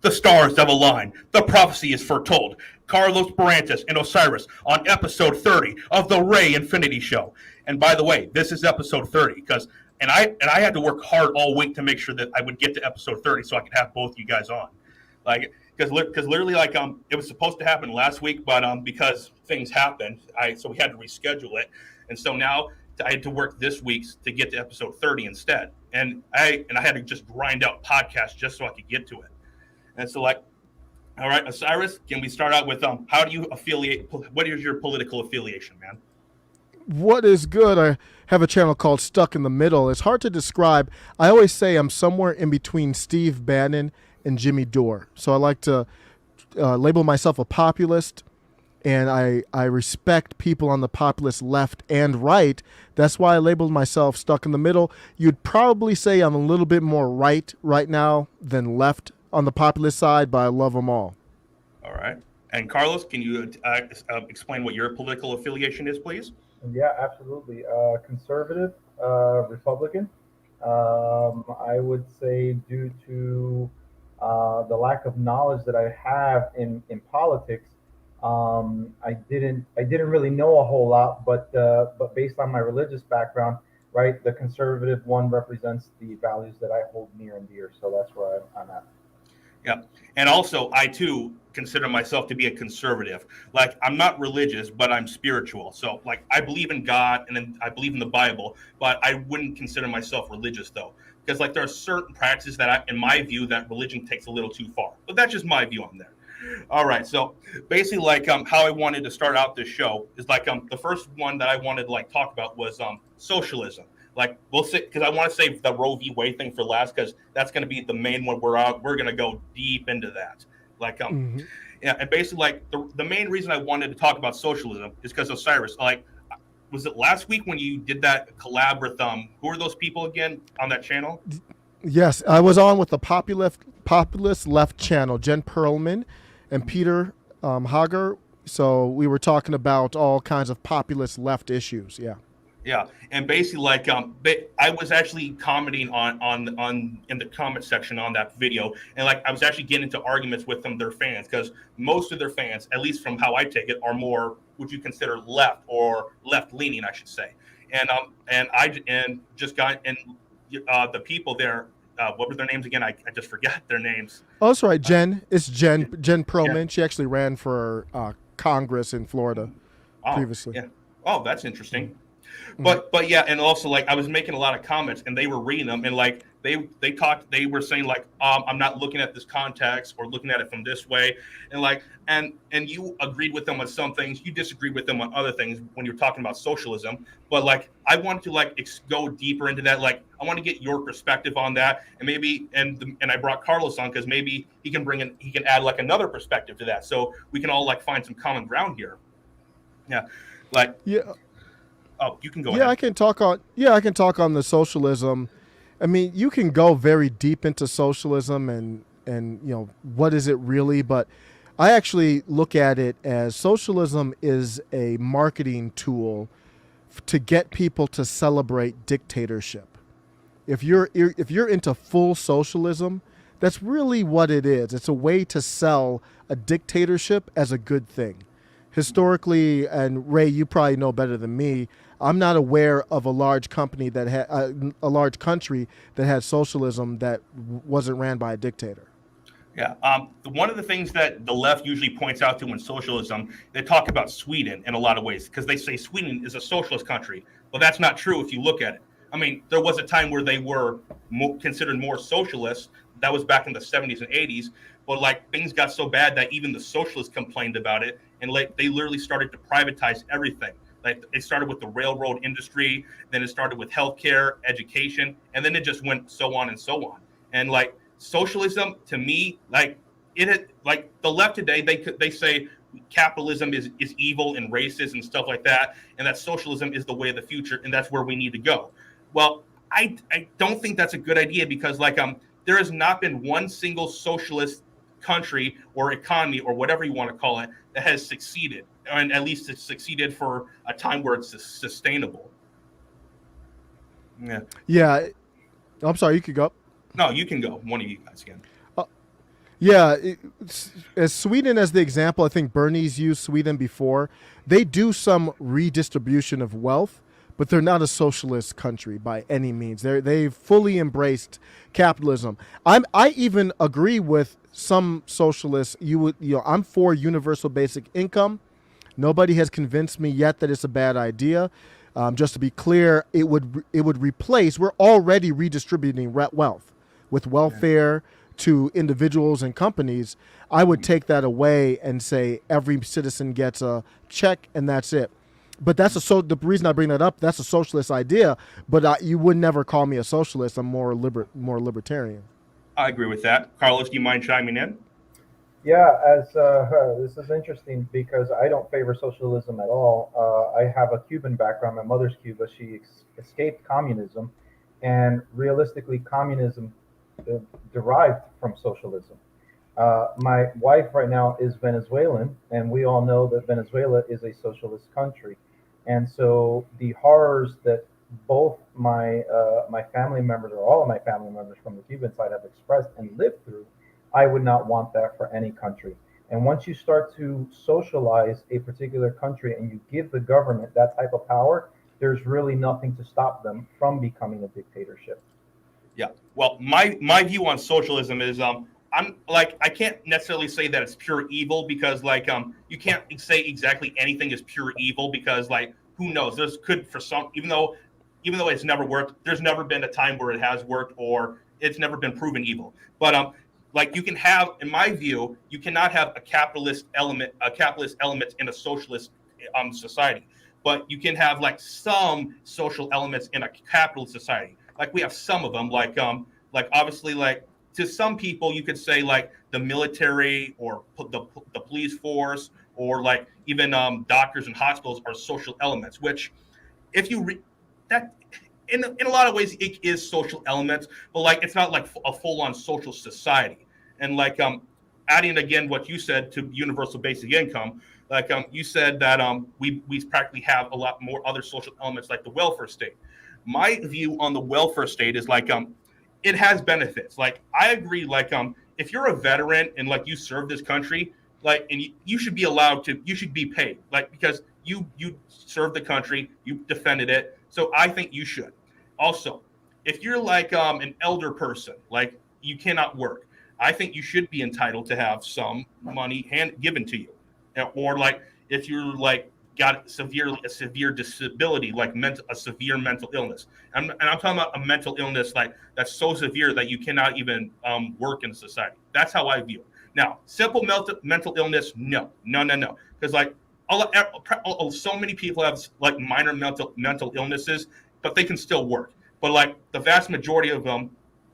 The stars have aligned. The prophecy is foretold. Carlos Barrantes and Osiris on episode 30 of the Ray Infinity Show. And by the way, this is episode 30 because I had to work hard all week to make sure that I would get to episode 30 so I could have both you guys on. Like because literally it was supposed to happen last week, but because things happened, so we had to reschedule it. And so now I had to work this week to get to episode 30 instead. And I had to just grind out podcasts just so I could get to it. And so, all right, Osiris, can we start out with how do you affiliate? What is your political affiliation, man? What is good? I have a channel called Stuck in the Middle. It's hard to describe. I always say I'm somewhere in between Steve Bannon and Jimmy Dore. So I like to label myself a populist, and I respect people on the populist left and right. That's why I labeled myself Stuck in the Middle. You'd probably say I'm a little bit more right now than left on the populist side, but I love them all. All right. And Carlos, can you explain what your political affiliation is, please? Yeah, absolutely. Conservative, Republican. I would say due to the lack of knowledge that I have in politics, I didn't really know a whole lot. But based on my religious background, right, the conservative one represents the values that I hold near and dear. So that's where I'm at. Yeah. And also, I too consider myself to be a conservative. Like, I'm not religious, but I'm spiritual. So, like, I believe in God and then I believe in the Bible, but I wouldn't consider myself religious, though. Because, like, there are certain practices that, in my view, that religion takes a little too far. But that's just my view on there. All right. So, basically, like, how I wanted to start out this show is, like, the first one that I wanted to, like, talk about was socialism. Like, we'll say, because I want to save the Roe v. Wade thing for last, because that's going to be the main one. We're going to go deep into that. Like, yeah, and basically, like, the main reason I wanted to talk about socialism is because Osiris, like, was it last week when you did that collab with who are those people again on that channel? Yes, I was on with the populist left channel, Jen Perlman and Peter Hager. So we were talking about all kinds of populist left issues. Yeah. Yeah, and basically, like, I was actually commenting on in the comment section on that video, and like I was actually getting into arguments with them, their fans, because most of their fans, at least from how I take it, are more would you consider left or left leaning, I should say, and just got and the people there. What were their names again? I just forgot their names. Oh, that's right, Jen. It's Jen Perlman. Yeah. She actually ran for Congress in Florida previously. Yeah. Oh, that's interesting. But yeah, and also like I was making a lot of comments and they were reading them and like they were saying like I'm not looking at this context or looking at it from this way and like and you agreed with them on some things, you disagreed with them on other things when you're talking about socialism, but like I wanted to like go deeper into that. Like I want to get your perspective on that and maybe and I brought Carlos on because maybe he can add like another perspective to that so we can all like find some common ground here. Yeah, like yeah. Oh, you can go ahead. I can talk on the socialism. I mean, you can go very deep into socialism and you know, what is it really? But I actually look at it as socialism is a marketing tool to get people to celebrate dictatorship. If you're into full socialism, that's really what it is. It's a way to sell a dictatorship as a good thing. Historically, and Ray, you probably know better than me, I'm not aware of a large company that had a large country that had socialism that wasn't ran by a dictator. Yeah, one of the things that the left usually points out to in socialism, they talk about Sweden in a lot of ways because they say Sweden is a socialist country. Well, that's not true if you look at it. I mean, there was a time where they were considered more socialist. That was back in the 70s and 80s. But like things got so bad that even the socialists complained about it, and like they literally started to privatize everything. Like it started with the railroad industry, then it started with healthcare, education, and then it just went so on and so on. And like socialism, to me, like like the left today, they say capitalism is evil and racist and stuff like that, and that socialism is the way of the future, and that's where we need to go. Well, I don't think that's a good idea because like there has not been one single socialist country or economy or whatever you want to call it that has succeeded, and at least it's succeeded for a time where it's sustainable. Yeah. I'm sorry, you could go. No, you can go. One of you guys can. Yeah, as Sweden as the example, I think Bernie's used Sweden before. They do some redistribution of wealth, but they're not a socialist country by any means. They've fully embraced capitalism. I even agree with some socialists. I'm for universal basic income. Nobody has convinced me yet that it's a bad idea. Just to be clear, it would replace. We're already redistributing wealth with welfare to individuals and companies. I would take that away and say every citizen gets a check and that's it. But the reason I bring that up. That's a socialist idea. But you would never call me a socialist. I'm more libertarian. I agree with that. Carlos, do you mind chiming in? Yeah, as this is interesting because I don't favor socialism at all. I have a Cuban background. My mother's Cuba. She escaped communism, and realistically, communism uh, derived from socialism. My wife right now is Venezuelan, and we all know that Venezuela is a socialist country. And so the horrors that both my family members, or all of my family members from the Cuban side, have expressed and lived through, I would not want that for any country. And once you start to socialize a particular country and you give the government that type of power, there's really nothing to stop them from becoming a dictatorship. Yeah. Well, my view on socialism is I'm like I can't necessarily say that it's pure evil because you can't say exactly anything is pure evil because who knows? There's could for some even though it's never worked, there's never been a time where it has worked or it's never been proven evil. But you can have, in my view, you cannot have a capitalist element in a socialist society, but you can have some social elements in a capitalist society. Like we have some of them, obviously to some people you could say the military or the police force or even doctors and hospitals are social elements, which if you that in a lot of ways it is social elements, but it's not like a full-on social society. And adding again what you said to universal basic income, you said that we practically have a lot more other social elements like the welfare state. My view on the welfare state is it has benefits. I agree, if you're a veteran and you serve this country, and you should be allowed to, you should be paid, because you served the country, you defended it. So I think you should. Also, if you're an elder person, you cannot work, I think you should be entitled to have some money given to you. Or if you're got a severe disability, a severe mental illness. And I'm talking about a mental illness that's so severe that you cannot even work in society. That's how I view it. Now, simple mental illness, no. Because so many people have minor mental illnesses, but they can still work. But the vast majority of them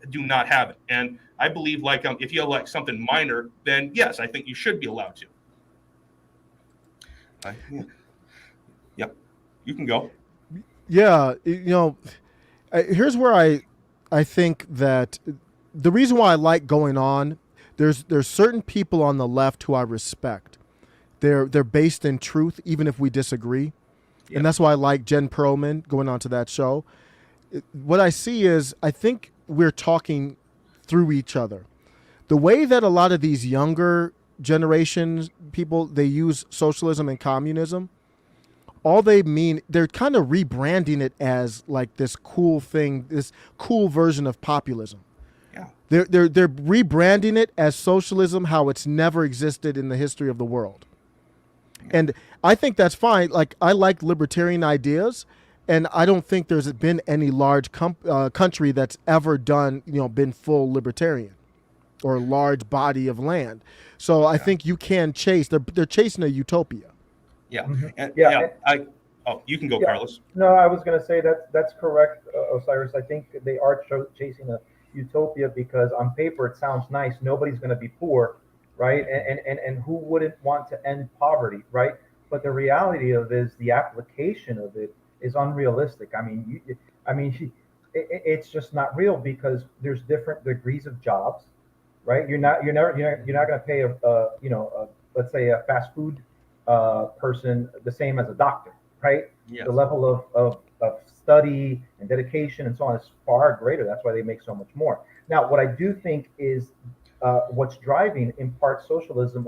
do not have it. And I believe if you have something minor, then yes, I think you should be allowed to. Yep, you can go. Yeah, here's where I think that the reason why I like going on, there's certain people on the left who I respect. They're based in truth, even if we disagree. Yep. And that's why I like Jen Perlman going on to that show. What I see is I think we're talking through each other. The way that a lot of these younger generations people, they use socialism and communism, all they mean, they're kind of rebranding it as this cool thing, this cool version of populism. Yeah. They're rebranding it as socialism, how it's never existed in the history of the world. Yeah. And I think that's fine. I like libertarian ideas, and I don't think there's been any large country that's ever been full libertarian or a large body of land. So I think you can chase. They're chasing a utopia. Yeah. Mm-hmm. And, yeah. You can go, Yeah. Carlos. No, I was going to say that's correct, Osiris. I think they are chasing a utopia because on paper it sounds nice. Nobody's going to be poor, right? And who wouldn't want to end poverty, right? But the reality of it is the application of it is unrealistic. It's just not real because there's different degrees of jobs, right? You're not going to pay let's say a fast food person the same as a doctor, right? Yes. The level of study and dedication and so on is far greater. That's why they make so much more. Now, what I do think is what's driving in part socialism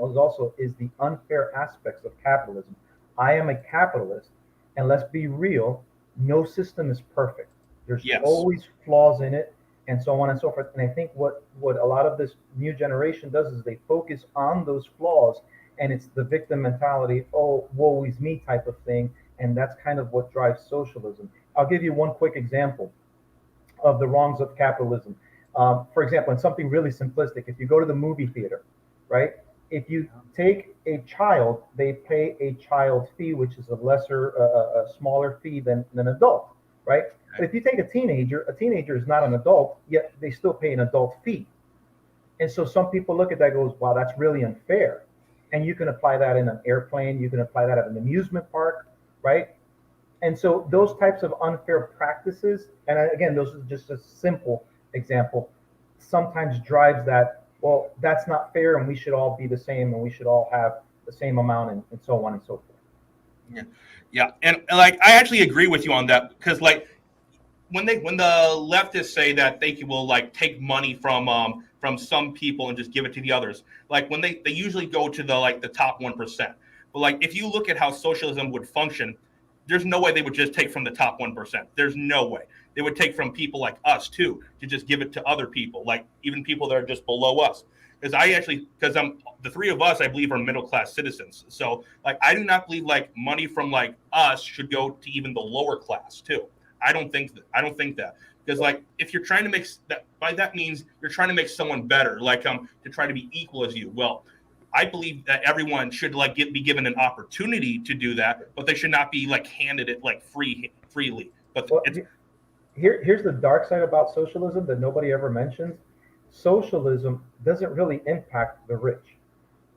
is the unfair aspects of capitalism. I am a capitalist, and let's be real, no system is perfect. There's Yes. always flaws in it, and so on and so forth. And I think what a lot of this new generation does is they focus on those flaws, and it's the victim mentality, oh, woe is me type of thing, and that's kind of what drives socialism. I'll give you one quick example of the wrongs of capitalism. For example, in something really simplistic, if you go to the movie theater, right? If you take a child, they pay a child fee, which is a smaller fee than an adult, right? But if you take a teenager is not an adult, yet they still pay an adult fee. And so some people look at that and goes, wow, that's really unfair. And you can apply that in an airplane, you can apply that at an amusement park, right? And so those types of unfair practices, and again, those are just a simple example, sometimes drives that, well, that's not fair and we should all be the same and we should all have the same amount and so on and so forth. Yeah. Yeah. And like, I actually agree with you on that because like when the leftists say that they will like take money from some people and just give it to the others, like when they usually go to the top 1%. But like, if you look at how socialism would function, there's no way they would just take from the top 1%. There's no way. They would take from people like us too to just give it to other people, like even people that are just below us. Because the three of us, I believe, are middle class citizens. So like, I do not believe like money from like us should go to even the lower class too. I don't think that because like if you're trying to make that, by that means you're trying to make someone better, like to try to be equal as you. Well, I believe that everyone should like be given an opportunity to do that, but they should not be like handed it like freely. But well, here's the dark side about socialism that nobody ever mentions. Socialism doesn't really impact the rich.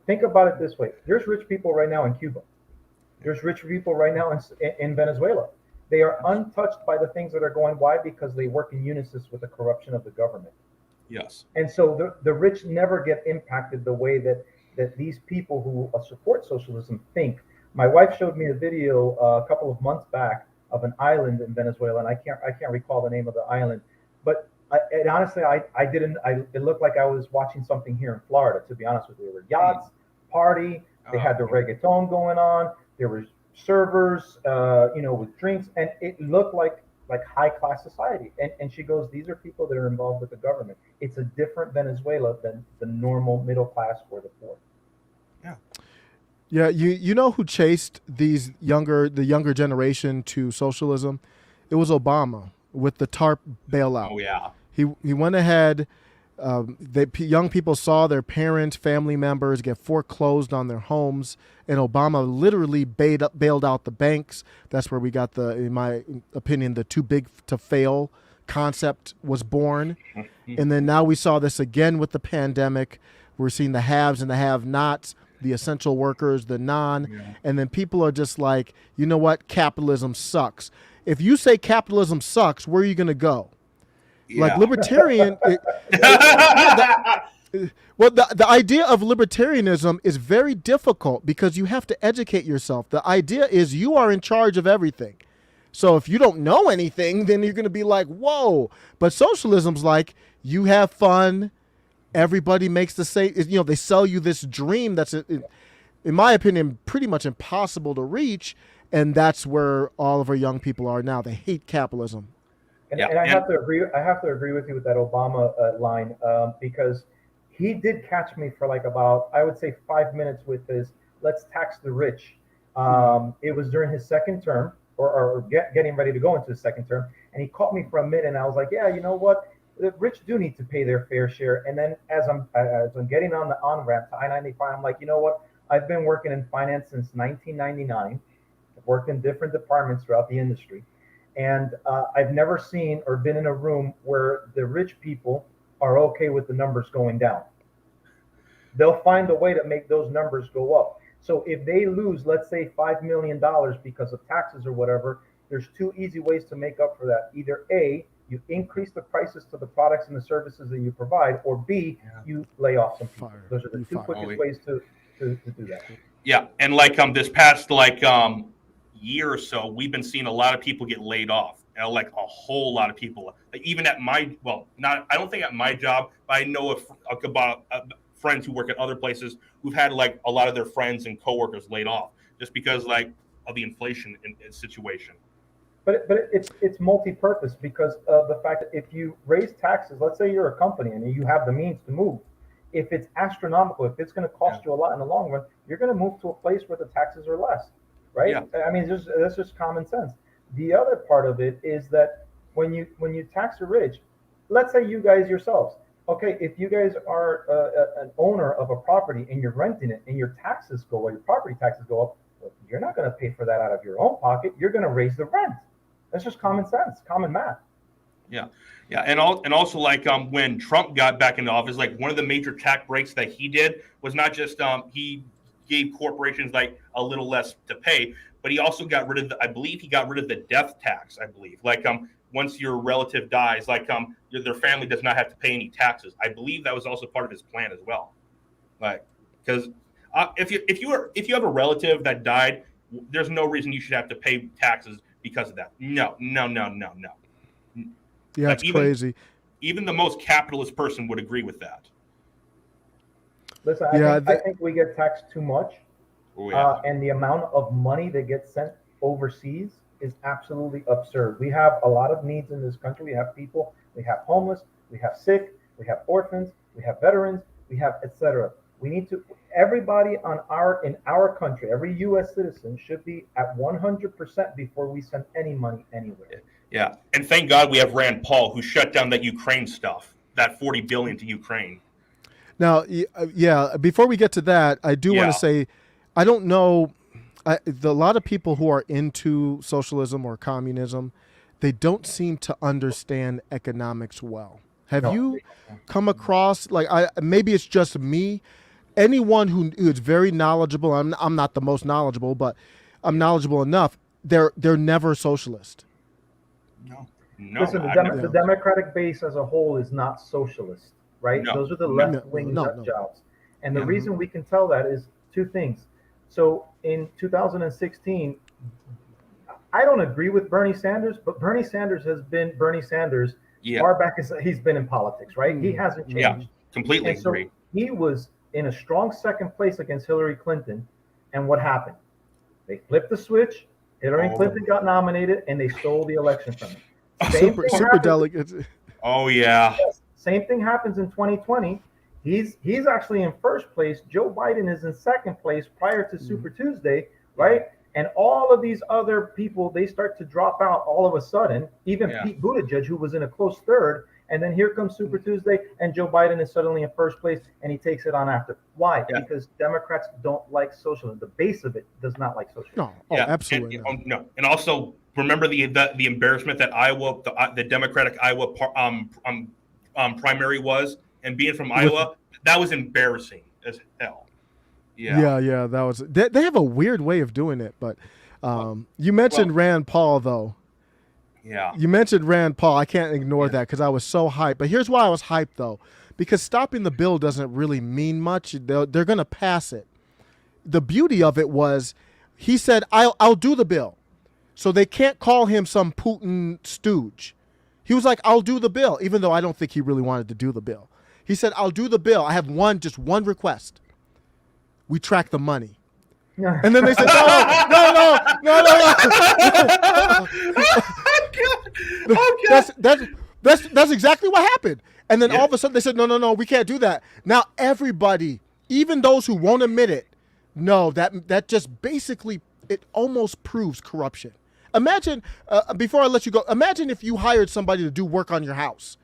Think about it this way: there's rich people right now in Cuba. There's rich people right now in Venezuela. They are untouched by the things that are going. Why? Because they work in unison with the corruption of the government. yes, And so the rich never get impacted the way that these people who support socialism think. My wife showed me a video a couple of months back of an island in Venezuela, and I can't recall the name of the island, but it looked like I was watching something here in Florida. To be honest with you, there were yachts, party, they had the reggaeton going on, there were servers, with drinks, and it looked like high class society. And she goes, these are people that are involved with the government. It's a different Venezuela than the normal middle class or the poor. yeah, Yeah, you know who chased the younger generation to socialism? It was Obama with the TARP bailout. oh yeah, He went ahead. Young people saw their family members get foreclosed on their homes, and Obama literally bailed out the banks. That's where we got in my opinion, the too big to fail concept was born. And then now we saw this again with the pandemic. We're seeing the haves and the have-nots, the essential workers, the and then people are just like, you know what? Capitalism sucks. If you say capitalism sucks, where are you going to go? yeah. Like libertarian. Well, the idea of libertarianism is very difficult because you have to educate yourself. The idea is you are in charge of everything. So if you don't know anything, then you're going to be like, whoa. But socialism's like, you have fun. Everybody makes the same, they sell you this dream that's, in my opinion, pretty much impossible to reach. And that's where all of our young people are now. They hate capitalism. And I have to agree. I have to agree with you with that Obama line because he did catch me for like about, I would say, 5 minutes with his "let's tax the rich." It was during his second term, or getting ready to go into his second term, and he caught me for a minute, and I was like, "Yeah, you know what? The rich do need to pay their fair share." And then as I'm getting on the on-ramp to I-95, I'm like, you know what? I've been working in finance since 1999. I've worked in different departments throughout the industry. And I've never seen or been in a room where the rich people are okay with the numbers going down. They'll find a way to make those numbers go up. So if they lose, let's say $5 million because of taxes or whatever, there's two easy ways to make up for that. Either A, you increase the prices to the products and the services that you provide, or B, you lay off some people. Those are the two quickest ways to do that. Yeah, and this past year or so, we've been seeing a lot of people get laid off like a whole lot of people. Like even at my, well, not, I don't think at my job, but I know about friends who work at other places who've had like a lot of their friends and coworkers laid off just because like of the inflation situation. But it's multi-purpose because of the fact that if you raise taxes, let's say you're a company and you have the means to move, if it's astronomical, if it's going to cost you a lot in the long run, you're going to move to a place where the taxes are less, right? Yeah. I mean, that's just common sense. The other part of it is that when you tax the rich, let's say you guys yourselves, okay, if you guys are an owner of a property and you're renting it and your taxes go up, your property taxes go up, well, you're not going to pay for that out of your own pocket. You're going to raise the rent. That's just common sense, common math. Yeah, yeah, and also like when Trump got back into office, like one of the major tax breaks that he did was not just he gave corporations like a little less to pay, but he also got rid of I believe he got rid of the death tax. I believe like once your relative dies, like their family does not have to pay any taxes. I believe that was also part of his plan as well, like because if you have a relative that died, there's no reason you should have to pay taxes because of that. No. Yeah, like it's crazy. Even the most capitalist person would agree with that. Listen, I think we get taxed too much, and the amount of money that gets sent overseas is absolutely absurd. We have a lot of needs in this country. We have people, we have homeless, we have sick, we have orphans, we have veterans, we have etc. We need to everybody in our country, every U.S. citizen should be at 100% before we send any money anywhere. Yeah, and thank God we have Rand Paul who shut down that Ukraine stuff, that $40 billion to Ukraine. Now, yeah, before we get to that, I do want to say, I don't know, a lot of people who are into socialism or communism, they don't seem to understand economics well. Have you come across, like, maybe it's just me, anyone who is very knowledgeable, I'm not the most knowledgeable, but I'm knowledgeable enough, they're never socialist. No. Listen, the Democratic base as a whole is not socialist, right? No. Those are the left-wing jobs. And the reason we can tell that is two things. So in 2016, I don't agree with Bernie Sanders, but Bernie Sanders has been Bernie Sanders far back as he's been in politics, right? He hasn't changed. Yeah, completely agree. He was in a strong second place against Hillary Clinton. And what happened? They flipped the switch. Hillary Clinton got nominated, and they stole the election from him. Super delegates. Oh yeah. Same thing happens in 2020. He's actually in first place. Joe Biden is in second place prior to Super Tuesday, right? And all of these other people, they start to drop out all of a sudden. Even Pete Buttigieg, who was in a close third, and then here comes Super Tuesday, and Joe Biden is suddenly in first place, and he takes it on after. Why? Yeah. Because Democrats don't like socialism. The base of it does not like socialism. No, absolutely no. And also remember the embarrassment that Iowa, the Democratic Iowa primary was, and being from Iowa, that was embarrassing as hell. Yeah, that was. They have a weird way of doing it, but you mentioned Rand Paul though. Yeah. You mentioned Rand Paul. I can't ignore that because I was so hyped. But here's why I was hyped, though. Because stopping the bill doesn't really mean much. They're going to pass it. The beauty of it was he said, I'll do the bill. So they can't call him some Putin stooge. He was like, I'll do the bill, even though I don't think he really wanted to do the bill. He said, I'll do the bill. I have just one request. We track the money. And then they said, no. That's exactly what happened. And then all of a sudden they said, no, we can't do that. Now everybody, even those who won't admit it, know that just basically, it almost proves corruption. Imagine, before I let you go, imagine if you hired somebody to do work on your house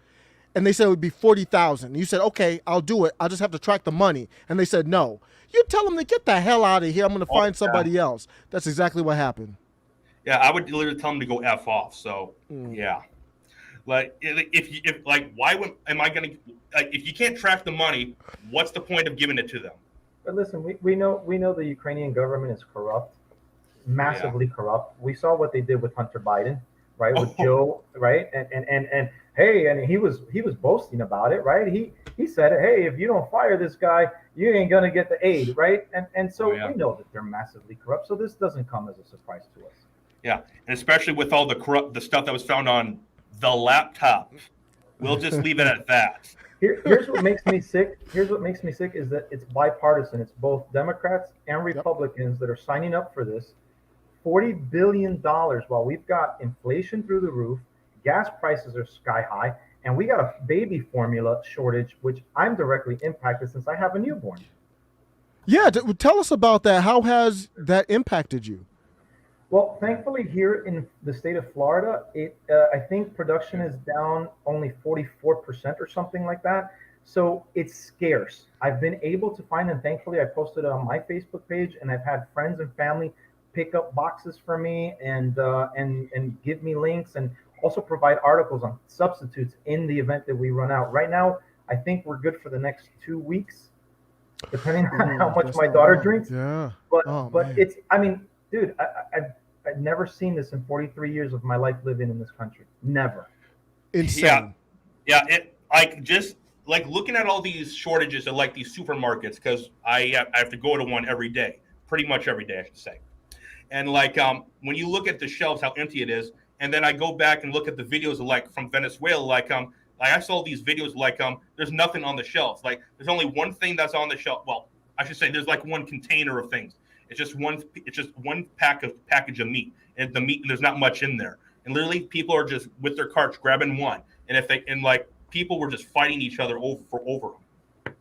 and they said it would be $40,000. You said, okay, I'll do it. I'll just have to track the money. And they said, no. You tell them to get the hell out of here. I'm going to find somebody else. That's exactly what happened. Yeah, I would literally tell them to go F off. So, yeah. Like, if you can't track the money, what's the point of giving it to them? But listen, we know the Ukrainian government is corrupt, massively corrupt. We saw what they did with Hunter Biden, right? With Joe, right? And hey, and he was boasting about it, right? He said, hey, if you don't fire this guy, you ain't gonna get the aid, right? And so we know that they're massively corrupt. So this doesn't come as a surprise to us. Yeah, and especially with all the stuff that was found on the laptop. We'll just leave it at that. Here's what makes me sick. Here's what makes me sick is that it's bipartisan. It's both Democrats and Yep. Republicans that are signing up for this. $40 billion while we've got inflation through the roof, gas prices are sky high, and we got a baby formula shortage, which I'm directly impacted since I have a newborn. Yeah, tell us about that. How has that impacted you? Well, thankfully here in the state of Florida, I think production is down only 44% or something like that. So it's scarce. I've been able to find, and thankfully I posted it on my Facebook page, and I've had friends and family pick up boxes for me and give me links and also provide articles on substitutes in the event that we run out. Right now, I think we're good for the next 2 weeks, depending on how much my daughter drinks. Yeah. But Oh, but man. it's, I mean, dude, I've never seen this in 43 years of my life living in this country. Never. Insane. Yeah, it like just like looking at all these shortages at like these supermarkets because I have to go to one every day, pretty much every day, I should say. And like when you look at the shelves, how empty it is, and then I go back and look at the videos of like from Venezuela, like I saw these videos like there's nothing on the shelves. Like there's only one thing that's on the shelf. Well, I should say there's like one container of things. It's just one package of meat, and the meat, there's not much in there. And literally, people are just with their carts grabbing one, and like people were just fighting each other over them.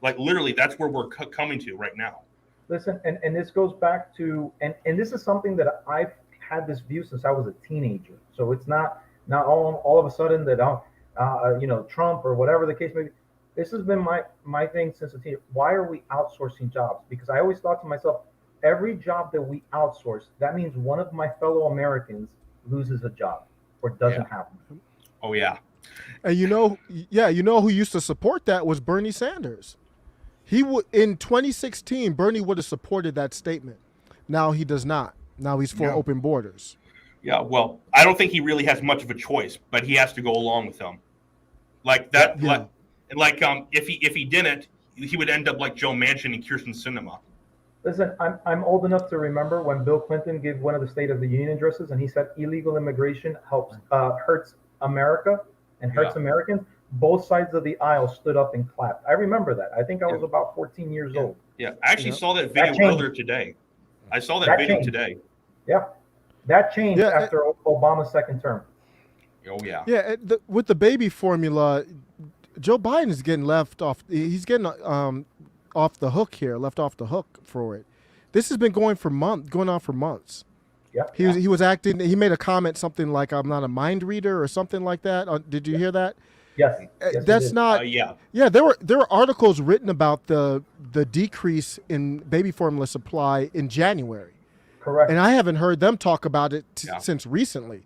Like literally, that's where we're coming to right now. Listen, and this goes back to, and this is something that I've had this view since I was a teenager. So it's not all of a sudden that Trump or whatever the case may be. This has been my thing since a teenager. Why are we outsourcing jobs? Because I always thought to myself, every job that we outsource, that means one of my fellow Americans loses a job or doesn't have one. Oh yeah. And you know who used to support that was Bernie Sanders. He would in 2016, Bernie would have supported that statement. Now he does not. Now he's for open borders. Yeah, well, I don't think he really has much of a choice, but he has to go along with them. Like that, Yeah. if he didn't, he would end up like Joe Manchin and Kirsten Sinema. Listen, I'm old enough to remember when Bill Clinton gave one of the State of the Union addresses, and he said illegal immigration hurts America and hurts Americans. Both sides of the aisle stood up and clapped. I remember that. I think I was about 14 years old. Yeah, I actually saw that video earlier today. I saw that video today. Yeah, that changed after Obama's second term. Oh yeah. Yeah, with the baby formula, Joe Biden is getting left off. He's getting off the hook here, left off the hook for it. This has been going on for months. Yeah. He was acting. He made a comment something like, "I'm not a mind reader" or something like that. Did you hear that? Yes. That's not. Yeah. Yeah, there were articles written about the decrease in baby formula supply in January. Correct. And I haven't heard them talk about it since recently.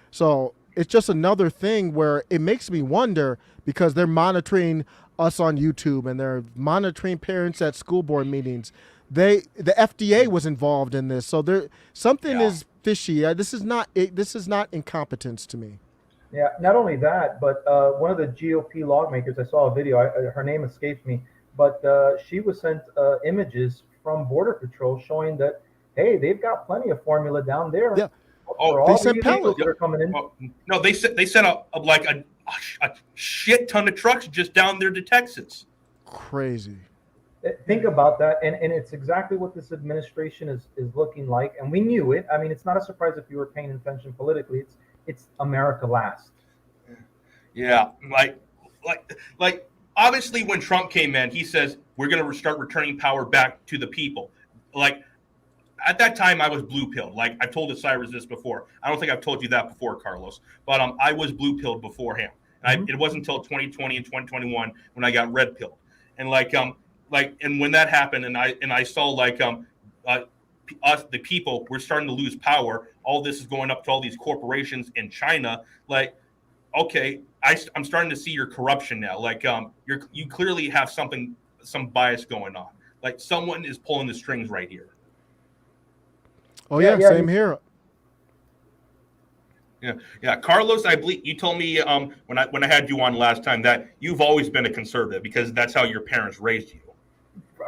So it's just another thing where it makes me wonder, because they're monitoring us on YouTube and they're monitoring parents at school board meetings. The FDA was involved in this, so something is fishy. This is not incompetence to me. Yeah, not only that, but one of the GOP lawmakers, I saw a video, her name escapes me, but she was sent images from Border Patrol showing that, hey, they've got plenty of formula down there. Yeah. For all they the sent pellets that are coming in. No, they sent a shit ton of trucks just down there to Texas. Crazy. Think about that, and it's exactly what this administration is looking like, and we knew it. I mean, it's not a surprise if you were paying attention politically. It's America last. Yeah, like obviously when Trump came in, he says we're going to start returning power back to the people. Like at that time, I was blue pilled. Like I've told Osiris this before. I don't think I've told you that before, Carlos. But I was blue pilled beforehand. And it wasn't until 2020 and 2021 when I got red pilled. And and when that happened, and I saw us, the people, we're starting to lose power. All this is going up to all these corporations in China. Like, okay, I'm starting to see your corruption now. Like, you clearly have some bias going on. Like, someone is pulling the strings right here. Oh yeah, same here. Yeah. Carlos, I believe you told me when I had you on last time that you've always been a conservative because that's how your parents raised you.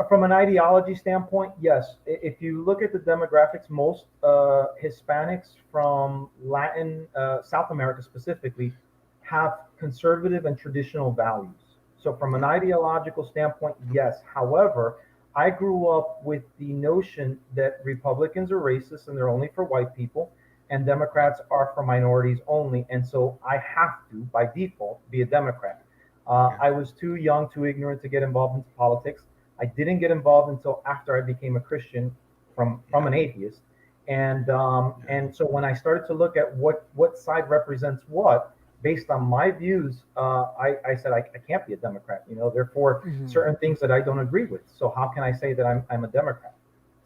From an ideology standpoint, yes. If you look at the demographics, most Hispanics from Latin, South America specifically, have conservative and traditional values. So, from an ideological standpoint, yes. However, I grew up with the notion that Republicans are racist and they're only for white people, and Democrats are for minorities only. And so I have to, by default, be a Democrat. I was too young, too ignorant to get involved into politics. I didn't get involved until after I became a Christian from an atheist. And so when I started to look at what side represents what, based on my views, I said I can't be a Democrat. Therefore, certain things that I don't agree with. So how can I say that I'm a Democrat?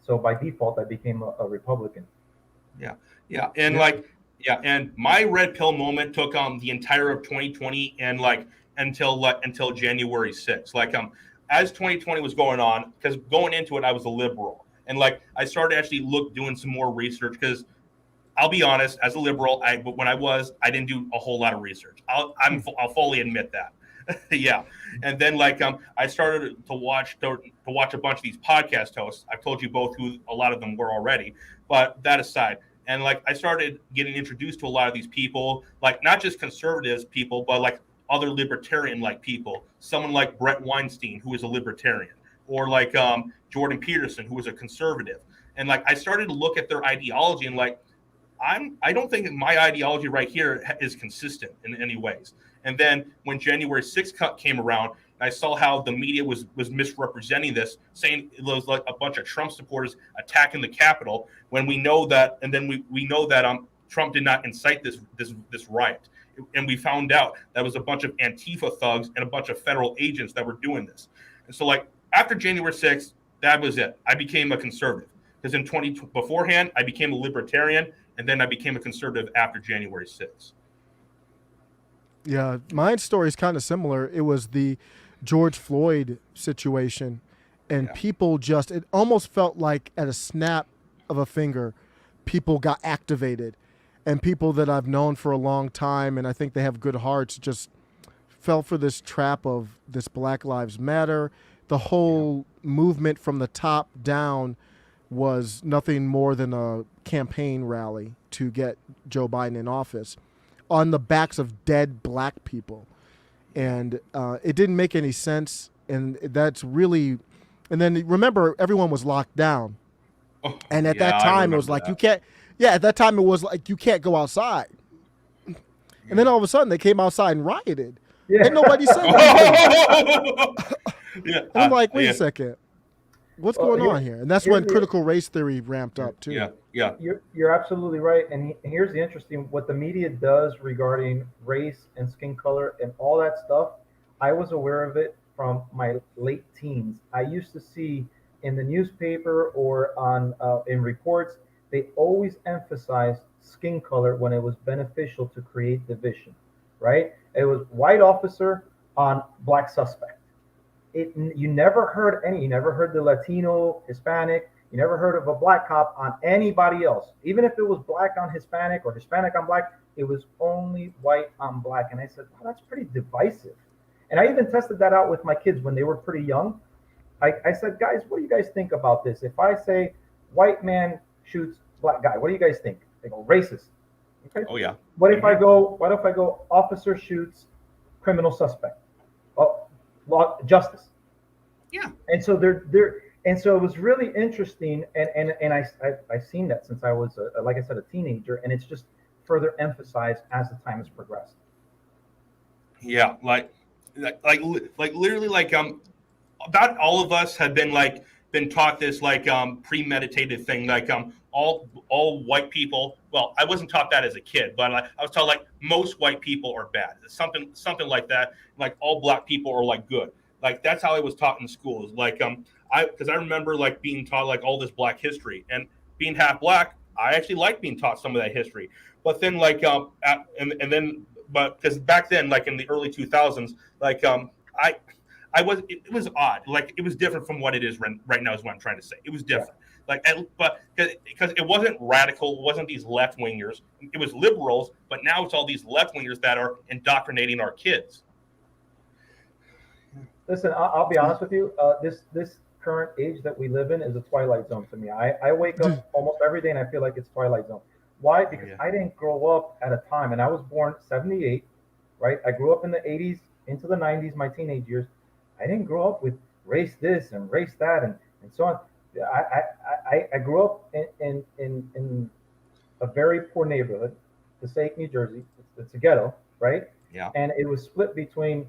So by default, I became a Republican. And and my red pill moment took the entire of 2020 and until January 6th. As 2020 was going on, because going into it I was a liberal, and I started actually doing some more research, because I'll be honest, as a liberal, I didn't do a whole lot of research. I'll fully admit that. Yeah. And then I started to watch a bunch of these podcast hosts. I've told you both who a lot of them were already, but that aside. And I started getting introduced to a lot of these people, not just conservatives people, but other libertarian people. Someone like Brett Weinstein, who is a libertarian, or Jordan Peterson, who is a conservative. And I started to look at their ideology and I don't think my ideology right here is consistent in any ways. And then when January 6th came around, I saw how the media was misrepresenting this, saying it was a bunch of Trump supporters attacking the Capitol, when we know that, and then we know that Trump did not incite this riot. And we found out that was a bunch of Antifa thugs and a bunch of federal agents that were doing this. And so after January 6th, that was it. I became a conservative, because beforehand I became a libertarian, and then I became a conservative after January 6th. Yeah, my story is kind of similar. It was the George Floyd situation, and people it almost felt like at a snap of a finger, people got activated, and people that I've known for a long time, and I think they have good hearts, just fell for this trap of this Black Lives Matter. The whole movement from the top down was nothing more than a campaign rally to get Joe Biden in office on the backs of dead black people. And it didn't make any sense. And that's really, and then remember, everyone was locked down. And at that time, it was like, at that time, it was like, you can't go outside. And then all of a sudden, they came outside and rioted. Yeah. And nobody said anything. And I'm like, wait a second. What's going on here? And that's when critical race theory ramped up too. Yeah. You're absolutely right. And here's the interesting, what the media does regarding race and skin color and all that stuff. I was aware of it from my late teens. I used to see in the newspaper or in reports, they always emphasized skin color when it was beneficial to create division, right? It was white officer on black suspect. You never heard the Latino, Hispanic, you never heard of a black cop on anybody else. Even if it was black on Hispanic or Hispanic on black, it was only white on black. And I said, wow, that's pretty divisive. And I even tested that out with my kids when they were pretty young. I said, guys, what do you guys think about this? If I say white man shoots black guy, what do you guys think? They go, racist. Okay. Oh yeah. What if I go officer shoots criminal suspect? Law justice. Yeah. And so and so it was really interesting, and I've seen that since I was like I said, a teenager, and it's just further emphasized as the time has progressed. Yeah, literally about all of us have been taught this premeditated thing, all white people. Well, I wasn't taught that as a kid, but I was taught most white people are bad. Something like that. All black people are good. That's how I was taught in schools. Because I remember being taught all this black history, and being half black, I actually liked being taught some of that history. But then but because back then, in the early 2000s, it was odd. It was different from what it is right now is what I'm trying to say. It was different. But because it wasn't radical, it wasn't these left wingers. It was liberals, but now it's all these left wingers that are indoctrinating our kids. Listen, I'll be honest with you. This current age that we live in is a twilight zone to me. I wake up almost every day and I feel like it's twilight zone. Why? Because yeah. I didn't grow up at a time, and I was born 78, right? I grew up in the 80s into the 90s, my teenage years. I didn't grow up with race this and race that and so on. I grew up in a very poor neighborhood, Passaic, New Jersey. It's a ghetto, right? Yeah. And it was split between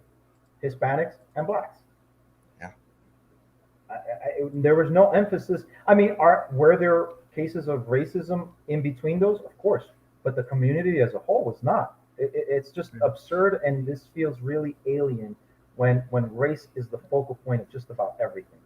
Hispanics and blacks. Yeah. There was no emphasis. I mean, were there cases of racism in between those? Of course, but the community as a whole was not. It's just absurd, and this feels really alien when race is the focal point of just about everything.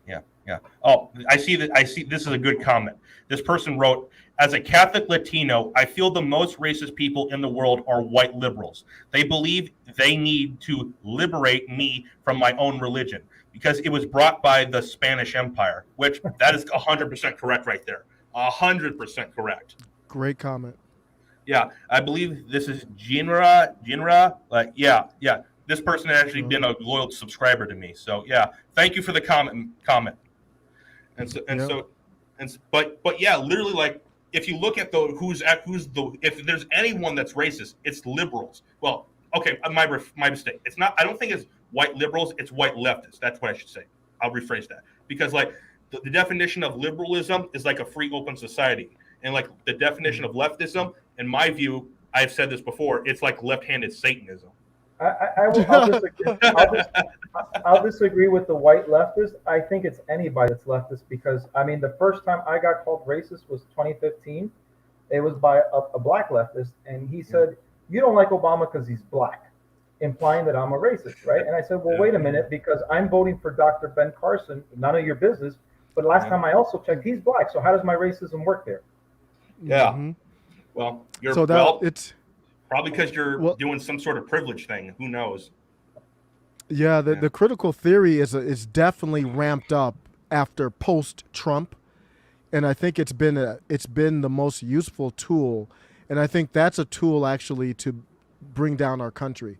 Yeah, yeah. Oh, I see that. I see. This is a good comment. This person wrote, "As a Catholic Latino, I feel the most racist people in the world are white liberals. They believe they need to liberate me from my own religion because it was brought by the Spanish Empire," which that is 100% correct right there. 100% correct. Great comment. Yeah, I believe this is Jinra. Like, yeah. This person has actually been a loyal subscriber to me. So yeah, thank you for the comment. But yeah, literally, like, if you look at if there's anyone that's racist, it's liberals. Well, okay, my mistake. It's not. I don't think it's white liberals. It's white leftists. That's what I should say. I'll rephrase that, because like the definition of liberalism is like a free, open society, and like the definition of leftism, in my view, I've said this before, it's like left-handed Satanism. I'll disagree. I'll disagree with the white leftist. I think it's anybody that's leftist, because I mean, the first time I got called racist was 2015. It was by a black leftist, and he said, "You don't like Obama because he's black," implying that I'm a racist, right? And I said, "Well, wait a minute, because I'm voting for Dr. Ben Carson. None of your business." But last time I also checked, he's black. So how does my racism work there? Yeah. Mm-hmm. Well, it's probably because you're doing some sort of privilege thing. Who knows? Yeah, the critical theory is definitely ramped up after post-Trump, and I think it's been the most useful tool, and I think that's a tool actually to bring down our country.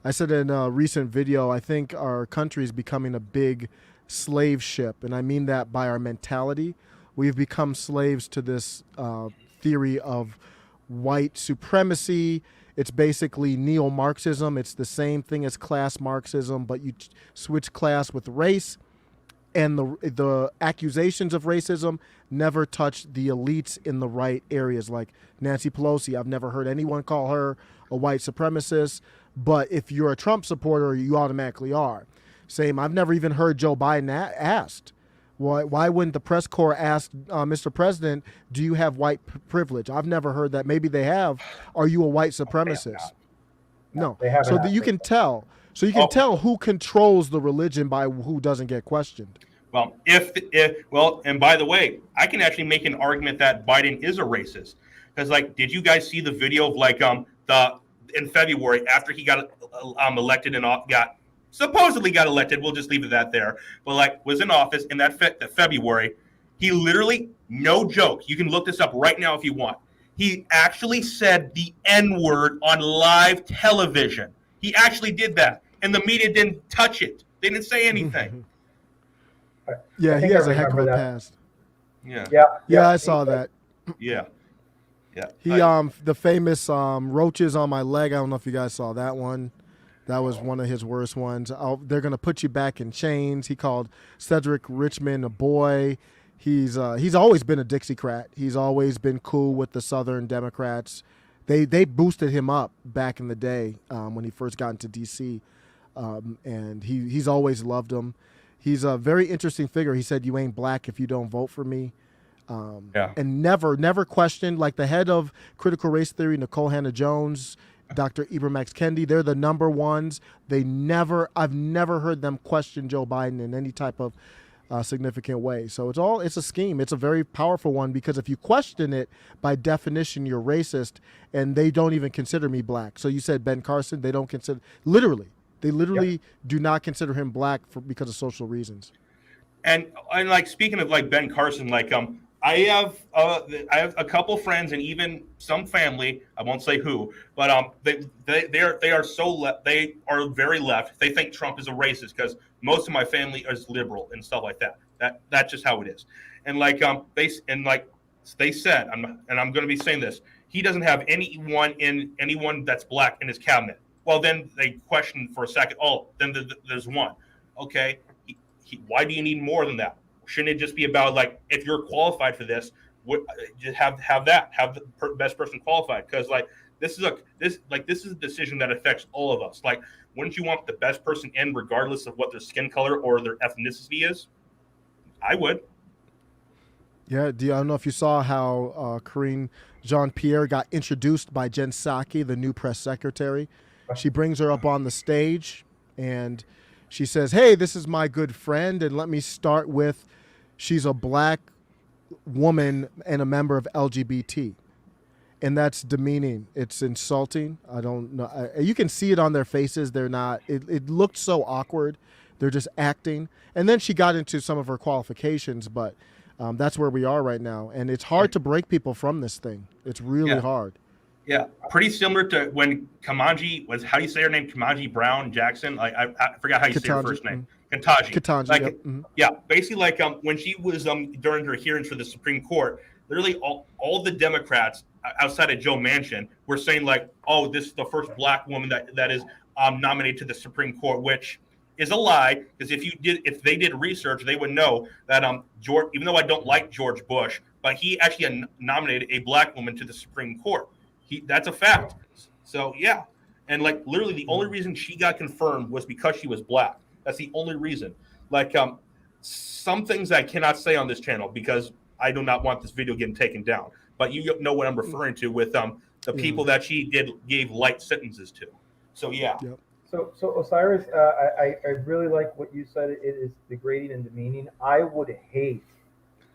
I said in a recent video, I think our country is becoming a big slave ship, and I mean that by our mentality. We've become slaves to this theory of white supremacy. It's basically neo-Marxism. It's the same thing as class Marxism, but you switch class with race, and the accusations of racism never touch the elites in the right areas, like Nancy Pelosi. I've never heard anyone call her a white supremacist, but if you're a Trump supporter, you automatically are. Same, I've never even heard Joe Biden asked, why wouldn't the press corps ask, Mr. President, do you have white privilege? I've never heard that. Maybe they have. Are you a white supremacist? No. So you can tell. So you can tell who controls the religion by who doesn't get questioned. Well, and by the way, I can actually make an argument that Biden is a racist, because like, did you guys see the video of like in February after he got elected and supposedly got elected, we'll just leave it that there, but like was in office in that February, he literally, no joke, you can look this up right now if you want, he actually said the N-word on live television. He actually did that, and the media didn't touch it. They didn't say anything. Yeah, he has a heck of a past. Yeah, I saw that. Yeah. He the famous roaches on my leg, I don't know if you guys saw that one. That was one of his worst ones. They're going to put you back in chains. He called Cedric Richmond a boy. He's always been a Dixiecrat. He's always been cool with the Southern Democrats. They boosted him up back in the day when he first got into D.C., and he's always loved them. He's a very interesting figure. He said, "You ain't black if you don't vote for me." And never questioned, like the head of critical race theory, Nicole Hannah-Jones, Dr. Ibram X. Kendi, they're the number ones. I've never heard them question Joe Biden in any type of significant way. So it's a scheme. It's a very powerful one, because if you question it, by definition, you're racist, and they don't even consider me black. So you said Ben Carson, they don't consider, they literally do not consider him black because of social reasons. And like, speaking of like Ben Carson, like I have a couple friends and even some family. I won't say who, but they are they are very left. They think Trump is a racist because most of my family is liberal and stuff like that. That's just how it is. And they said, I'm going to be saying this. He doesn't have anyone that's black in his cabinet. Well, then they questioned for a second. Oh, then there's one. Okay, why do you need more than that? Shouldn't it just be about like if you're qualified for this, just have the best person qualified? Because like this is a decision that affects all of us. Like, wouldn't you want the best person in, regardless of what their skin color or their ethnicity is? I would. Yeah, I don't know if you saw how Karine Jean-Pierre got introduced by Jen Psaki, the new press secretary. She brings her up on the stage and she says, "Hey, this is my good friend, and let me start with, she's a black woman and a member of LGBT." And that's demeaning. It's insulting. I don't know. You can see it on their faces. They're not, it looked so awkward. They're just acting. And then she got into some of her qualifications, but that's where we are right now. And it's hard to break people from this thing. It's really hard. Yeah, pretty similar to when Kamanji was, how do you say her name? Kamanji Brown Jackson. I forgot how you say her first name. Ketanji. Like, yep. Mm-hmm. Yeah, basically like when she was during her hearings for the Supreme Court, literally all the Democrats outside of Joe Manchin were saying like, "Oh, this is the first black woman that is nominated to the Supreme Court," which is a lie, because if they did research, they would know that George, even though I don't like George Bush, but he actually nominated a black woman to the Supreme Court. That's a fact. So yeah, and like literally the only reason she got confirmed was because she was black. That's the only reason. Like some things I cannot say on this channel because I do not want this video getting taken down. But you know what I'm referring to with the people that she gave light sentences to. So yeah. Yep. So Osiris, I really like what you said. It is degrading and demeaning. I would hate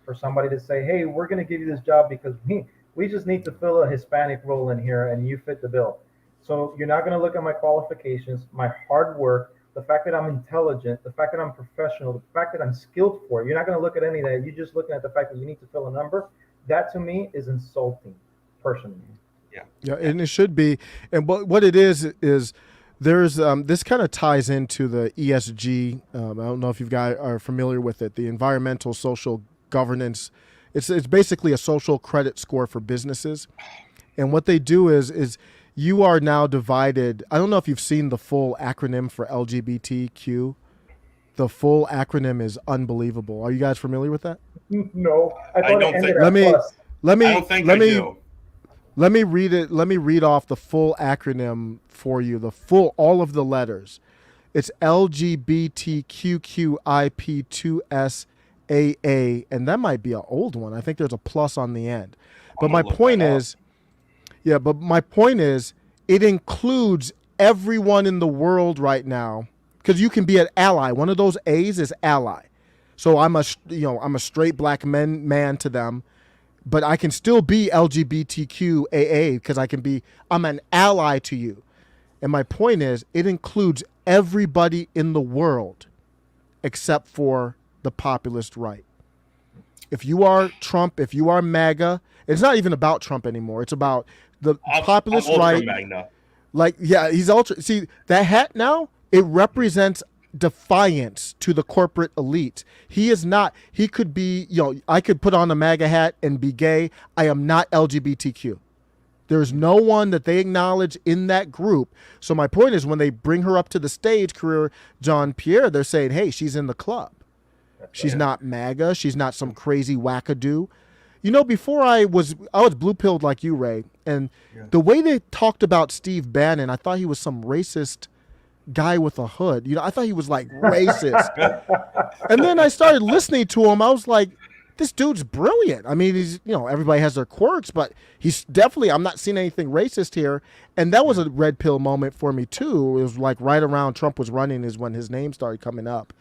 for somebody to say, "Hey, we're going to give you this job because we just need to fill a Hispanic role in here and you fit the bill." So you're not going to look at my qualifications, my hard work, the fact that I'm intelligent, the fact that I'm professional, the fact that I'm skilled for it. You're not going to look at any of that. You're just looking at the fact that you need to fill a number. That to me is insulting, personally. Yeah, and it should be. And what it is there's this kind of ties into the ESG. I don't know if you guys are familiar with it, the environmental social governance. It's basically a social credit score for businesses. And what they do is you are now divided. I don't know if you've seen the full acronym for LGBTQ. The full acronym is unbelievable. Are you guys familiar with that? No, I don't it ended think- at plus. Let me read it. Let me read off the full acronym for you. All of the letters. It's LGBTQQIP2SAA, and that might be an old one. I think there's a plus on the end. But my point is, it includes everyone in the world right now, because you can be an ally. One of those A's is ally. So I'm a straight black man to them, but I can still be LGBTQAA because I'm an ally to you. And my point is, it includes everybody in the world except for the populist right. If you are Trump, if you are MAGA, it's not even about Trump anymore. It's about the populist right. Like, yeah, he's ultra. See, that hat now, it represents defiance to the corporate elite. He is not. He could be, I could put on a MAGA hat and be gay. I am not LGBTQ. There's no one that they acknowledge in that group. So my point is, when they bring her up to the stage, Karine Jean-Pierre, they're saying, "Hey, she's in the club. She's not MAGA. She's not some crazy wackadoo." Before I was blue-pilled like you, Ray, and the way they talked about Steve Bannon, I thought he was some racist guy with a hood. I thought he was like racist. And then I started listening to him. I was like, this dude's brilliant. I mean, he's, everybody has their quirks, but he's definitely, I'm not seeing anything racist here. And that was a red pill moment for me too. It was like right around Trump was running is when his name started coming up.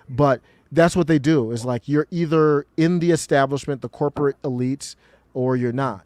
But that's what they do, is like, you're either in the establishment, the corporate elites, or you're not.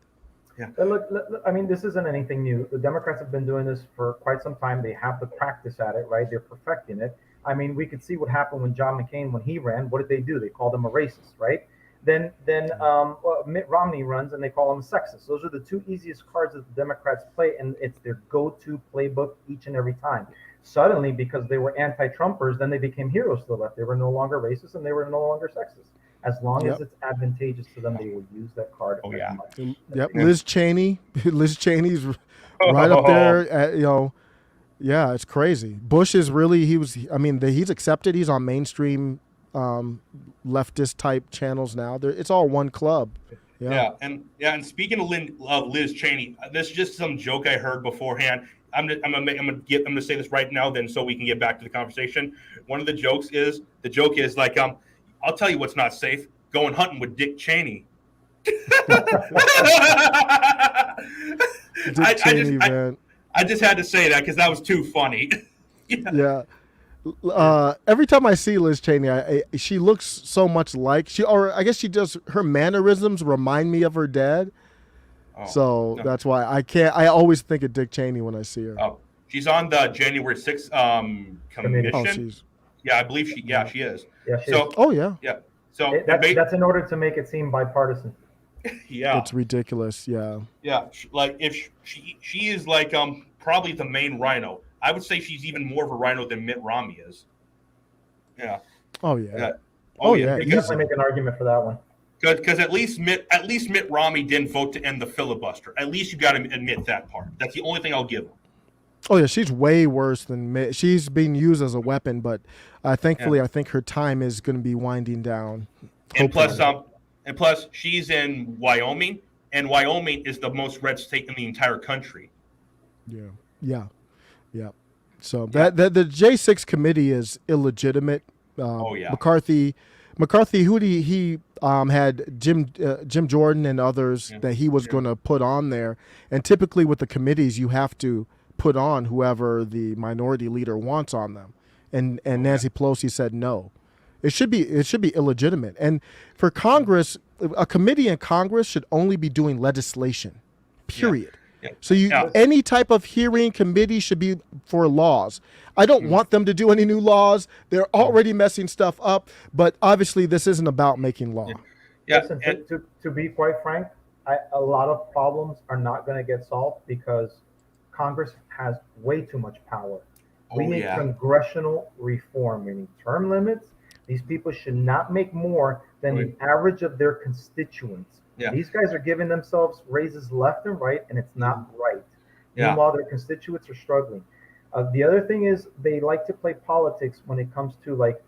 Yeah. Look, I mean, this isn't anything new. The Democrats have been doing this for quite some time. They have the practice at it, right? They're perfecting it. I mean, we could see what happened when John McCain, when he ran, what did they do? They called him a racist, right? Well, Mitt Romney runs, and they call him sexist. Those are the two easiest cards that the Democrats play, and it's their go-to playbook each and every time. Suddenly, because they were anti-Trumpers, then they became heroes to the left. They were no longer racist, and they were no longer sexist. As long as it's advantageous to them, they will use that card. Oh, yeah. Yep. Liz Cheney. Liz Cheney's right up there. Yeah, it's crazy. Bush is really, he's accepted. He's on mainstream leftist type channels now. It's all one club. Yeah. And speaking of Liz Cheney, this is just some joke I heard beforehand. I'm gonna say this right now, then, so we can get back to the conversation. One of the jokes is like, I'll tell you what's not safe: going hunting with Dick Cheney. I just had to say that because that was too funny. Yeah. Every time I see Liz Cheney, she looks so much like I guess she does. Her mannerisms remind me of her dad. That's why I always think of Dick Cheney when I see her. Oh, she's on the January 6th commission. I believe she is. Yeah, she is. Yeah. So that's in order to make it seem bipartisan. Yeah, it's ridiculous. Yeah. Like if she is like probably the main rhino. I would say she's even more of a rhino than Mitt Romney is. Yeah. Oh yeah. You can definitely make an argument for that one. Because at least Mitt Romney didn't vote to end the filibuster. At least you got to admit that part. That's the only thing I'll give him. Oh yeah, she's way worse than Mitt. She's being used as a weapon, but thankfully, I think her time is going to be winding down. And plus, she's in Wyoming, and Wyoming is the most red state in the entire country. Yeah. So that the J6 committee is illegitimate. McCarthy, who he had Jim Jordan and others that he was going to put on there, and typically with the committees, you have to put on whoever the minority leader wants on them, and Nancy Pelosi said no. It should be illegitimate. And for Congress, a committee in Congress should only be doing legislation, period. Yeah. So any type of hearing committee should be for laws. I don't want them to do any new laws. They're already messing stuff up, but obviously this isn't about making law. Listen, to be quite frank, a lot of problems are not going to get solved because Congress has way too much power. We need congressional reform. We need term limits. These people should not make more than the average of their constituents. Yeah. These guys are giving themselves raises left and right, and it's not right. Yeah. Meanwhile, their constituents are struggling. The other thing is they like to play politics when it comes to like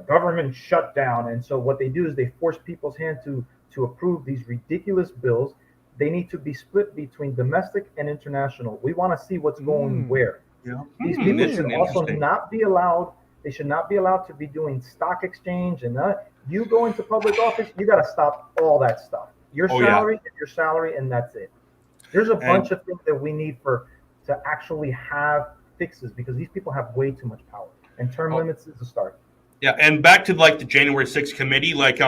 government shutdown. And so what they do is they force people's hand to approve these ridiculous bills. They need to be split between domestic and international. We want to see what's going where. Yeah. These people should also not be allowed. They should not be allowed to be doing stock exchange. And you go into public office, you got to stop all that stuff. Your salary, and that's it. There's a bunch of things that we need to actually have fixes because these people have way too much power. And term limits is a start. Yeah, and back to like the January 6th committee, like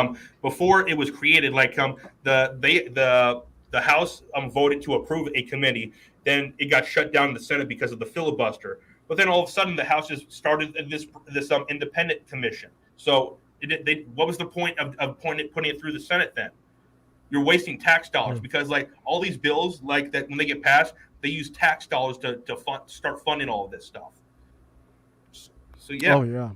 before it was created, like the House voted to approve a committee, then it got shut down in the Senate because of the filibuster. But then all of a sudden, the House just started this independent commission. So what was the point of putting it through the Senate then? You're wasting tax dollars because like all these bills like that when they get passed, they use tax dollars to start funding all of this stuff. So yeah. Oh yeah.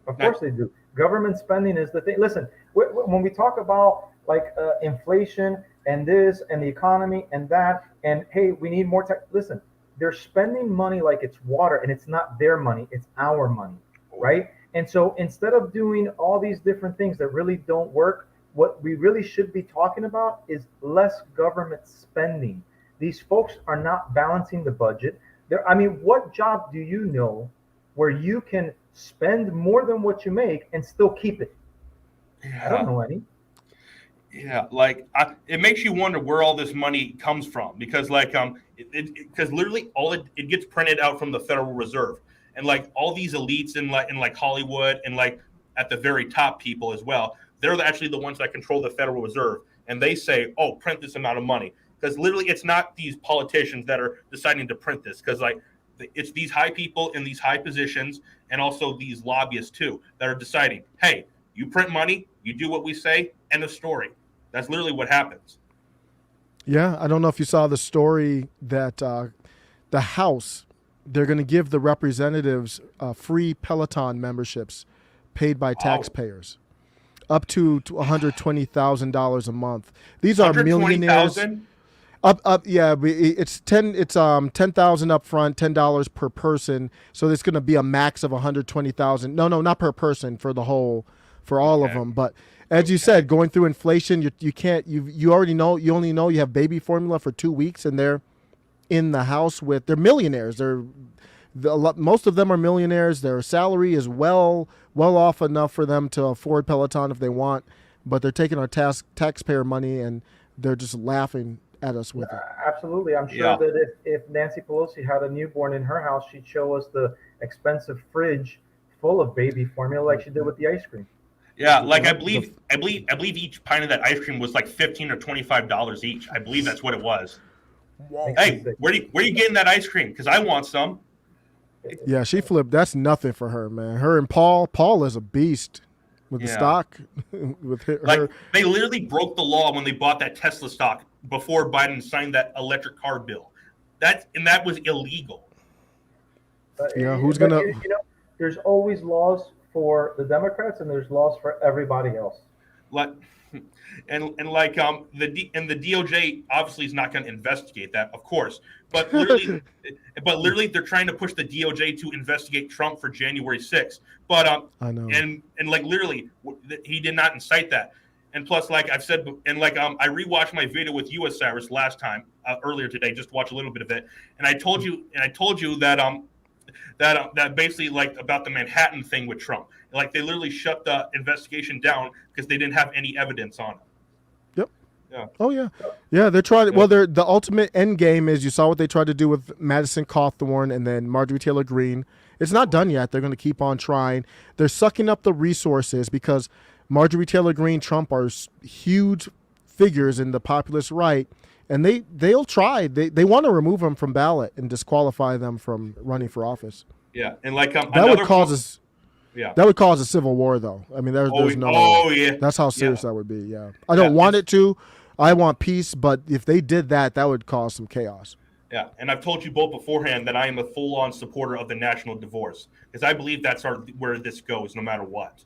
Of course they do. Government spending is the thing. Listen, when we talk about like inflation and this and the economy and that, and hey, we need more tax. Listen, they're spending money like it's water, and it's not their money, it's our money, right? And so instead of doing all these different things that really don't work, what we really should be talking about is less government spending. These folks are not balancing the budget. What job do you know where you can spend more than what you make and still keep it? I don't know any. Yeah, like it makes you wonder where all this money comes from because like because literally it gets printed out from the Federal Reserve and like all these elites in like Hollywood and like at the very top people as well, they're actually the ones that control the Federal Reserve and they say, oh, print this amount of money because literally it's not these politicians that are deciding to print this because like it's these high people in these high positions and also these lobbyists too that are deciding, hey, You print money, you do what we say, end of story. That's literally what happens. Yeah, I don't know if you saw the story that the House, they're going to give the representatives free Peloton memberships paid by taxpayers, up to $120,000 a month. These are millionaires. 120,000? Yeah, it's 10,000 up front, $10 per person. So there's going to be a max of 120,000. No, not per person, for all of them. But as you said, going through inflation, you already know, you only know you have baby formula for 2 weeks, and they're in the house they're millionaires. Most of them are millionaires. Their salary is well off enough for them to afford Peloton if they want, but they're taking our taxpayer money and they're just laughing at us with it. Absolutely. I'm sure that if Nancy Pelosi had a newborn in her house, she'd show us the expensive fridge full of baby formula like she did with the ice cream. Yeah, like I believe each pint of that ice cream was like $15 or $25 each. I believe that's what it was. Wow. Hey, where you getting that ice cream? Because I want some. Yeah, she flipped. That's nothing for her, man. Her and Paul is a beast with the stock. With her. Like, they literally broke the law when they bought that Tesla stock before Biden signed that electric car bill. That was illegal. Who's gonna? There's always laws for the Democrats and there's laws for everybody else. Like, and the DOJ obviously is not going to investigate that, of course. But literally, they're trying to push the DOJ to investigate Trump for January 6th. But I know. And like literally, he did not incite that. And plus, like I've said, and like I rewatched my video with you, Osiris, last time earlier today, just to watch a little bit of it. And I told you that basically, like, about the Manhattan thing with Trump. Like, they literally shut the investigation down because they didn't have any evidence on it. Yep. Yeah. Oh yeah. Yeah, they're trying. Yeah. Well, the ultimate end game is, you saw what they tried to do with Madison Cawthorn and then Marjorie Taylor Greene. It's not done yet. They're going to keep on trying. They're sucking up the resources because Marjorie Taylor Greene, Trump are huge figures in the populist right. And they'll try. They want to remove them from ballot and disqualify them from running for office. Yeah, and like that would cause us. Yeah, that would cause a civil war, though. I mean, there's no. Oh yeah. That's how serious that would be. Yeah, I don't want it to. I want peace, but if they did that, that would cause some chaos. Yeah, and I've told you both beforehand that I am a full-on supporter of the national divorce because I believe that's where this goes, no matter what.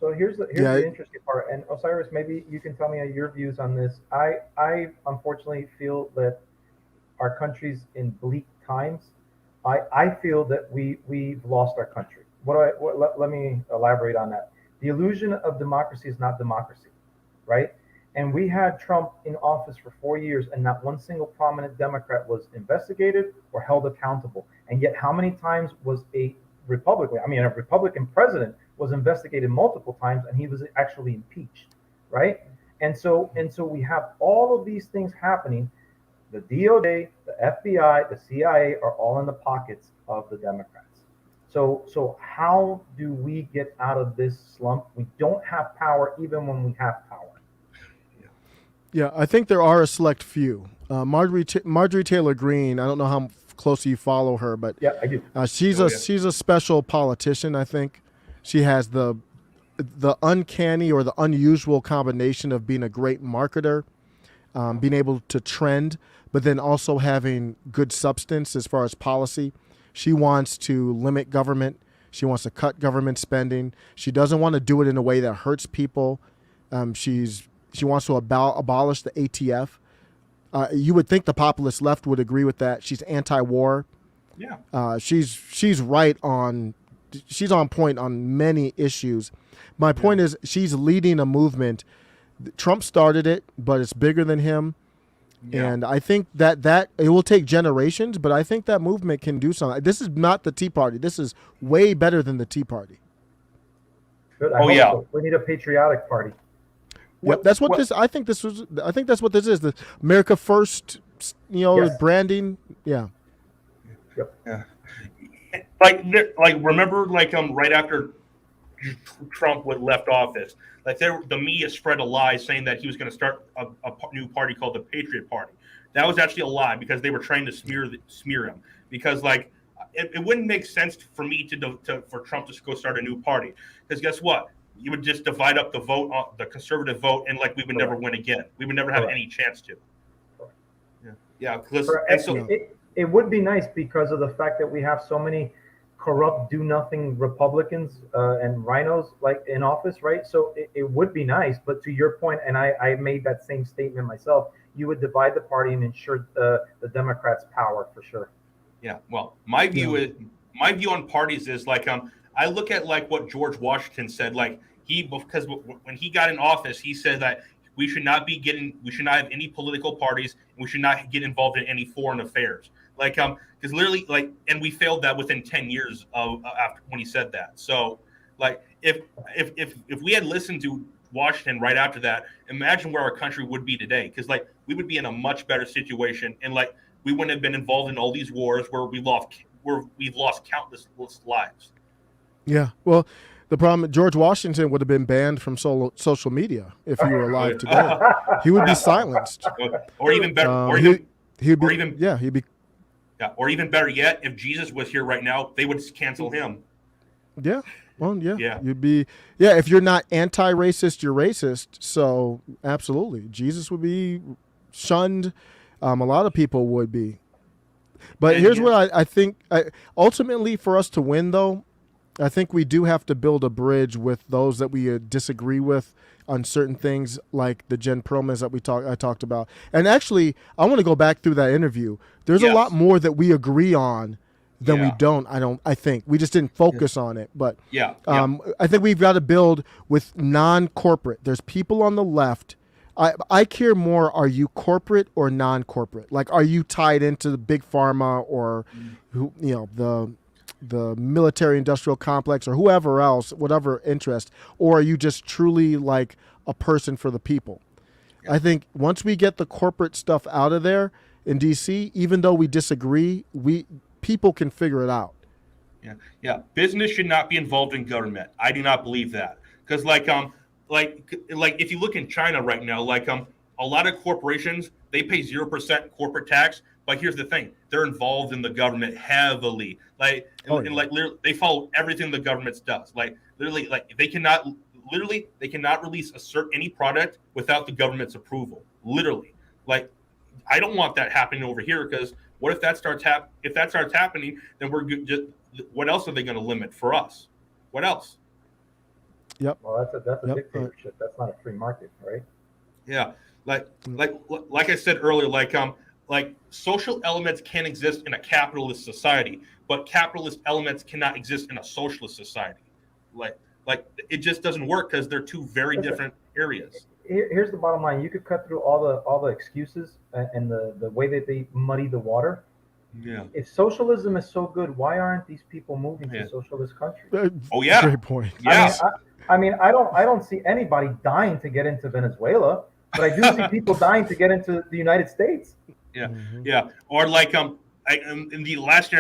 So here's the interesting part, and Osiris, maybe you can tell me your views on this. I unfortunately feel that our country's in bleak times. I feel that we've lost our country. Let me elaborate on that. The illusion of democracy is not democracy, right? And we had Trump in office for 4 years, and not one single prominent Democrat was investigated or held accountable. And yet, how many times was a Republican president was investigated multiple times, and he was actually impeached, right? And so we have all of these things happening. The DOJ, the FBI, the CIA are all in the pockets of the Democrats. So how do we get out of this slump? We don't have power even when we have power. Yeah, I think there are a select few. Marjorie Taylor Greene, I don't know how closely you follow her, but yeah, I do. She's a special politician, I think. She has the uncanny or the unusual combination of being a great marketer, being able to trend, but then also having good substance as far as policy. She wants to limit government. She wants to cut government spending. She doesn't want to do it in a way that hurts people. She wants to abolish the ATF. You would think the populist left would agree with that. She's anti-war. Yeah. She's right on. She's on point on many issues. My point is, she's leading a movement. Trump started it, but it's bigger than him. Yeah. And I think that it will take generations, but I think that movement can do something. This is not the Tea Party. This is way better than the Tea Party. Good. So. We need a patriotic party. Yep, that's what this. I think that's what this is. The America First, branding. Yeah. Yep. Yeah. Remember, right after Trump left office, the media spread a lie saying that he was going to start a new party called the Patriot Party. That was actually a lie because they were trying to smear him. Because it wouldn't make sense for me for Trump to go start a new party. Because guess what? you would just divide up the vote, the conservative vote, and like we would never win again. We would never have any chance to. Yeah, it would be nice because of the fact that we have so many corrupt, do-nothing Republicans and rhinos like in office, right? So it would be nice, but to your point, and I made that same statement myself, you would divide the party and ensure the Democrats' power for sure. Yeah, well, my view on parties is like I look at like what George Washington said, like because when he got in office, he said that we should not have any political parties, and we should not get involved in any foreign affairs. Like because literally like, and we failed that within 10 years of after when he said that. So like if we had listened to Washington right after that, imagine where our country would be today. Because like we would be in a much better situation, and like we wouldn't have been involved in all these wars where we've lost countless lives. Yeah, well, the problem, George Washington would have been banned from social media if he were alive today. He would be silenced. Or even better, he'd be. Yeah, or even better yet, if Jesus was here right now, they would cancel him. Yeah, well, yeah. You'd be, if you're not anti-racist, you're racist. So absolutely, Jesus would be shunned. A lot of people would be. But here's what I think. Ultimately, for us to win, though, I think we do have to build a bridge with those that we disagree with on certain things, like the Jen Perlmans that I talked about. And actually, I want to go back through that interview. There's a lot more that we agree on than we don't. I think we just didn't focus on it. But I think we've got to build with non-corporate. There's people on the left. I care more. Are you corporate or non-corporate? Like, are you tied into the big pharma or the military industrial complex or whoever else, whatever interest, or are you just truly like a person for the people? I think once we get the corporate stuff out of there in DC, even though we disagree, people can figure it out. Yeah. Business should not be involved in government. I do not believe that. Because like if you look in China right now, like a lot of corporations, they pay 0% corporate tax. But here's the thing: they're involved in the government heavily. Like, literally, they follow everything the government does. Like, literally, like they cannot release any product without the government's approval. Literally, like, I don't want that happening over here because what if that starts happening? Then what else are they going to limit for us? What else? Yep. Well, that's a dictatorship. That's not a free market, right? Yeah. Like I said earlier, like social elements can exist in a capitalist society, but capitalist elements cannot exist in a socialist society. Like it just doesn't work because they're two very different areas. Here's the bottom line: you could cut through all the excuses and the way that they muddy the water. Yeah. If socialism is so good, why aren't these people moving to socialist countries? Oh yeah, great point. Yes. I don't see anybody dying to get into Venezuela, but I do see people dying to get into the United States. Yeah, yeah. Or like in the last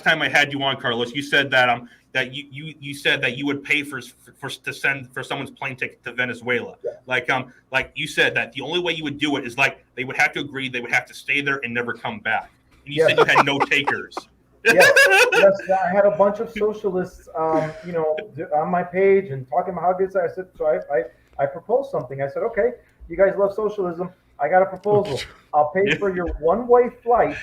time I had you on, Carlos, you said that you said that you would pay for to send for someone's plane ticket to Venezuela. Yeah. Like you said that the only way you would do it is like they would have to agree, they would have to stay there and never come back. And you said you had no takers. Yes, I had a bunch of socialists, on my page and talking about how good I said. So I proposed something. I said, okay, you guys love socialism. I got a proposal. I'll pay for your one-way flight,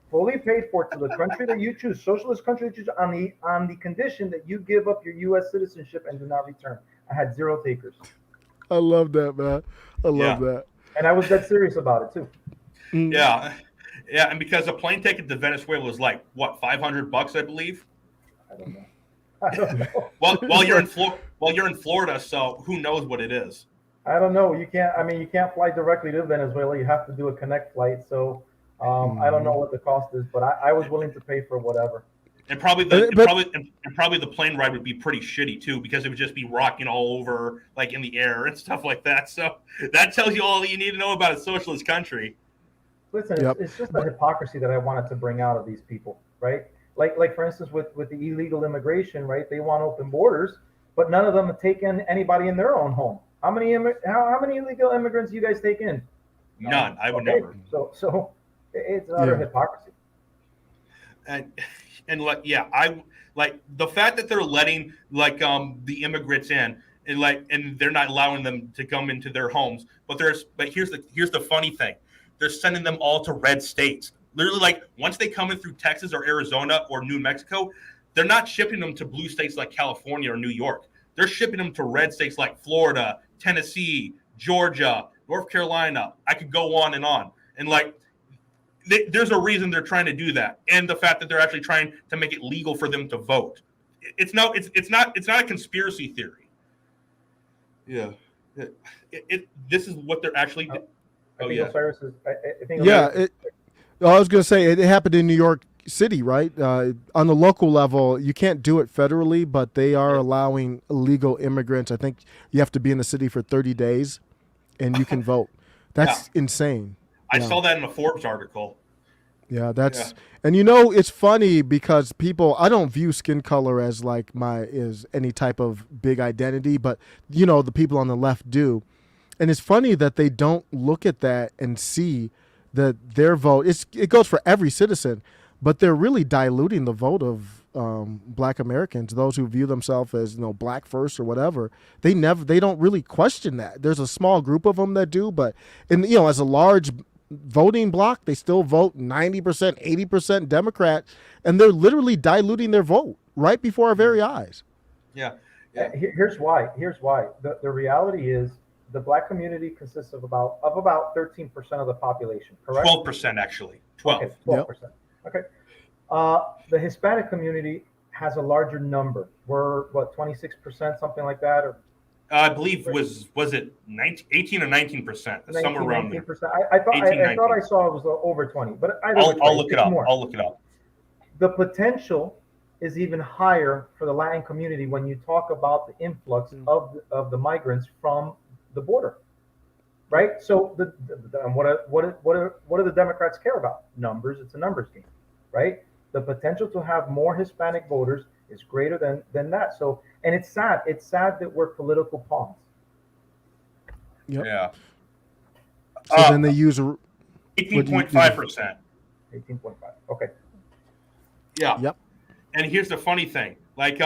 fully paid for, to the country that you choose, socialist country that you choose, on the condition that you give up your U.S. citizenship and do not return. I had 0 takers. I love that, man. I love that. And I was dead serious about it too. Yeah. Yeah, and because a plane ticket to Venezuela was like what, $500, I believe. I don't know. Well, you're in Florida, so who knows what it is? I don't know. You can't fly directly to Venezuela. You have to do a connect flight. So I don't know what the cost is, but I was willing to pay for whatever. And probably the plane ride would be pretty shitty too, because it would just be rocking all over, like in the air and stuff like that. So that tells you all you need to know about a socialist country. Listen, it's just the hypocrisy that I wanted to bring out of these people, right? Like for instance, with the illegal immigration, right? They want open borders, but none of them have taken anybody in their own home. How many illegal immigrants do you guys take in? None. I would never. So it's utter hypocrisy. And like, I like the fact that they're letting like the immigrants in, and they're not allowing them to come into their homes. But here's the funny thing. They're sending them all to red states. Literally, like once they come in through Texas or Arizona or New Mexico, they're not shipping them to blue states like California or New York. They're shipping them to red states like Florida, Tennessee, Georgia, North Carolina. I could go on. And like, there's a reason they're trying to do that, and the fact that they're actually trying to make it legal for them to vote. It's not a conspiracy theory. Yeah, this is what they're actually. I think Osiris is. I think. Yeah, I was going to say it happened in New York City, right? On the local level, you can't do it federally, but they are allowing illegal immigrants. I think you have to be in the city for 30 days, and you can vote. That's insane. I saw that in a Forbes article. Yeah, and it's funny because I don't view skin color as like is any type of big identity, but the people on the left do. And it's funny that they don't look at that and see that their vote, it goes for every citizen, but they're really diluting the vote of Black Americans, those who view themselves as Black first or whatever. They don't really question that. There's a small group of them that do, but as a large voting bloc, they still vote 90%, 80% Democrat, and they're literally diluting their vote right before our very eyes. Yeah. Here's why. The reality is the Black community consists of about 13% of the population, correct? 12% actually. 12. Okay, 12%. Yep. Okay. The Hispanic community has a larger number. We're 26%, something like that, or I believe was it 18 or 19%, somewhere around 19%. I thought I saw it was over 20, but I'll look it up. I'll look it up. The potential is even higher for the Latin community when you talk about the influx of the migrants from the border, right? So what do the Democrats care about? Numbers. It's a numbers game, right? The potential to have more Hispanic voters is greater than that. So, and it's sad. It's sad that we're political pawns. Yep. Yeah. So then they use 18.5%. 18.5. Okay. Yeah. Yep. And here's the funny thing: like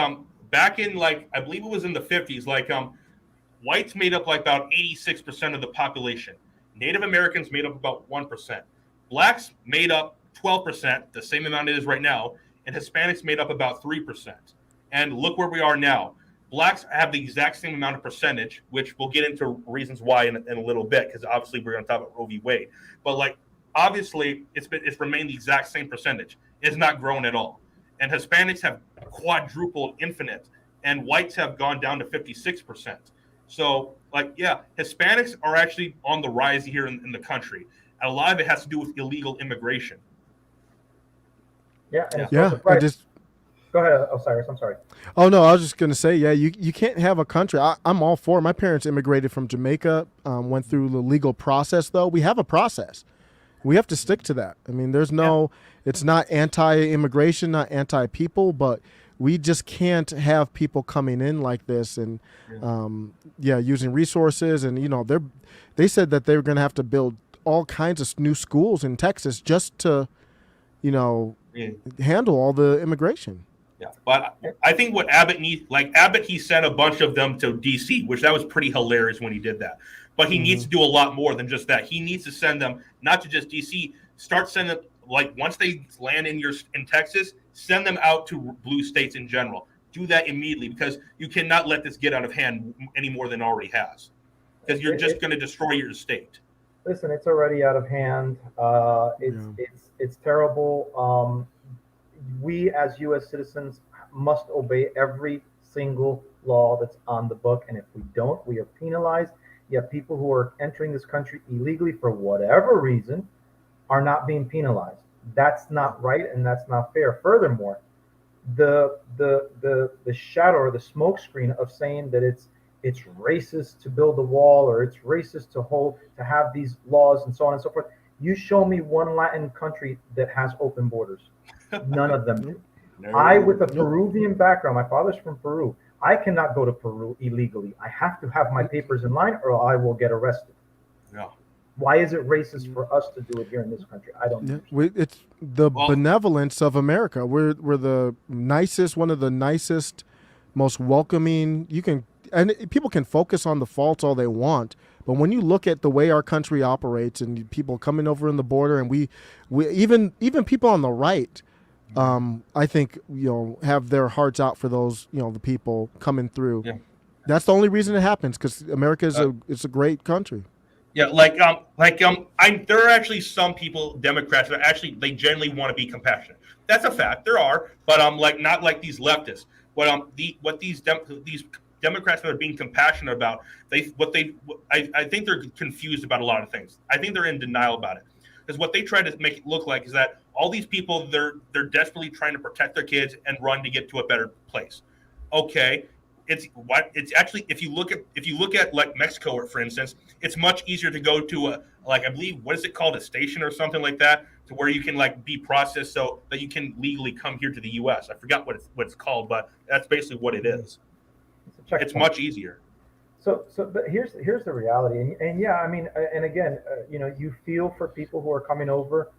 back in I believe it was in the 50s, whites made up about 86% of the population. Native Americans made up about 1%. Blacks made up 12%, the same amount it is right now, and Hispanics made up about 3%. And look where we are now. Blacks have the exact same amount of percentage, which we'll get into reasons why in a little bit, because obviously we're going to talk about Roe v. Wade. But obviously it's remained the exact same percentage. It's not grown at all. And Hispanics have quadrupled infinite, and whites have gone down to 56%. So Hispanics are actually on the rise here in the country. And a lot of it has to do with illegal immigration. Yeah. Go ahead, Osiris. I'm sorry. Oh, no, I was just going to say, you can't have a country. I'm all for it. My parents immigrated from Jamaica, went through the legal process, though. We have a process. We have to stick to that. I mean, it's not anti-immigration, not anti-people, but we just can't have people coming in like this and, using resources. And, they said that they were going to have to build all kinds of new schools in Texas just to, handle all the immigration. Yeah, but I think what Abbott needs, Abbott, he sent a bunch of them to D.C., which that was pretty hilarious when he did that. But he needs to do a lot more than just that. He needs to send them not to just D.C. Start sending once they land in Texas, send them out to blue states in general. Do that immediately, because you cannot let this get out of hand any more than it already has, because you're just going to destroy your state. Listen, it's already out of hand. It's terrible. We as U.S. citizens must obey every single law that's on the book, and if we don't, we are penalized. Yet people who are entering this country illegally for whatever reason are not being penalized. That's not right, and that's not fair. Furthermore, the shadow or the smokescreen of saying that it's racist to build the wall, or it's racist to have these laws and so on and so forth. You show me one Latin country that has open borders. None of them do. I, with a Peruvian background, my father's from Peru. I cannot go to Peru illegally. I have to have my papers in line, or I will get arrested. Yeah. Why is it racist for us to do it here in this country? I don't know. It's the benevolence of America. We're the nicest, one of the nicest, most welcoming. and people can focus on the faults all they want, but when you look at the way our country operates and people coming over in the border, and we even people on the right, I think have their hearts out for those the people coming through. Yeah. That's the only reason it happens, because America is it's a great country. Yeah, there are actually some people, Democrats, that actually they genuinely want to be compassionate. That's a fact. There are, but not like these leftists. What these Democrats that are being compassionate about, I think they're confused about a lot of things. I think they're in denial about it, because what they try to make it look like is that all these people they're desperately trying to protect their kids and run to get to a better place. Okay. It's actually, if you look at like Mexico, for instance, it's much easier to go to I believe, what is it called, a station or something like that, to where you can be processed so that you can legally come here to the U.S. I forgot what it's called, but that's basically what it is. It's much easier. So but here's the reality, and yeah, I mean, and again, you feel for people who are coming over.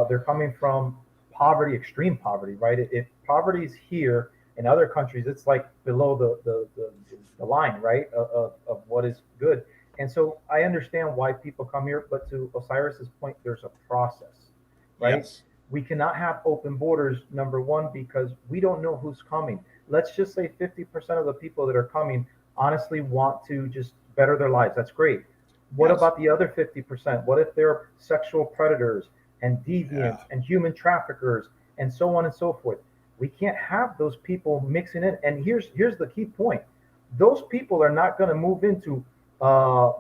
They're coming from poverty, extreme poverty, right? If poverty is here in other countries, it's like below the line, right, of what is good. And so I understand why people come here, but to Osiris's point, there's a process, right? Yes. We cannot have open borders, number one, because we don't know who's coming. Let's just say 50% of the people that are coming honestly want to just better their lives. That's great. What about the other 50%? What if they're sexual predators and deviants and human traffickers and so on and so forth? We can't have those people mixing in. And here's the key point. Those people are not going to move into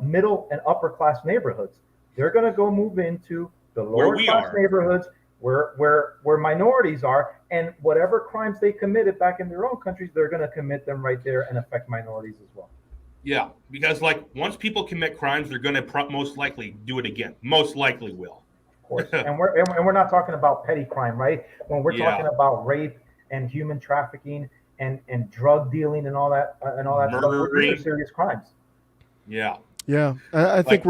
middle and upper class neighborhoods. They're going to go move into the lower class neighborhoods where minorities are, and whatever crimes they committed back in their own countries, they're going to commit them right there and affect minorities as well. Yeah, because once people commit crimes, they're going to most likely do it again. Most likely will. Of course. and we're not talking about petty crime, right? When we're talking about rape and human trafficking and drug dealing and all that stuff, those are serious crimes. Yeah. Yeah, I think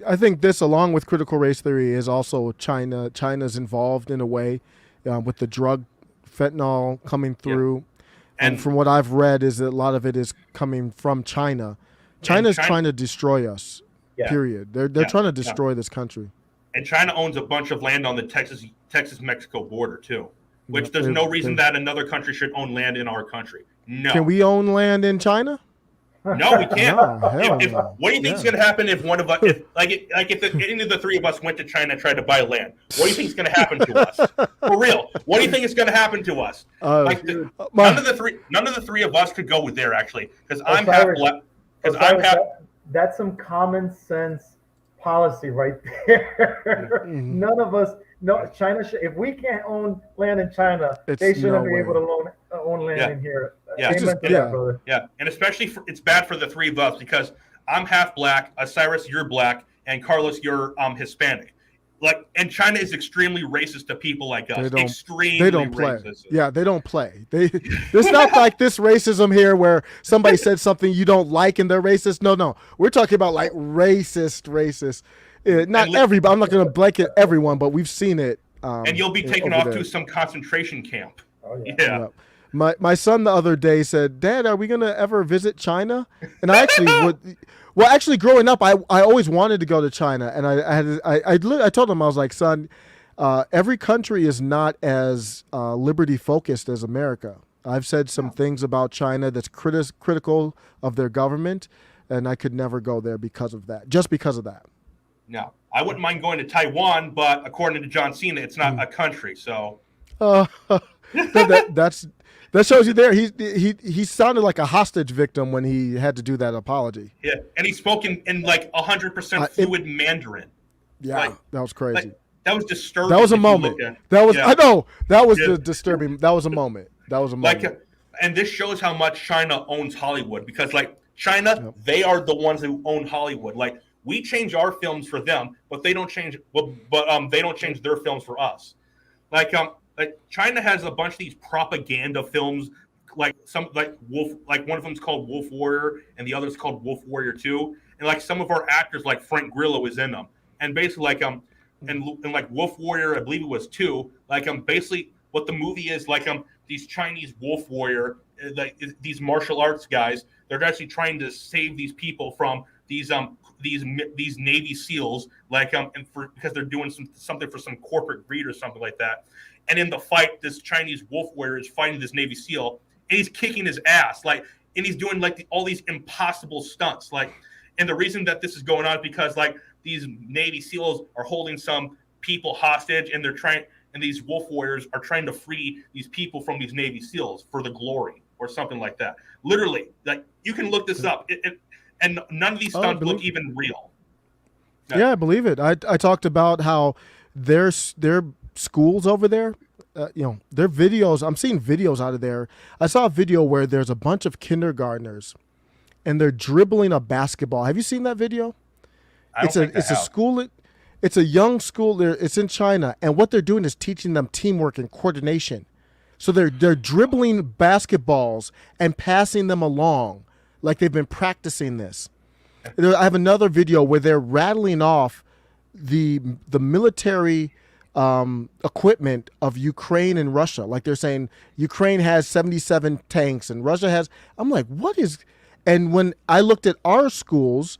I think this, along with critical race theory, is also China. China's involved in a way with the drug fentanyl coming through. Yeah. And from what I've read, is that a lot of it is coming from China. China's trying to destroy us. Yeah. Period. They're trying to destroy this country. And China owns a bunch of land on the Texas-Mexico border too, which there's no reason that another country should own land in our country. No. Can we own land in China? No, we can't. What do you think is going to happen if one of us, if any of the three of us went to China and tried to buy land? What do you think is going to happen to us? For real, what do you think is going to happen to us? None of the three of us could go there actually, because I'm half black. That's some common sense policy right there. Mm-hmm. None of us. No, China. If we can't own land in China, they shouldn't be able to own land in here. Yeah, and especially it's bad for the three of us, because I'm half black, Osiris, you're black, and Carlos, you're Hispanic. And China is extremely racist to people like us. They don't play. Racist. Yeah, they don't play. There's not like this racism here where somebody said something you don't like and they're racist. No, we're talking about racist. Not everybody. I'm not going to blanket everyone, but we've seen it. And you'll be taken off to some concentration camp. Oh, yeah. My son the other day said, "Dad, are we going to ever visit China?" And I actually would. Well, actually, growing up, I always wanted to go to China, and I told him, I was like, "Son, every country is not as liberty focused as America. I've said some things about China that's critical of their government, and I could never go there because of that. Just because of that." No, I wouldn't mind going to Taiwan, but according to John Cena, it's not a country. So that shows you there. He sounded like a hostage victim when he had to do that apology. Yeah, and he spoke in 100% fluid Mandarin. Yeah, that was crazy. That was disturbing. That was a moment. I know that was disturbing. That was a moment. And this shows how much China owns Hollywood, because China, they are the ones who own Hollywood. We change our films for them, but they don't change. They don't change their films for us. China has a bunch of these propaganda films, one of them's called Wolf Warrior, and the other's called Wolf Warrior 2. And some of our actors, like Frank Grillo, is in them. And basically, and Wolf Warrior, I believe it was 2. Basically, what the movie is these Chinese Wolf Warrior, these martial arts guys, they're actually trying to save these people from these Navy SEALs, because they're doing something for some corporate greed or something like that. And in the fight, this Chinese wolf warrior is fighting this Navy SEAL, and he's kicking his ass, and he's doing all these impossible stunts, and the reason that this is going on is because these Navy SEALs are holding some people hostage, and and these wolf warriors are trying to free these people from these Navy SEALs for the glory or something like that. Literally, you can look this up, and none of these stunts look even real. Yeah, I believe it. I talked about how their schools over there, their videos. I'm seeing videos out of there. I saw a video where there's a bunch of kindergartners, and they're dribbling a basketball. Have you seen that video? It's a school. It's a young school. It's in China, and what they're doing is teaching them teamwork and coordination. So they're dribbling basketballs and passing them along like they've been practicing this. I have another video where they're rattling off the military equipment of Ukraine and Russia. Like they're saying Ukraine has 77 tanks and Russia has. I'm like, what is? And when I looked at our schools,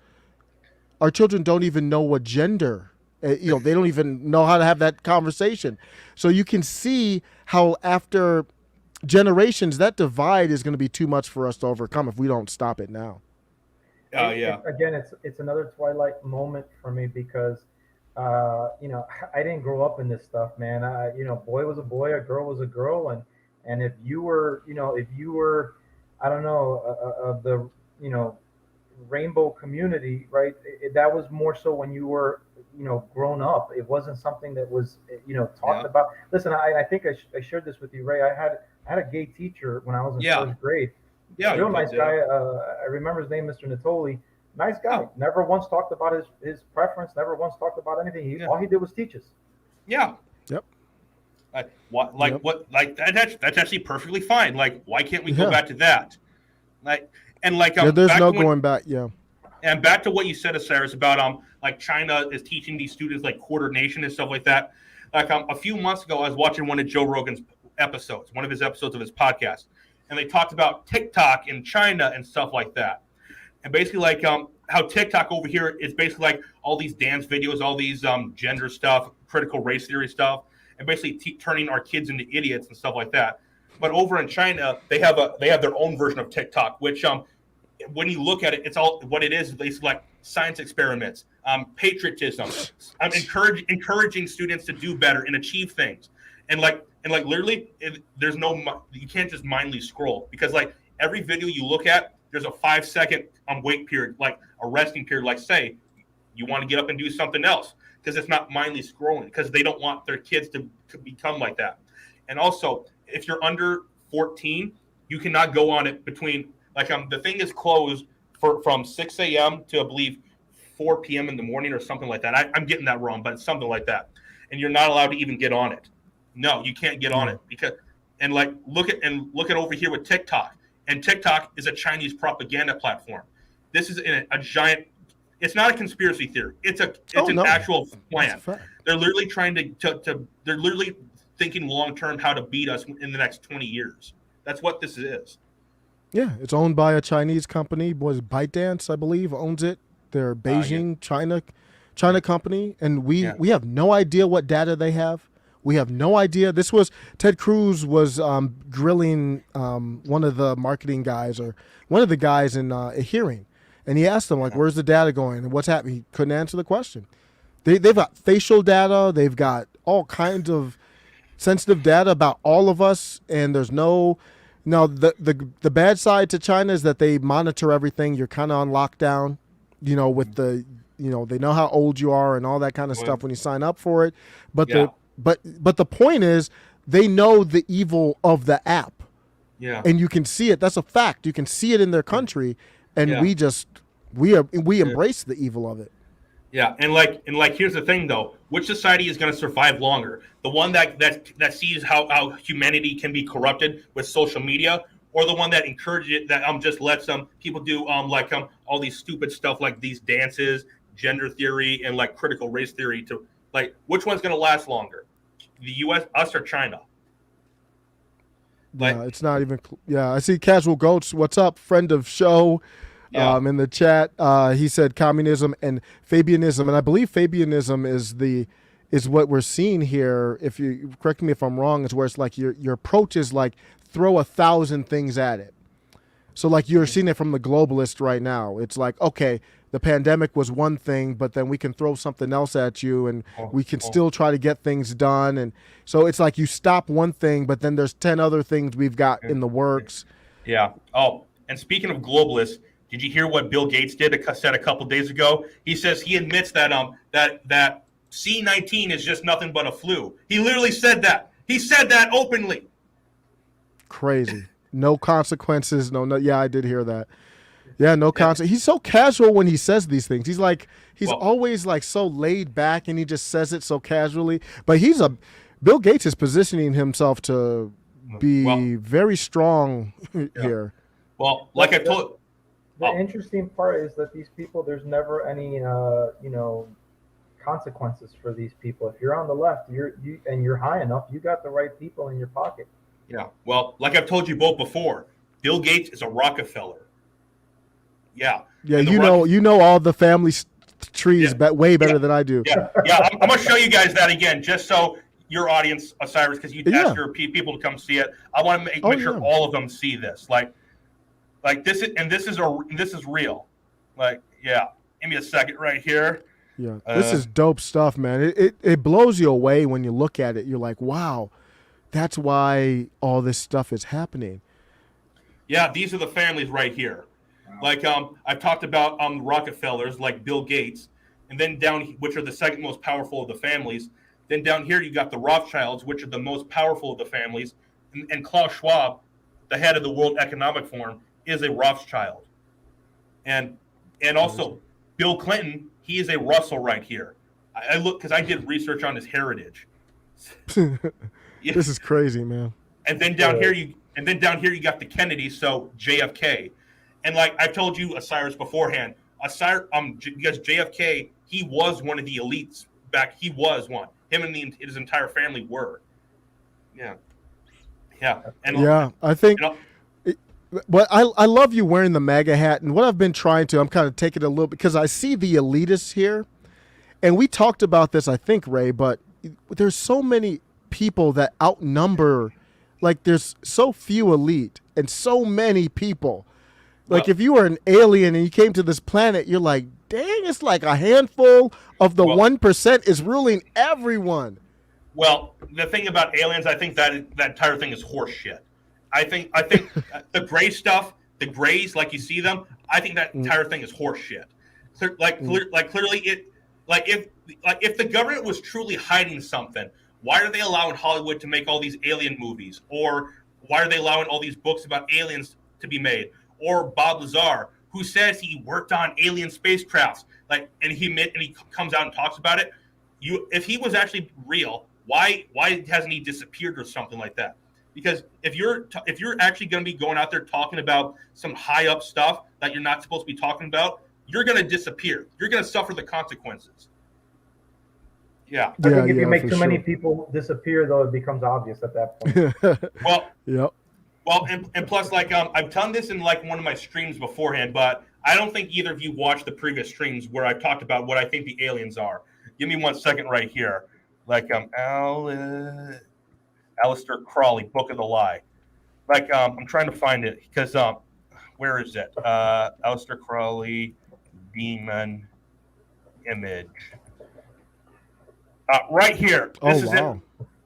our children don't even know what gender. They don't even know how to have that conversation. So you can see how after generations, that divide is going to be too much for us to overcome if we don't stop it now. Again, it's another Twilight moment for me because, I didn't grow up in this stuff, man. Boy was a boy, a girl was a girl, and if you were, I don't know, of the, rainbow community, right? That was more so when you were, grown up. It wasn't something that was, talked about. Listen, I think I shared this with you, Ray. I had a gay teacher when I was in first grade. Yeah, real nice guy. I remember his name, Mr. Natoli. Nice guy. Oh. Never once talked about his preference. Never once talked about anything. All he did was teach us. Yeah. Yep. That's actually perfectly fine. Why can't we go back to that? There's no going back. Yeah. And back to what you said, Osiris, about China is teaching these students coordination and stuff like that. A few months ago, I was watching one of Joe Rogan's episodes, one of his episodes of his podcast, and they talked about TikTok in China and stuff like that. And basically, how TikTok over here is basically all these dance videos, all these gender stuff, critical race theory stuff, and basically turning our kids into idiots and stuff like that. But over in China, they have their own version of TikTok, which when you look at it, it's all what it is basically science experiments, patriotism, encouraging students to do better and achieve things, and literally, there's you can't just mindlessly scroll because every video you look at, there's a 5-second wait period, a resting period. Say you want to get up and do something else because it's not mindlessly scrolling because they don't want their kids to become like that. And also, if you're under 14, you cannot go on it between the thing is closed from 6 a.m. to I believe 4 p.m. in the morning or something like that. I'm getting that wrong, but it's something like that. And you're not allowed to even get on it. No, you can't get on it because look at over here with TikTok. And TikTok is a Chinese propaganda platform. This is a giant. It's not a conspiracy theory. It's an actual plan. They're literally trying to they're literally thinking long term how to beat us in the next 20 years. That's what this is. Yeah, it's owned by a Chinese company. ByteDance, I believe, owns it. They're Beijing, China company, and we have no idea what data they have. We have no idea. Ted Cruz was grilling one of the marketing guys or one of the guys in a hearing, and he asked them where's the data going and what's happening. He couldn't answer the question. They've got facial data. They've got all kinds of sensitive data about all of us, and there's no. Now the bad side to China is that they monitor everything. You're kind of on lockdown, with the they know how old you are and all that kind of stuff when you sign up for it. But But the point is, they know the evil of the app. Yeah. And you can see it. That's a fact. You can see it in their country, and we embrace the evil of it. Yeah, and here's the thing though: which society is going to survive longer? The one that sees how humanity can be corrupted with social media, or the one that encourages it, that just lets people do all these stupid stuff like these dances, gender theory, and critical race theory to. Which one's going to last longer? The U.S., us, or China? Like, Yeah, it's not even. Yeah, I see Casual Goats. What's up, friend of show? yeah, In the chat, he said communism and Fabianism, and I believe Fabianism is what we're seeing here. If you correct me if I'm wrong, is where it's like your approach is like throw 1,000 things at it. So like you're seeing it from the globalist right now. It's like, okay, the pandemic was one thing, but then we can throw something else at you and we can still try to get things done. And so it's like you stop one thing, but then there's 10 other things we've got in the works. yeah. Oh, and speaking of globalists, did you hear what Bill Gates said a couple days ago? He says he admits that that C-19 is just nothing but a flu. He literally said that. He said that openly. Crazy. No consequences. No. Yeah, I did hear that. Yeah, no consequences. He's so casual when he says these things. He's always like so laid back, and he just says it so casually. But Bill Gates is positioning himself to be very strong here. Well, like I told. The interesting part is that these people, there's never any, consequences for these people. If you're on the left, you're high enough, you got the right people in your pocket. Yeah. Well, like I've told you both before, Bill Gates is a Rockefeller. Yeah. Yeah, you know all the family trees way better than I do. Yeah. Yeah. I'm going to show you guys that again, just so your audience, Osiris, because you asked your people to come see it. I want to make sure all of them see this. Like this is real. Like, yeah. Give me a second right here. Yeah. This is dope stuff, man. It blows you away when you look at it. You're like, wow, that's why all this stuff is happening. Yeah, these are the families right here. Wow. Like I've talked about Rockefellers like Bill Gates, and then which are the second most powerful of the families. Then down here you got the Rothschilds, which are the most powerful of the families, and Klaus Schwab, the head of the World Economic Forum, is a Rothschild. And also Bill Clinton, he is a Russell right here. I look because I did research on his heritage. This is crazy, man. And then down here you got the Kennedys, so JFK. And like I told you, Osiris, beforehand, because JFK, he was one of the elites back. He was one. Him and his entire family were. Yeah. Yeah. And I think. But I love you wearing the MAGA hat, and what I've been trying to, I'm kind of taking it a little bit because I see the elitists here, and we talked about this, I think, Ray, but there's so many people that outnumber, like there's so few elite and so many people. Like if you were an alien and you came to this planet, you're like, dang, it's like a handful of the 1% is ruling everyone. Well, the thing about aliens, I think that entire thing is horse shit. I think the gray stuff, the grays, like you see them, I think that entire thing is horse shit. Clearly if the government was truly hiding something, why are they allowing Hollywood to make all these alien movies? Or why are they allowing all these books about aliens to be made? Or Bob Lazar, who says he worked on alien spacecrafts, and he comes out and talks about it. If he was actually real, why hasn't he disappeared or something like that? Because if you're actually going to be going out there talking about some high up stuff that you're not supposed to be talking about, you're going to disappear. You're going to suffer the consequences. Yeah. I think if you make too many people disappear, though, it becomes obvious at that point. Well, yep. Well, and plus, I've done this in one of my streams beforehand, but I don't think either of you watched the previous streams where I've talked about what I think the aliens are. Give me 1 second right here. Aleister Crowley, Book of the Lie. I'm trying to find it because where is it? Aleister Crowley, demon image. Right here. This is it.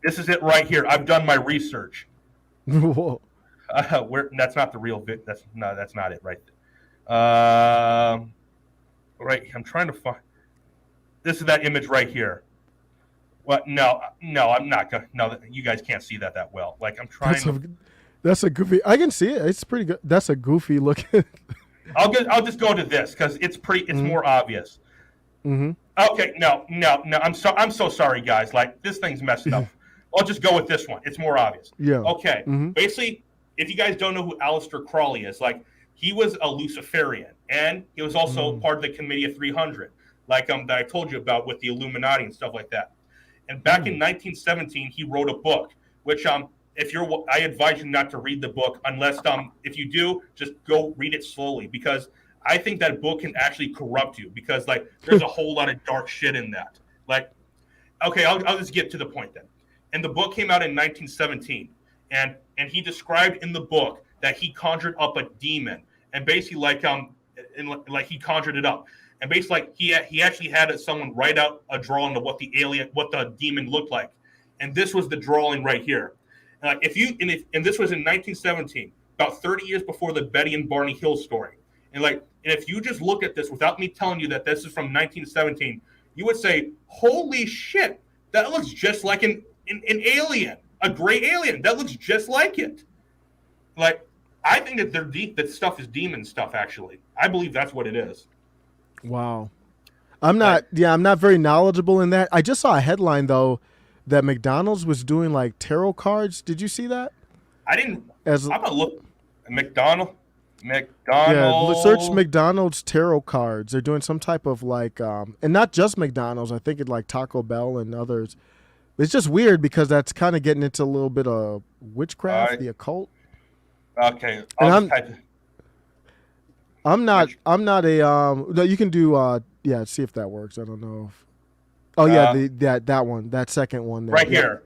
This is it right here. I've done my research. Whoa. That's not the real bit. That's not it right there. Right. I'm trying to find. This is that image right here. What? No, I'm not gonna. No, you guys can't see that well. I'm trying. That's a goofy. I can see it. It's pretty good. That's a goofy looking. I'll just go to this because it's pretty. It's more obvious. Mm-hmm. Okay. No. I'm so sorry, guys. This thing's messed up. I'll just go with this one. It's more obvious. Yeah. Okay. Mm-hmm. Basically, if you guys don't know who Aleister Crowley is, he was a Luciferian, and he was also part of the Committee of 300, that I told you about with the Illuminati and stuff like that. And back in 1917, he wrote a book, which I advise you not to read the book unless if you do, just go read it slowly, because I think that book can actually corrupt you, because like there's a whole lot of dark shit in that. Like, okay, I'll just get to the point then. And the book came out in 1917, and he described in the book that he conjured up a demon, and basically like he conjured it up, and basically like he actually had someone write out a drawing of what the demon looked like, and this was the drawing right here. And this was in 1917, about 30 years before the Betty and Barney Hill story. And if you just look at this without me telling you that this is from 1917, you would say, "Holy shit, that looks just like an alien, a gray alien. That looks just like it." Like, I think that that stuff is demon stuff. Actually, I believe that's what it is. Wow. I'm not very knowledgeable in that. I just saw a headline though that McDonald's was doing like tarot cards. Did you see that? I didn't. I'm gonna look. McDonald's. Yeah, search McDonald's tarot cards. They're doing some type of like, and not just McDonald's. I think it's like Taco Bell and others. It's just weird because that's kind of getting into a little bit of witchcraft, the occult. Okay, I'm not a no, you can do see if that works. I don't know if that one, that second one there. Right here.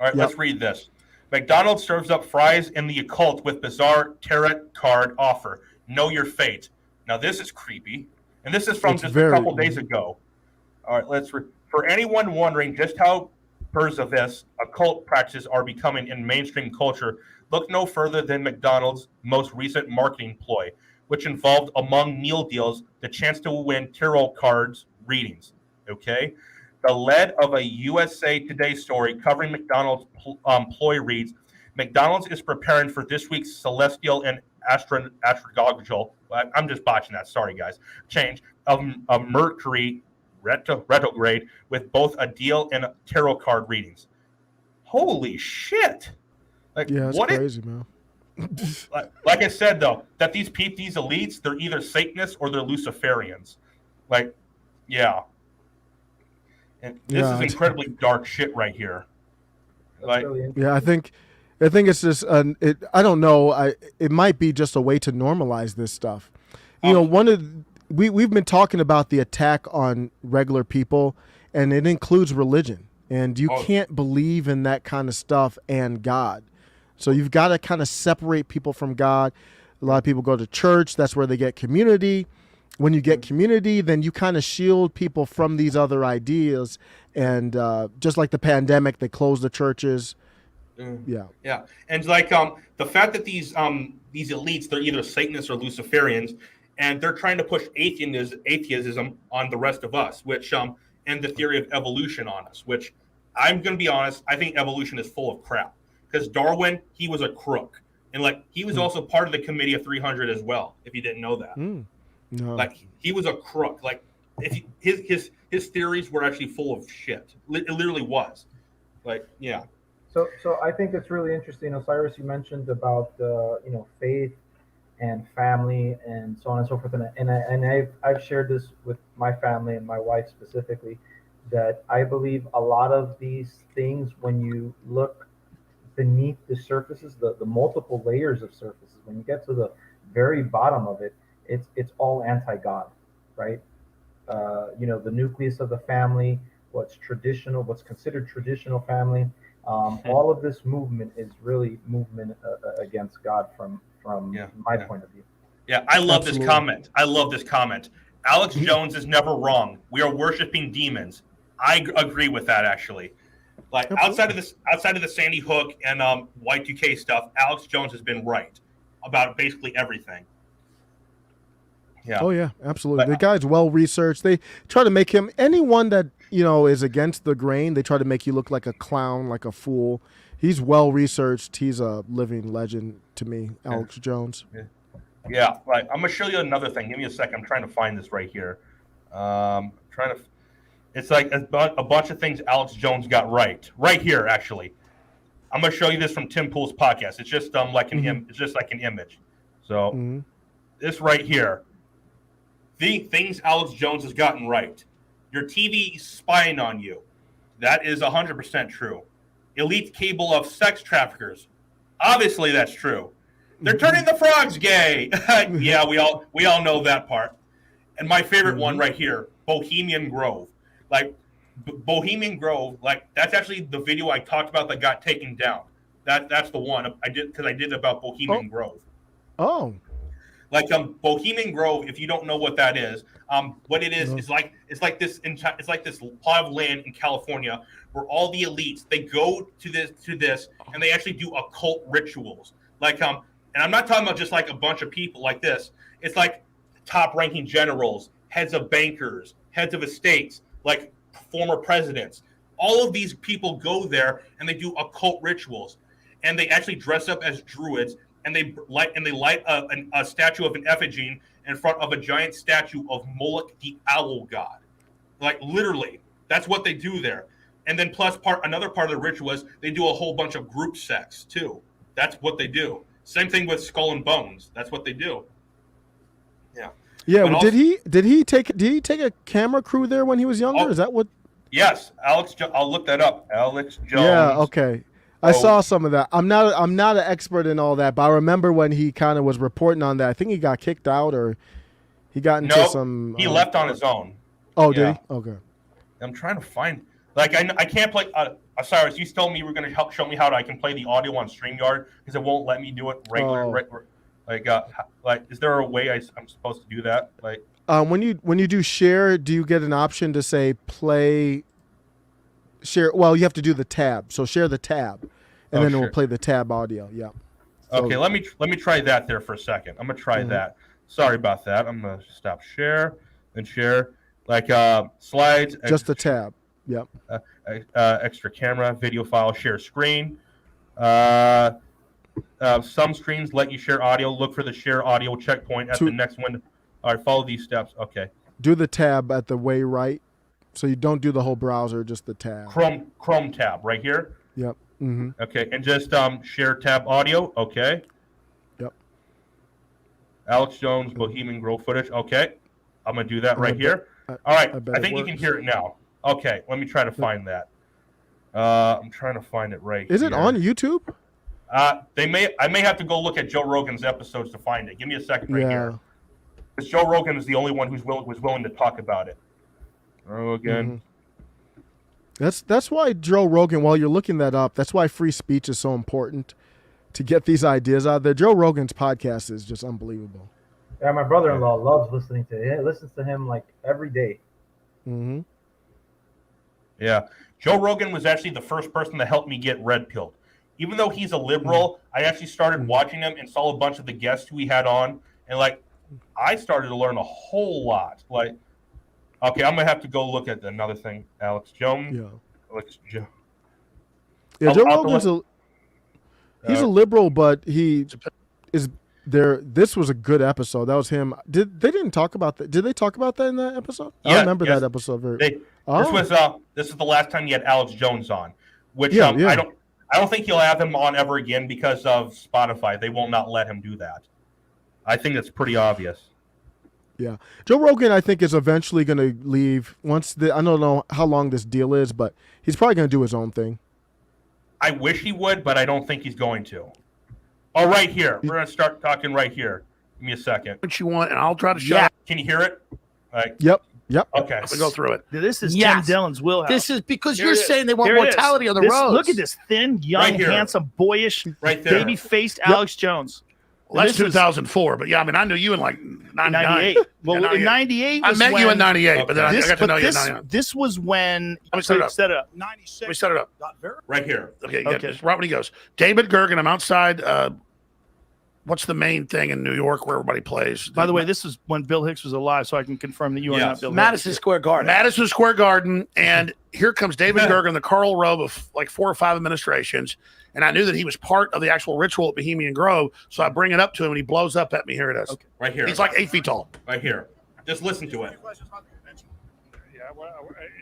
All right, let's read this. McDonald's serves up fries in the occult with bizarre tarot card offer. Know your fate. Now this is creepy, and this is from a couple days ago. All right, for anyone wondering just how pervasive occult practices are becoming in mainstream culture, look no further than McDonald's most recent marketing ploy, which involved, among meal deals, the chance to win tarot cards readings. Okay? The lead of a USA Today story covering McDonald's ploy reads, McDonald's is preparing for this week's celestial and astrological, I'm just botching that, sorry guys, change of Mercury retrograde with both a deal and tarot card readings. Holy shit. Like, yeah, it's crazy, man. Like I said, though, that these elites, they're either Satanists or they're Luciferians. Like, yeah. And this is incredibly dark shit right here. Like, yeah, I think it's just I don't know. It might be just a way to normalize this stuff. You know, we've been talking about the attack on regular people, and it includes religion. And you can't believe in that kind of stuff and God. So you've got to kind of separate people from God. A lot of people go to church. That's where they get community. When you get community, then you kind of shield people from these other ideas. And just like the pandemic, they closed the churches. Yeah. And like the fact that these elites, they're either Satanists or Luciferians, and they're trying to push atheism on the rest of us, which and the theory of evolution on us, which I'm going to be honest, I think evolution is full of crap. Because Darwin, he was a crook. And like he was also part of the Committee of 300 as well, if you didn't know that. No. Like he was a crook. Like his theories were actually full of shit. It literally was. Like, yeah. So I think it's really interesting, Osiris, you mentioned about faith and family and so on and so forth. And I've shared this with my family and my wife specifically, that I believe a lot of these things, when you look beneath the surfaces, the multiple layers of surfaces, when you get to the very bottom of it, it's all anti-God, right? The nucleus of the family, what's considered traditional family, all of this movement is really movement against God from my point of view. Yeah, I love this comment. Alex Jones is never wrong. We are worshiping demons. I agree with that, actually. Like outside of the Sandy Hook and Y2K stuff, Alex Jones has been right about basically everything. Yeah. Oh yeah, absolutely. The guy's well researched. They try to make him, anyone that is against the grain, they try to make you look like a clown, like a fool. He's well researched. He's a living legend to me, Alex Jones. Yeah. Right. I'm gonna show you another thing. Give me a second. I'm trying to find this right here. It's like a bunch of things Alex Jones got right here. Actually, I'm gonna show you this from Tim Pool's podcast. It's just it's just like an image. So this right here, the things Alex Jones has gotten right. Your TV spying on you. That is 100% true. Elite cable of sex traffickers. Obviously, that's true. They're turning the frogs gay. Yeah, we all know that part. And my favorite one right here, Bohemian Grove. Like Bohemian Grove, like that's actually the video I talked about that got taken down. That's the one I did because I did about Bohemian Grove. Oh. Like Bohemian Grove, if you don't know what that is, what it is it's like this plot of land in California where all the elites they go to this and they actually do occult rituals. Like and I'm not talking about just like a bunch of people like this. It's like top-ranking generals, heads of bankers, heads of estates, like former presidents. All of these people go there and they do occult rituals, and they actually dress up as druids. And they light a statue of an effigy in front of a giant statue of Moloch, the owl god. Like literally, that's what they do there. And then plus another part of the ritual is they do a whole bunch of group sex too. That's what they do. Same thing with Skull and Bones. That's what they do. Yeah. Yeah. Well, did he take a camera crew there when he was younger? Is that what? Yes, Alex. I'll look that up. Alex Jones. Yeah. Okay. I saw some of that. I'm not an expert in all that, but I remember when he kind of was reporting on that. I think he got kicked out or he got into some. He left on his own. Oh, did he? Okay. I'm trying to find. Like I can't play. Osiris, you told me you were going to help show me how I can play the audio on StreamYard because it won't let me do it regular. Like, is there a way I'm supposed to do that? Like, when you do share, do you get an option to say play? Share. Well, you have to do the tab. So share the tab, and then it will play the tab audio. Yeah. So, okay. Let me try that there for a second. I'm gonna try that. Sorry about that. I'm gonna stop share and share like slides. Just the tab. Yep. Extra camera, video file, share screen. Some screens let you share audio. Look for the share audio checkpoint at the next window. All right. Follow these steps. Okay. Do the tab at the way right. So you don't do the whole browser, just the tab. Chrome tab right here. Yep. Mm-hmm. Okay, and just share tab audio. Okay. Yep. Alex Jones, Bohemian Grove footage. Okay, I'm gonna do that right here. All right, I think you can hear it now. Okay, let me try to find that. I'm trying to find it right. Is it on YouTube? I may have to go look at Joe Rogan's episodes to find it. Give me a second right here. Because Joe Rogan is the only one was willing to talk about it. Rogan. Mm-hmm. That's why Joe Rogan, while you're looking that up, that's why free speech is so important to get these ideas out there. Joe Rogan's podcast is just unbelievable. Yeah, my brother-in-law loves listening to him. Listens to him like every day. Mm-hmm. Yeah. Joe Rogan was actually the first person to help me get red pilled. Even though he's a liberal, I actually started watching him and saw a bunch of the guests who he had on, and like I started to learn a whole lot. Like, okay, I'm gonna have to go look at another thing. Alex Jones. Yeah. Alex Jones. Yeah, Joe Rogan's he's a liberal, but he is there. This was a good episode. That was him. They didn't talk about that? Did they talk about that in that episode? I remember that episode very. This is the last time you had Alex Jones on, which I don't think he'll have him on ever again because of Spotify. They will not let him do that. I think that's pretty obvious. Yeah. Joe Rogan, I think, is eventually going to leave I don't know how long this deal is, but he's probably going to do his own thing. I wish he would, but I don't think he's going to. Oh, right here. We're going to start talking right here. Give me a second. What you want, and I'll try to show you. Can you hear it? Yep. Okay. We'll go through it. This is Tim Dillon's wheelhouse. This is because you're saying they want mortality on the roads. Look at this thin, young, handsome, boyish, baby-faced Alex Jones. Well, that's 2004, but yeah, I mean, I knew you in like 98. Well, in 98, I met you in 98, but then I got to know you in 99. This was when we set it up. 96. We set it up. Right here. Okay. Right when he goes, David Gergen, I'm outside. What's the main thing in New York where everybody plays? By the way, this is when Bill Hicks was alive, so I can confirm that you are not Bill Hicks. Madison Square Garden. And here comes David Gergen, the Karl Rove of like 4 or 5 administrations. And I knew that he was part of the actual ritual at Bohemian Grove. So I bring it up to him and he blows up at me. Here it is. Okay. Right here. He's like 8 feet tall. Right here. Just listen to it. Yeah,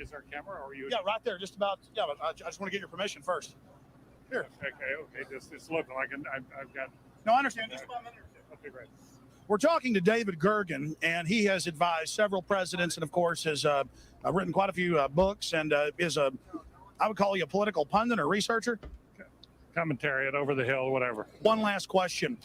is there a camera or are you? Yeah, right there. Just about. Yeah, but I just want to get your permission first. Here. Okay. It's looking like I've got. No, I understand. Just about a minute or two. Okay, great. We're talking to David Gergen, and he has advised several presidents, and of course has written quite a few books, and is I would call you a political pundit or researcher. commentary at Over the Hill, whatever. One last question.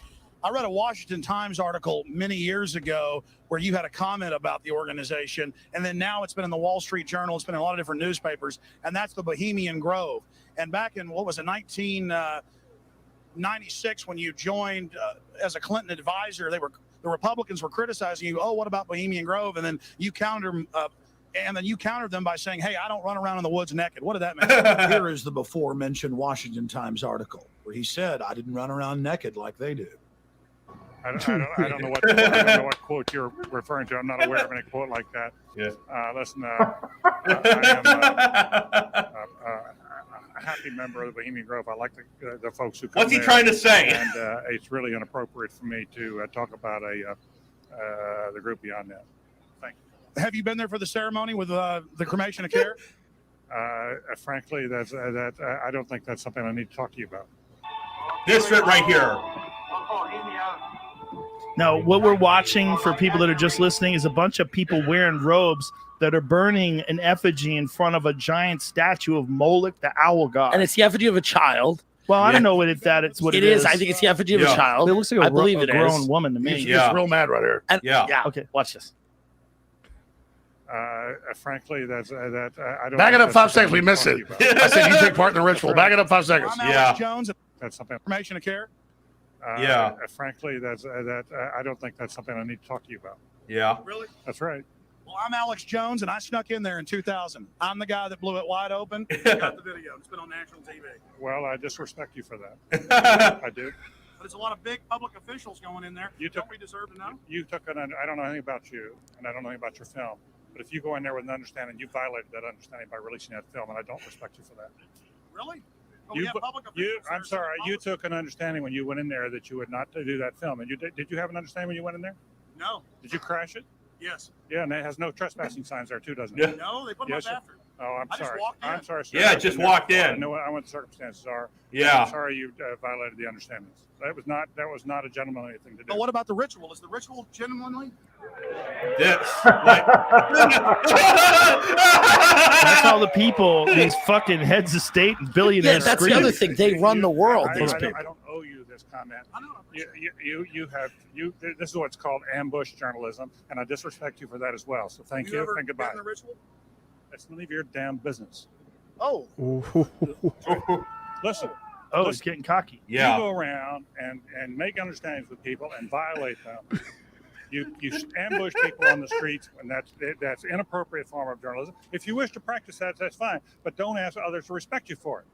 I read a Washington Times article many years ago where you had a comment about the organization, and then now it's been in the Wall Street Journal. It's been in a lot of different newspapers, and that's the Bohemian Grove. And back in, 1996, when you joined as a Clinton advisor, the Republicans were criticizing you. Oh, what about Bohemian Grove? And then you countered them by saying, "Hey, I don't run around in the woods naked." What did that mean? Here is the before-mentioned Washington Times article where he said, "I didn't run around naked like they do." I don't know what quote you're referring to. I'm not aware of any quote like that. Yeah. Listen, I am a happy member of the Bohemian Grove. I like the folks who come What's he there, trying to say? And it's really inappropriate for me to talk about the group beyond that. Thank you. Have you been there for the ceremony with the cremation of care? Frankly, I don't think that's something I need to talk to you about. This right here. Now, what we're watching for people that are just listening is a bunch of people wearing robes that are burning an effigy in front of a giant statue of Moloch, the owl god. And it's the effigy of a child. Well, I don't know what it's what it is. I think it's the effigy of a child. It looks like I believe it is. grown woman to me. He's real mad right here. And, Yeah. Okay, watch this. Frankly, I don't. Back it up that's 5 something seconds. We I need missed to it. talk to you about. I said you take part in the ritual. Back it up 5 seconds. I'm Alex Yeah. Jones, That's something. cremation of care. Frankly, I don't think that's something I need to talk to you about. Yeah. Really? That's right. Well, I'm Alex Jones, and I snuck in there in 2000. I'm the guy that blew it wide open. Got the video. It's been on national TV. Well, I disrespect you for that. I do. But it's a lot of big public officials going in there. You took- Don't we deserve to know? You took I don't know anything about you, and I don't know anything about your film. But if you go in there with an understanding, you violated that understanding by releasing that film, and I don't respect you for that. Really? But we have public officials You, that I'm are sorry. saying You public- took an understanding when you went in there that you would not do that film, and you did. Did you have an understanding when you went in there? No. Did you crash it? Yes. Yeah, and it has no trespassing signs there too, doesn't it? Yeah. No, they put them Yes, up sir. after. Oh, I'm I just sorry. walked in. I'm sorry, sir. Yeah, I just didn't know- walked I in. know what the circumstances are. Yeah. I'm sorry you violated the understandings. That was not a gentlemanly thing to do. But what about the ritual? Is the ritual genuinely? This. That's all the people, these fucking heads of state and billionaires. Yeah, that's the screaming. other thing. They run the world. I These don't people. owe you this comment. I know. This is what's called ambush journalism, and I disrespect you for that as well. So thank you ever and goodbye. been in the ritual? It's none of your damn business. Oh. Listen. Oh, he's getting cocky. Yeah. You go around and make understandings with people and violate them. You ambush people on the streets, and that's inappropriate form of journalism. If you wish to practice that, that's fine, but don't ask others to respect you for it.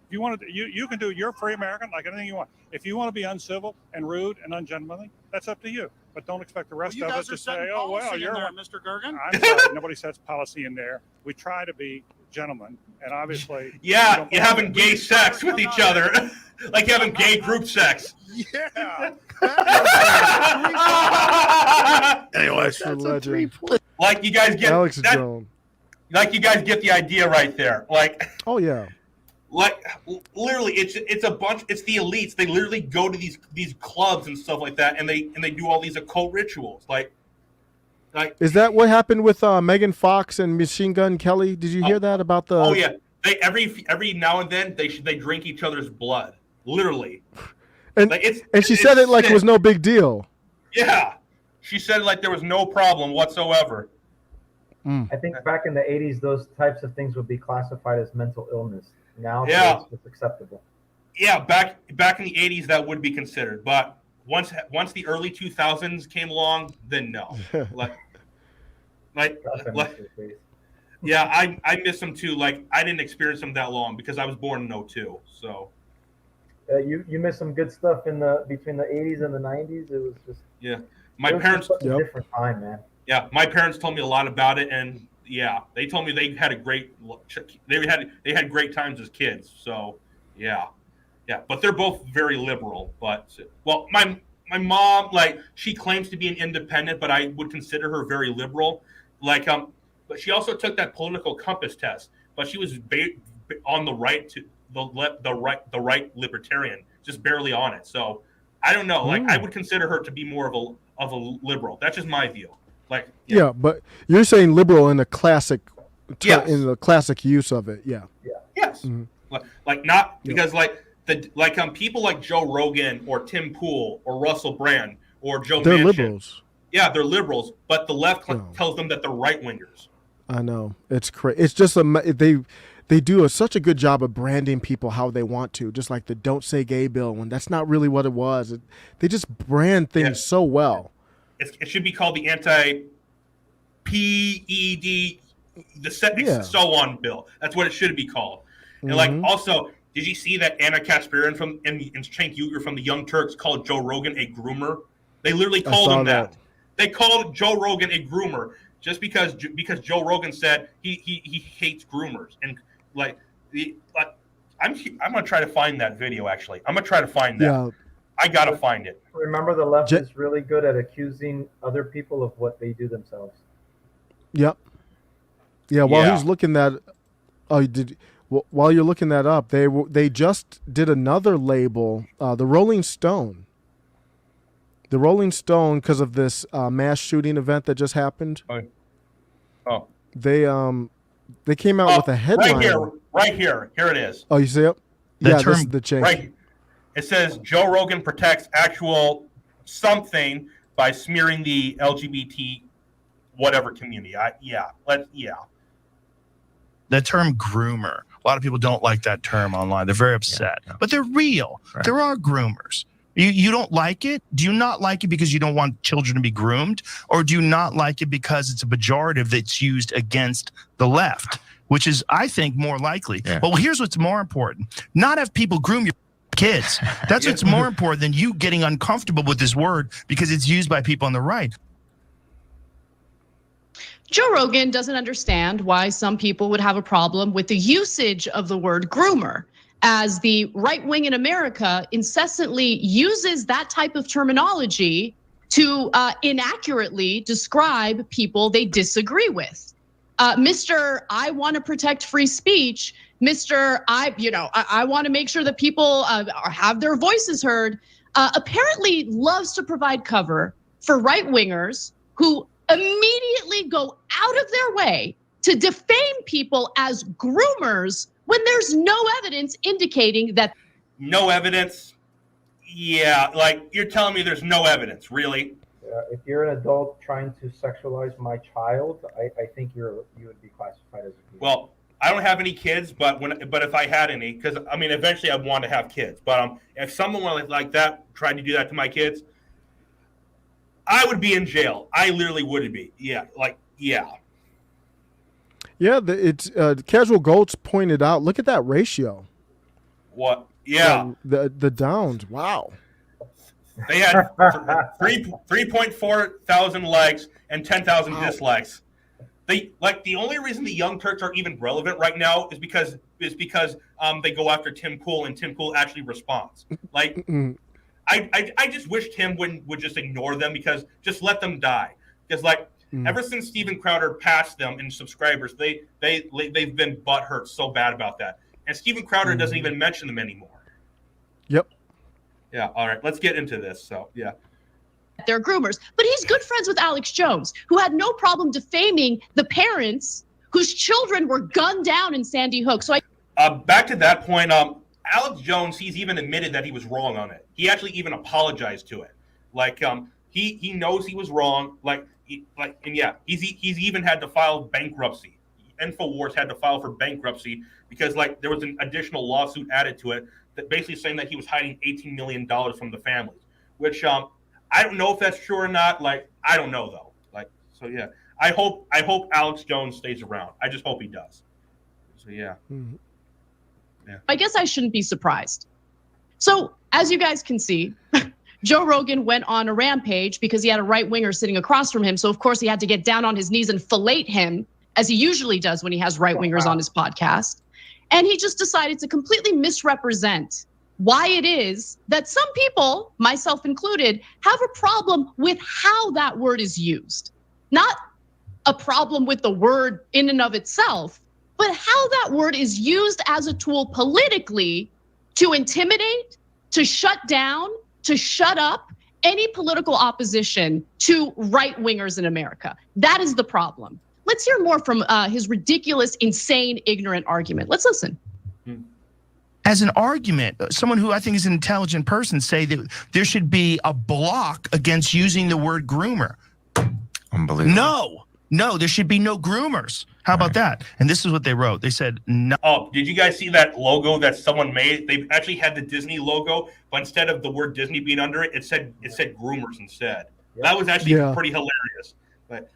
If you want to, you can do. You're a free American, like anything you want. If you want to be uncivil and rude and ungentlemanly, that's up to you. But don't expect the rest You of guys us are to say, setting "Oh well, policy in you're." there, Mr. Gergen. I'm sorry, nobody sets policy in there. We try to be gentlemen, and obviously, Yeah, you're having gay sex with each other. Like you're having gay group sex. Yeah. Anyways, That's a legend. Like you guys get Alex that, Jones. like you guys get the idea right there. Like Oh yeah. literally it's a bunch, it's the elites. They literally go to these clubs and stuff like that, and they do all these occult rituals. Like Is that what happened with Megan Fox and Machine Gun Kelly? Did you hear that about the? oh yeah, they every now and then they drink each other's blood. Literally. And Like, she said it like sick. it was no big deal. Yeah, she said it like there was no problem whatsoever. I think back in the 80s, those types of things would be classified as mental illness. Now Yeah. it's acceptable. Yeah, back in the 80s that would be considered, but once the early 2000s came along, then no. like Gosh, I miss your face. yeah, I miss them too. Like I didn't experience them that long because I was born in 02. So You missed some good stuff between the 80s and the 90s. It was just my it was parents, just such a Yep. different time, man. yeah, my parents told me a lot about it, and yeah, they told me they had great times as kids. So yeah, but they're both very liberal. But well, my mom, like, she claims to be an independent, but I would consider her very liberal. Like but she also took that political compass test, but she was on the right to the right libertarian, just barely on it. So I don't know. Like I would consider her to be more of a liberal. That's just my view. Like Yeah, but you're saying liberal in the classic, Yes. in the classic use of it. Yeah. yes, Mhm. like not because like People like Joe Rogan or Tim Pool or Russell Brand or Joe They're Manchin. liberals. Yeah, they're liberals, but the left tells them that they're right wingers. I know, it's crazy. It's just they do such a good job of branding people how they want to, just like the "Don't Say Gay" bill, when that's not really what it was. They just brand things so well. It should be called the anti-PED, so on bill. That's what it should be called. And also, did you see that Anna Kasparian and Cenk Uygur from the Young Turks called Joe Rogan a groomer? They literally called him that. They called Joe Rogan a groomer just because Joe Rogan said he hates groomers. And I'm gonna try to find that video. Actually, I'm gonna try to find that. Yeah. I gotta find it. Remember, the left is really good at accusing other people of what they do themselves. Yep. Yeah. While he's looking that, while you're looking that up, they just did another label, the Rolling Stone. The Rolling Stone, because of this mass shooting event that just happened. Oh. They came out with a headline. Right here. Here it is. Oh, you see it? This is the change. Right. It says Joe Rogan protects actual something by smearing the LGBT whatever community. The term groomer. A lot of people don't like that term online. They're very upset. Yeah. But they're real. Right. There are groomers. You don't like it? Do you not like it because you don't want children to be groomed? Or do you not like it because it's a pejorative that's used against the left, which is, I think, more likely. Yeah. Well, here's what's more important. Not have people groom your kids. That's what's more important than you getting uncomfortable with this word because it's used by people on the right. Joe Rogan doesn't understand why some people would have a problem with the usage of the word groomer, as the right wing in America incessantly uses that type of terminology to inaccurately describe people they disagree with. Mr. I want to protect free speech, Mr. I want to make sure that people have their voices heard, apparently loves to provide cover for right wingers who immediately go out of their way to defame people as groomers when there's no evidence indicating that. No evidence? Yeah, like you're telling me there's no evidence, really? If you're an adult trying to sexualize my child, I think you would be classified as a groomer. Well, I don't have any kids, but if I had any, because I mean, eventually I'd want to have kids. But if someone like that tried to do that to my kids, I would be in jail. I literally would be. Yeah. Yeah, it's Casual Goats pointed out. Look at that ratio. What? Yeah. The downs. Wow. They had 3.4 thousand likes and 10,000 dislikes. The only reason the Young Turks are even relevant right now is because they go after Tim Pool and Tim Pool actually responds. Like. I just wish Tim would just ignore them, because just let them die. Because ever since Steven Crowder passed them in subscribers, they've been butthurt so bad about that. And Steven Crowder doesn't even mention them anymore. Yep. Yeah. All right. Let's get into this. So yeah. They're groomers, but he's good friends with Alex Jones, who had no problem defaming the parents whose children were gunned down in Sandy Hook. So back to that point. Alex Jones, he's even admitted that he was wrong on it. He actually even apologized to it. He knows he was wrong. He's even had to file bankruptcy. InfoWars had to file for bankruptcy because there was an additional lawsuit added to it that basically saying that he was hiding $18 million from the families, which I don't know if that's true or not. I don't know though. So yeah, I hope Alex Jones stays around. I just hope he does. So yeah. Mm-hmm. Yeah. I guess I shouldn't be surprised. So as you guys can see, Joe Rogan went on a rampage because he had a right winger sitting across from him. So of course he had to get down on his knees and fillet him, as he usually does when he has right wingers on his podcast. And he just decided to completely misrepresent why it is that some people, myself included, have a problem with how that word is used. Not a problem with the word in and of itself, but how that word is used as a tool politically to intimidate, to shut down, to shut up any political opposition to right wingers in America. That is the problem. Let's hear more from his ridiculous, insane, ignorant argument. Let's listen. as an argument, someone who I think is an intelligent person say that there should be a block against using the word groomer. Unbelievable. No, there should be no groomers. How about that? And this is what they wrote. They said, no. Oh, did you guys see that logo that someone made? They actually had the Disney logo, but instead of the word Disney being under it, it said groomers instead. Yeah. That was actually pretty hilarious. But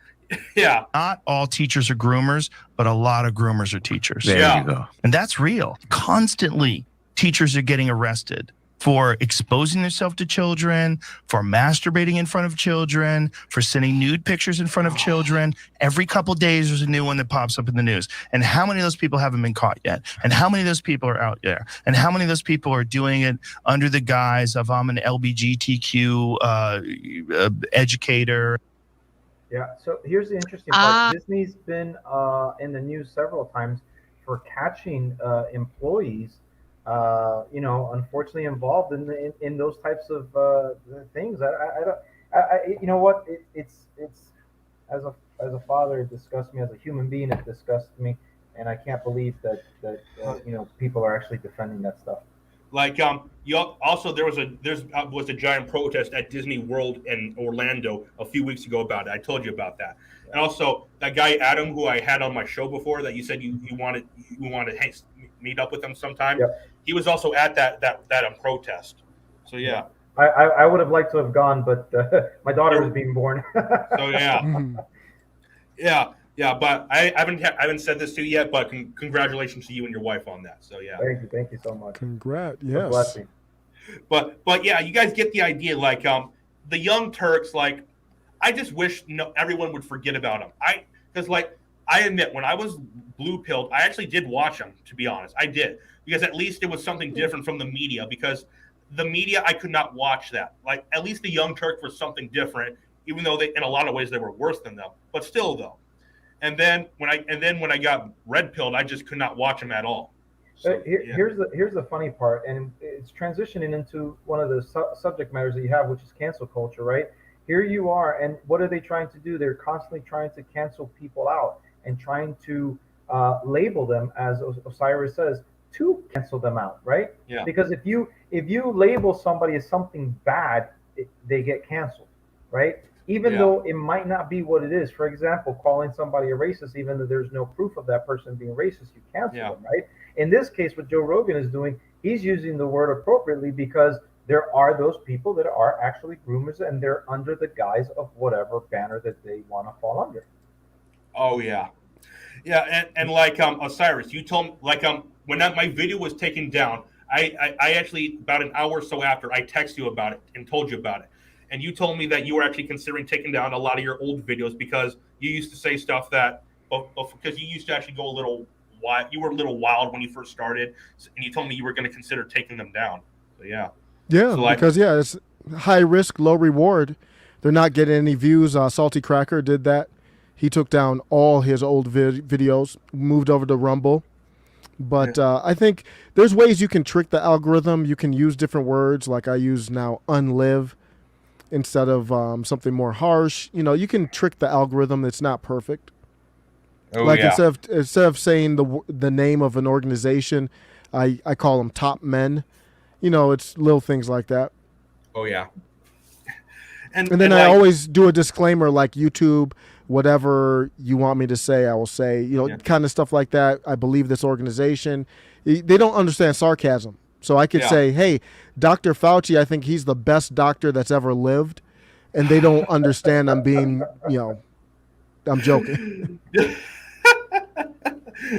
yeah. Not all teachers are groomers, but a lot of groomers are teachers. There you go. And that's real. Constantly, teachers are getting arrested for exposing themselves to children, for masturbating in front of children, for sending nude pictures in front of children. Every couple of days, there's a new one that pops up in the news. And how many of those people haven't been caught yet? And how many of those people are out there? And how many of those people are doing it under the guise of I'm an LGBTQ educator? Yeah, so here's the interesting part. Disney's been in the news several times for catching employees unfortunately involved in those types of things. You know what? It's as a father, it disgusts me. As a human being, it disgusts me, and I can't believe that people are actually defending that stuff. Like also there was a giant protest at Disney World in Orlando a few weeks ago about it. I told you about that. And also that guy Adam, who I had on my show before, that you said you wanted to meet up with him sometime. Yep. He was also at that protest. So yeah. I would have liked to have gone, but my daughter was being born. So yeah. Yeah, but I haven't said this to you yet, but congratulations to you and your wife on that. So yeah. Thank you so much. Congrats. Yes. Blessing. But yeah, you guys get the idea. Like the Young Turks, like I just wish everyone would forget about them. Because I admit, when I was blue pilled, I actually did watch them. To be honest, I did, because at least it was something different from the media. Because the media, I could not watch that. Like at least the Young Turks were something different, even though in a lot of ways they were worse than them. But still, though. And then when I got red pilled, I just could not watch them at all. So, here's the funny part, and it's transitioning into one of the subject matters that you have, which is cancel culture, right? Here you are, and what are they trying to do? They're constantly trying to cancel people out and trying to label them, as Osiris says, to cancel them out, right? Yeah. Because if you label somebody as something bad, they get canceled, right? Even though it might not be what it is. For example, calling somebody a racist, even though there's no proof of that person being racist, you cancel them, right? In this case, what Joe Rogan is doing, he's using the word appropriately, because there are those people that are actually groomers, and they're under the guise of whatever banner that they want to fall under. Oh yeah, and like Osiris, you told me, like when my video was taken down, I actually about an hour or so after I texted you about it and told you about it. And you told me that you were actually considering taking down a lot of your old videos because you used to say stuff that, because you used to actually go a little wild. You were a little wild when you first started, and you told me you were going to consider taking them down. So yeah. Yeah, so, because it's high risk, low reward. They're not getting any views. Salty Cracker did that. He took down all his old videos, moved over to Rumble. But I think there's ways you can trick the algorithm. You can use different words, like I use now unlive instead of something more harsh. You can trick the algorithm. It's not perfect. Instead of saying the name of an organization, I call them top men. It's little things like that. Oh yeah. And then I always do a disclaimer, like YouTube, whatever you want me to say, I will say. Kind of stuff like that. I believe this organization. They don't understand sarcasm. So I could say, hey, Dr. Fauci, I think he's the best doctor that's ever lived. And they don't understand I'm being, I'm joking.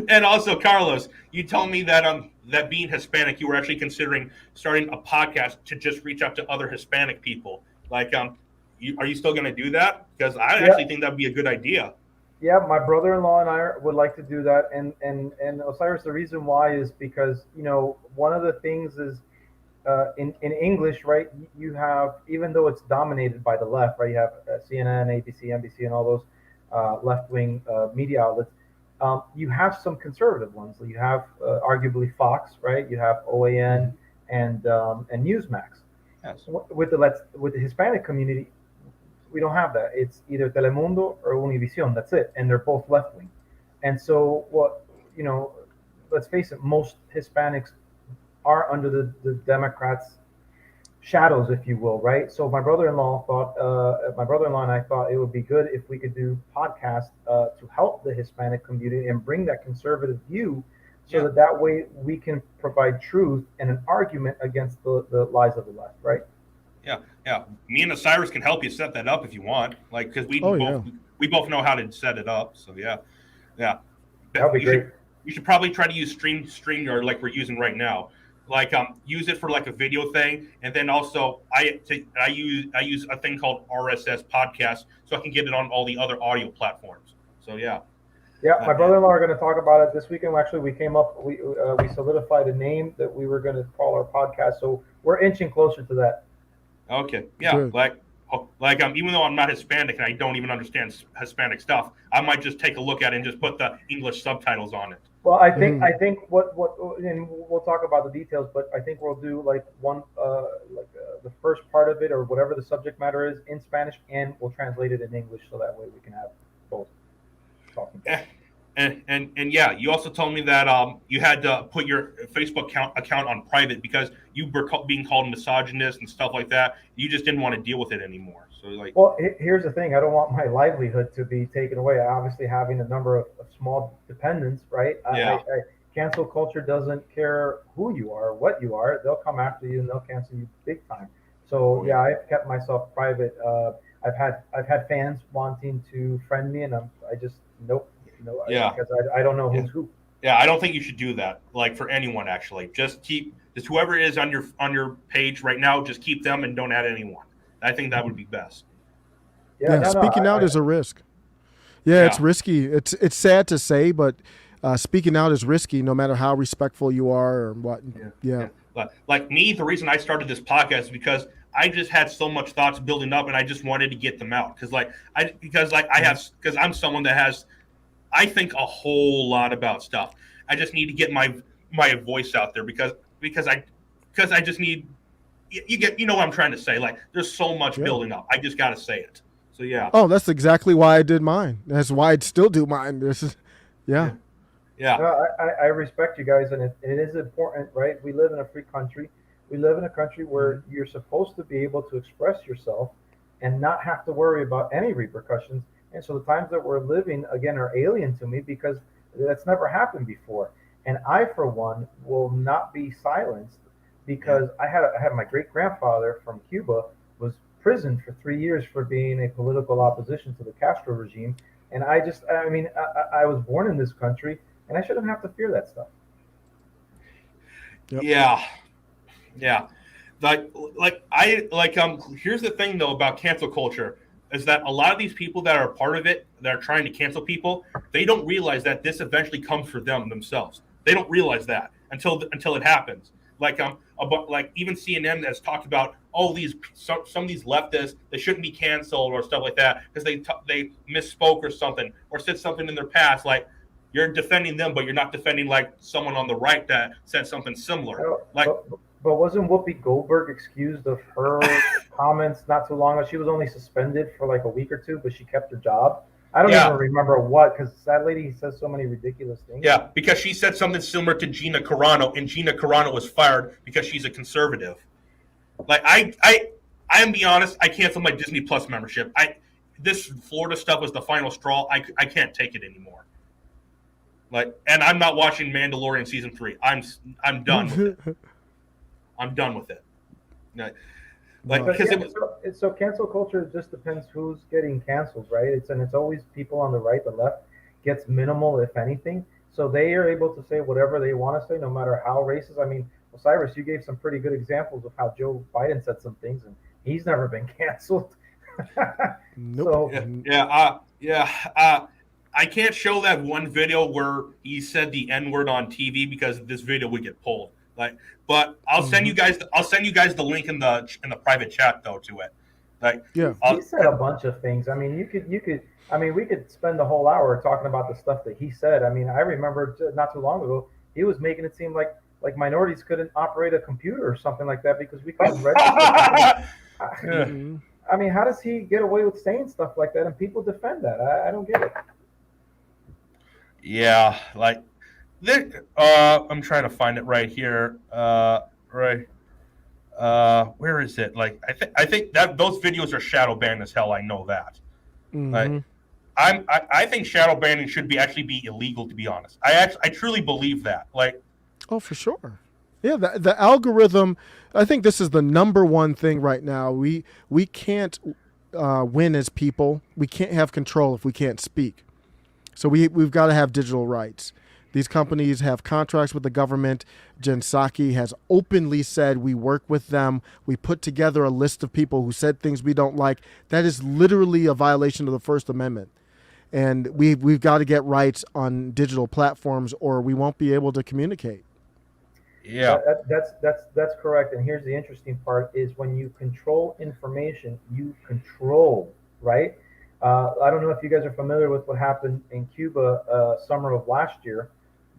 And also, Carlos, you told me that that being Hispanic, you were actually considering starting a podcast to just reach out to other Hispanic people. Like, are you still going to do that? Because I actually think that'd be a good idea. Yeah, my brother-in-law and I would like to do that. And Osiris, the reason why is because, one of the things is in English, right, you have, even though it's dominated by the left, right, you have CNN, ABC, NBC, and all those left-wing media outlets. You have some conservative ones. You have arguably Fox, right? You have OAN and Newsmax. Yes. With the Hispanic community, we don't have that. It's either Telemundo or Univision. That's it, and they're both left wing. And so, let's face it, most Hispanics are under the Democrats' shadows, if you will, right? So my brother-in-law and I thought it would be good if we could do podcasts to help the Hispanic community and bring that conservative view, so that way we can provide truth and an argument against the lies of the left, right? Yeah. Me and Osiris can help you set that up if you want, like, because we both know how to set it up. So yeah. That'd be great. You should probably try to use StreamYard like we're using right now. Like use it for like a video thing, and then also I use a thing called RSS podcast, so I can get it on all the other audio platforms. So yeah. Yeah, my brother-in-law are going to talk about it this weekend. Actually, we solidified a name that we were going to call our podcast, so we're inching closer to that. Okay. Yeah. Good. Like even though I'm not Hispanic and I don't even understand Hispanic stuff, I might just take a look at it and just put the English subtitles on it. Well, I think what and we'll talk about the details, but I think we'll do like the first part of it or whatever the subject matter is in Spanish, and we'll translate it in English, so that way we can have both talking. And yeah, you also told me that you had to put your Facebook account on private because you were being called misogynist and stuff like that. You just didn't want to deal with it anymore. So like, well, here's the thing: I don't want my livelihood to be taken away. Obviously, having a number of small dependents, right? Yeah. Cancel culture doesn't care who you are, what you are. They'll come after you and they'll cancel you big time. So yeah, I've kept myself private. I've had fans wanting to friend me, and I just nope. Yeah. Because I don't know who's who. Yeah, I don't think you should do that. Like for anyone, actually, just whoever is on your page right now, just keep them and don't add anyone. I think that would be best. Speaking out is a risk. Yeah, it's risky. It's sad to say, but speaking out is risky, no matter how respectful you are or what. Yeah. Like me, the reason I started this podcast is because I just had so much thoughts building up, and I just wanted to get them out because I'm someone that has. I think a whole lot about stuff. I just need to get my voice out there because I just need you know what I'm trying to say. Like there's so much building up. I just got to say it. So yeah. Oh, that's exactly why I did mine. That's why I'd still do mine. This is Yeah. No, I respect you guys, and it is important, right? We live in a free country. We live in a country where you're supposed to be able to express yourself and not have to worry about any repercussions. And so the times that we're living, again, are alien to me because that's never happened before. And I, for one, will not be silenced because I had my great-grandfather from Cuba was imprisoned for 3 years for being a political opposition to the Castro regime. And I was born in this country, and I shouldn't have to fear that stuff. Yep. Yeah. Here's the thing, though, about cancel culture. Is that a lot of these people that are part of it, that are trying to cancel people, they don't realize that this eventually comes for them themselves. They don't realize that until it happens. Like even CNN has talked about some of these leftists, they shouldn't be canceled or stuff like that because they misspoke or something or said something in their past. Like you're defending them, but you're not defending like someone on the right that said something similar. But wasn't Whoopi Goldberg excused of her comments not too long ago? She was only suspended for like a week or two, but she kept her job. I don't even remember what, because that lady says so many ridiculous things. Yeah, because she said something similar to Gina Carano, and Gina Carano was fired because she's a conservative. Like I am be honest, I canceled my Disney Plus membership. This Florida stuff was the final straw. I can't take it anymore. And I'm not watching Mandalorian season 3. I'm done with it. I'm done with it. So cancel culture just depends who's getting canceled, right? It's always people on the right, the left gets minimal, if anything. So they are able to say whatever they want to say, no matter how racist. I mean, Osiris, you gave some pretty good examples of how Joe Biden said some things, and he's never been canceled. Nope. I can't show that one video where he said the N-word on TV because this video would get pulled. But I'll send you guys. I'll send you guys the link in the private chat though to it. He said a bunch of things. I mean, you could. I mean, we could spend the whole hour talking about the stuff that he said. I mean, I remember not too long ago he was making it seem like minorities couldn't operate a computer or something like that because we couldn't register. I mean, how does he get away with saying stuff like that and people defend that? I don't get it. Yeah, I'm trying to find it right here. Right. Where is it? Like, I think that those videos are shadow banned as hell. I know that. Mm-hmm. I think shadow banning should actually be illegal. To be honest, I truly believe that. Like, Oh, for sure. Yeah, the algorithm. I think this is the number one thing right now. We can't win as people. We can't have control if we can't speak. So we've got to have digital rights. These companies have contracts with the government. Jen Psaki has openly said we work with them. We put together a list of people who said things we don't like. That is literally a violation of the First Amendment. And we've got to get rights on digital platforms or we won't be able to communicate. yeah. That's correct. And here's the interesting part: is when you control information, you control, right? I don't know if you guys are familiar with what happened in Cuba summer of last year.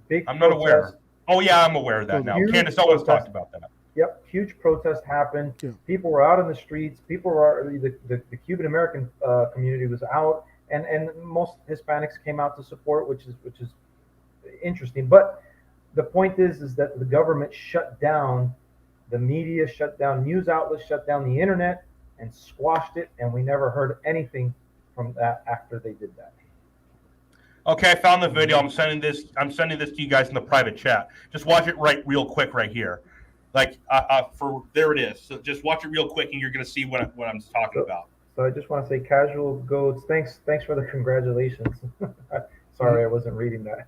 Big I'm not aware. protest. Oh yeah, I'm aware of that now. Huge Candace always protest. talked about that. Yep, huge protest happened. Yeah. People were out in the streets. People were the Cuban American community was out, and most Hispanics came out to support, which is interesting. But the point is that the government shut down the media, shut down news outlets, shut down the internet, and squashed it, and we never heard anything from that after they did that. Okay, I found the video. I'm sending this to you guys in the private chat. Just watch it real quick right here. Like there it is. So just watch it real quick, and you're gonna see what I'm talking about. So I just want to say, Casual Goats, thanks for the congratulations. Sorry, I wasn't reading that.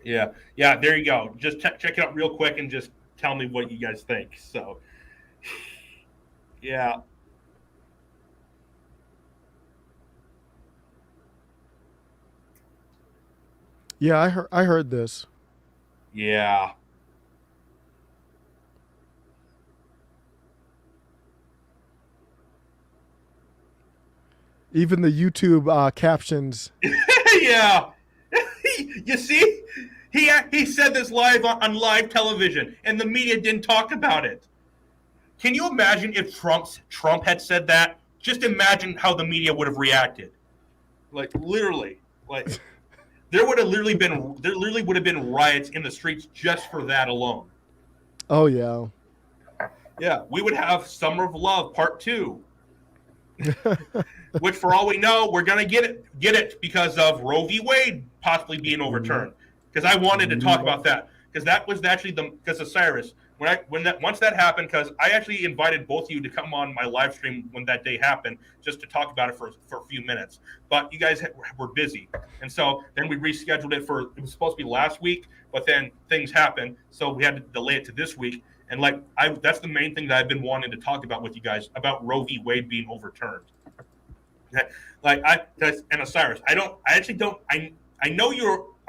Yeah, there you go. Just check it out real quick and just tell me what you guys think. So, yeah. Yeah, I heard this. Yeah. Even the YouTube captions. Yeah. You see? He said this live on live television, and the media didn't talk about it. Can you imagine if Trump had said that? Just imagine how the media would have reacted. Like literally, like there would have been riots in the streets just for that alone. Oh yeah. Yeah, we would have Summer of Love Part 2. Which, for all we know, we're gonna get it because of Roe v. Wade possibly being overturned. Because I wanted to talk about that because that was actually because Osiris once that happened, because I actually invited both of you to come on my live stream when that day happened just to talk about it for a few minutes, but you guys were busy, and so then we rescheduled it it was supposed to be last week, but then things happened, so we had to delay it to this week. And that's the main thing that I've been wanting to talk about with you guys about Roe v. Wade being overturned. And Osiris, I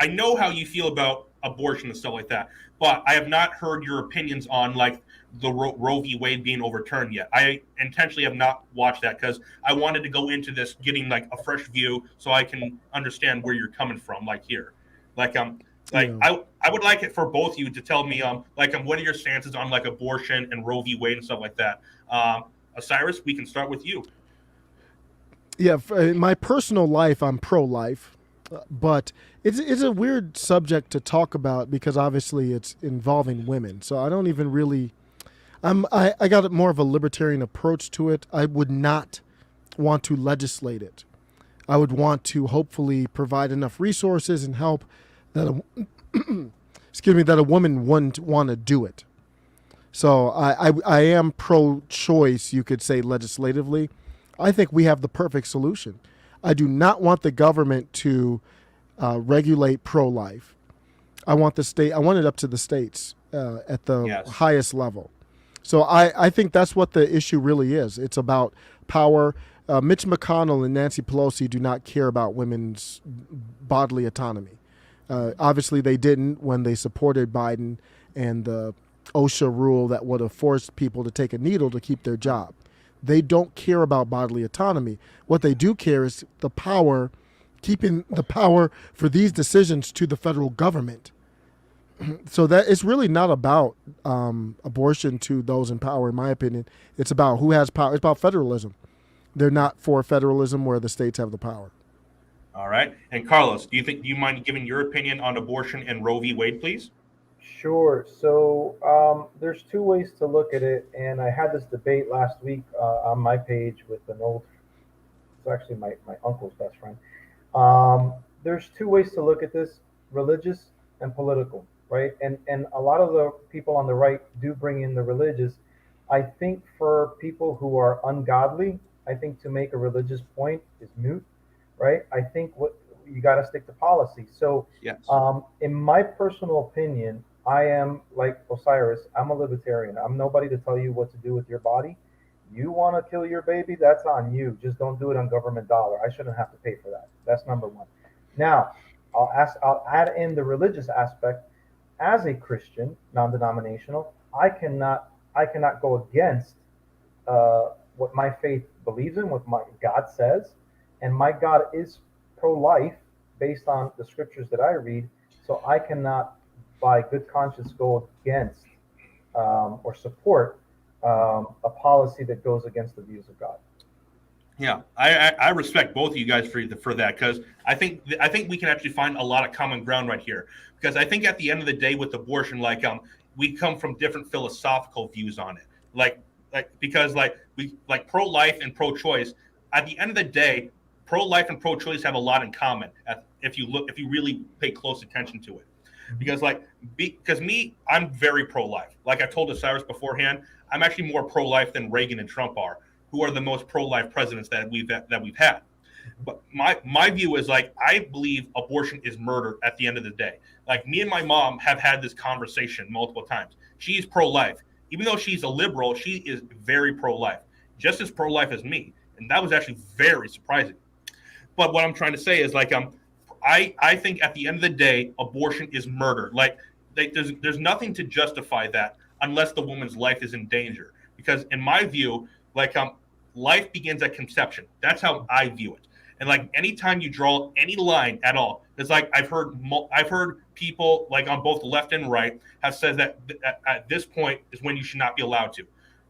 know how you feel about abortion and stuff like that, but I have not heard your opinions on like the Roe v. Wade being overturned yet. I intentionally have not watched that because I wanted to go into this getting like a fresh view so I can understand where you're coming from. Like here, I would like it for both of you to tell me what are your stances on like abortion and Roe v. Wade and stuff like that. Osiris, we can start with you. Yeah, in my personal life, I'm pro-life, but it's a weird subject to talk about because obviously it's involving women. So I don't even really. I got more of a libertarian approach to it. I would not want to legislate it. I would want to hopefully provide enough resources and help that a woman wouldn't want to do it. So I am pro-choice, you could say, legislatively. I think we have the perfect solution. I do not want the government to regulate pro-life. I want it up to the states at the highest level. So I think that's what the issue really is. It's about power. Mitch McConnell and Nancy Pelosi do not care about women's bodily autonomy. Obviously, they didn't when they supported Biden and the OSHA rule that would have forced people to take a needle to keep their job. They don't care about bodily autonomy. What they do care is the power, keeping the power for these decisions to the federal government. So that it's really not about abortion to those in power, in my opinion. It's about who has power. It's about federalism. They're not for federalism where the states have the power. All right. And Carlos, do you mind giving your opinion on abortion and Roe v. Wade, please? Sure. So there's two ways to look at it, and I had this debate last week on my page with an old, it's actually my uncle's best friend. There's two ways to look at this: religious and political, right? And a lot of the people on the right do bring in the religious. I think for people who are ungodly, I think to make a religious point is moot, right? I think what you got to stick to policy. So, Yes. in my personal opinion, I am like Osiris. I'm a libertarian. I'm nobody to tell you what to do with your body. You want to kill your baby? That's on you. Just don't do it on government dollar. I shouldn't have to pay for that. That's number one. Now, I'll add in the religious aspect. As a Christian, non-denominational, I cannot go against what my faith believes in, what my God says, and my God is pro-life based on the scriptures that I read. So I cannot, by good conscience, go against or support a policy that goes against the views of God. Yeah, I respect both of you guys for that, because I think we can actually find a lot of common ground right here. Because I think at the end of the day with abortion, we come from different philosophical views on it. Because we pro-life and pro-choice. At the end of the day, pro-life and pro-choice have a lot in common. If you really pay close attention to it. Because me, I'm very pro-life. Like I told Osiris beforehand, I'm actually more pro-life than Reagan and Trump are, who are the most pro-life presidents that we've had. But my view is I believe abortion is murder at the end of the day. Like me and my mom have had this conversation multiple times. She's pro-life. Even though she's a liberal, she is very pro-life, just as pro-life as me. And that was actually very surprising. But what I'm trying to say is I think at the end of the day, abortion is murder. There's nothing to justify that unless the woman's life is in danger. Because in my view, life begins at conception. That's how I view it. And anytime you draw any line at all, it's I've heard people on both left and right have said that at this point is when you should not be allowed to.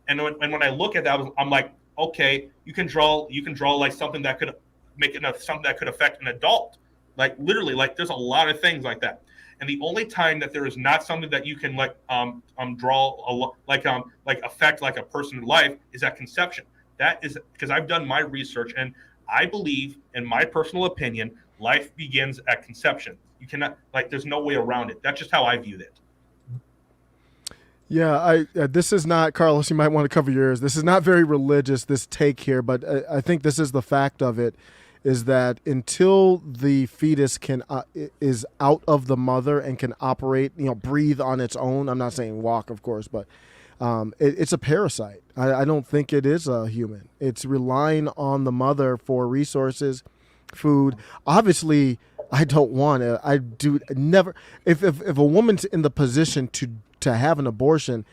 And when I look at that, I'm like, okay, you can draw something that could make it something that could affect an adult. Literally, there's a lot of things like that. And the only time that there is not something that you can draw affect a person's life is at conception. That is because I've done my research, and I believe, in my personal opinion, life begins at conception. You cannot there's no way around it. That's just how I view it. Yeah, this is not, Carlos, you might want to cover your ears. This is not very religious, this take here, but I think this is the fact of it, is that until the fetus is out of the mother and can operate, breathe on its own. I'm not saying walk, of course, but it's a parasite. I don't think it is a human. It's relying on the mother for resources, food. Obviously, I don't want it. I do never. If a woman's in the position to have an abortion,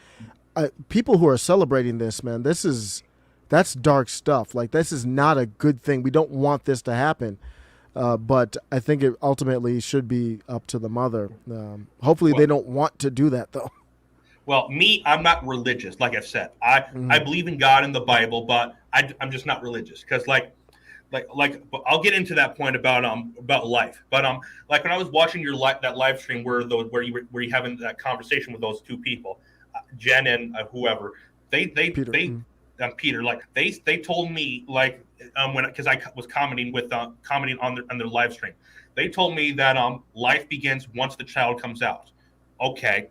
people who are celebrating this, man, that's dark stuff. This is not a good thing. We don't want this to happen. But I think it ultimately should be up to the mother. Hopefully they don't want to do that, though. Well, me, I'm not religious. Like I said, I believe in God and the Bible, but I'm just not religious because but I'll get into that point about life. But when I was watching that live stream where you having that conversation with those two people, Jen and whoever, Peter. Peter, they told me because I was commenting on their live stream, they told me that life begins once the child comes out. Okay,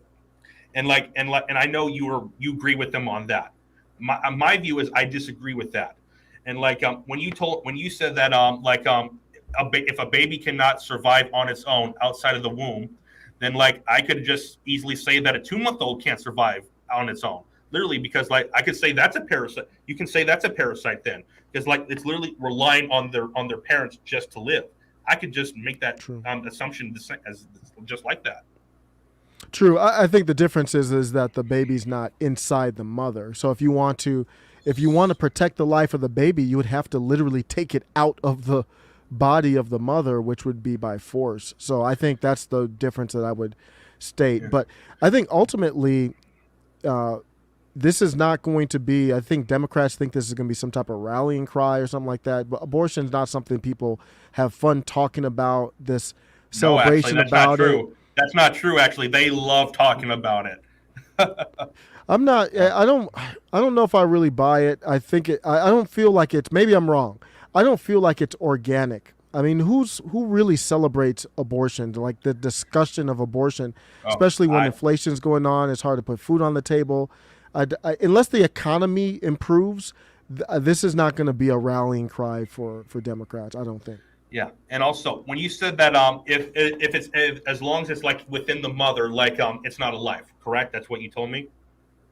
and I know you agree with them on that. My view is I disagree with that. And when you said that if a baby cannot survive on its own outside of the womb, then I could just easily say that a 2-month-old can't survive on its own. Literally, because I could say that's a parasite. You can say that's a parasite then, because it's literally relying on their parents just to live. I could just make that assumption as just like that. True. I think the difference is that the baby's not inside the mother. So if you want to protect the life of the baby, you would have to literally take it out of the body of the mother, which would be by force. So I think that's the difference that I would state. Yeah. But I think ultimately, this is not going to be, I think Democrats think this is going to be some type of rallying cry or something like that. But abortion is not something people have fun talking about. This celebration that's about not true. That's not true. Actually, they love talking about it. I'm not. I don't know if I really buy it. I think it. I don't feel like it's. Maybe I'm wrong. I don't feel like it's organic. I mean, who really celebrates abortion? Like the discussion of abortion, especially when inflation's going on. It's hard to put food on the table. Unless the economy improves, this is not going to be a rallying cry for Democrats. I don't think. Yeah, and also when you said that if as long as it's like within the mother, like it's not a life, correct? That's what you told me.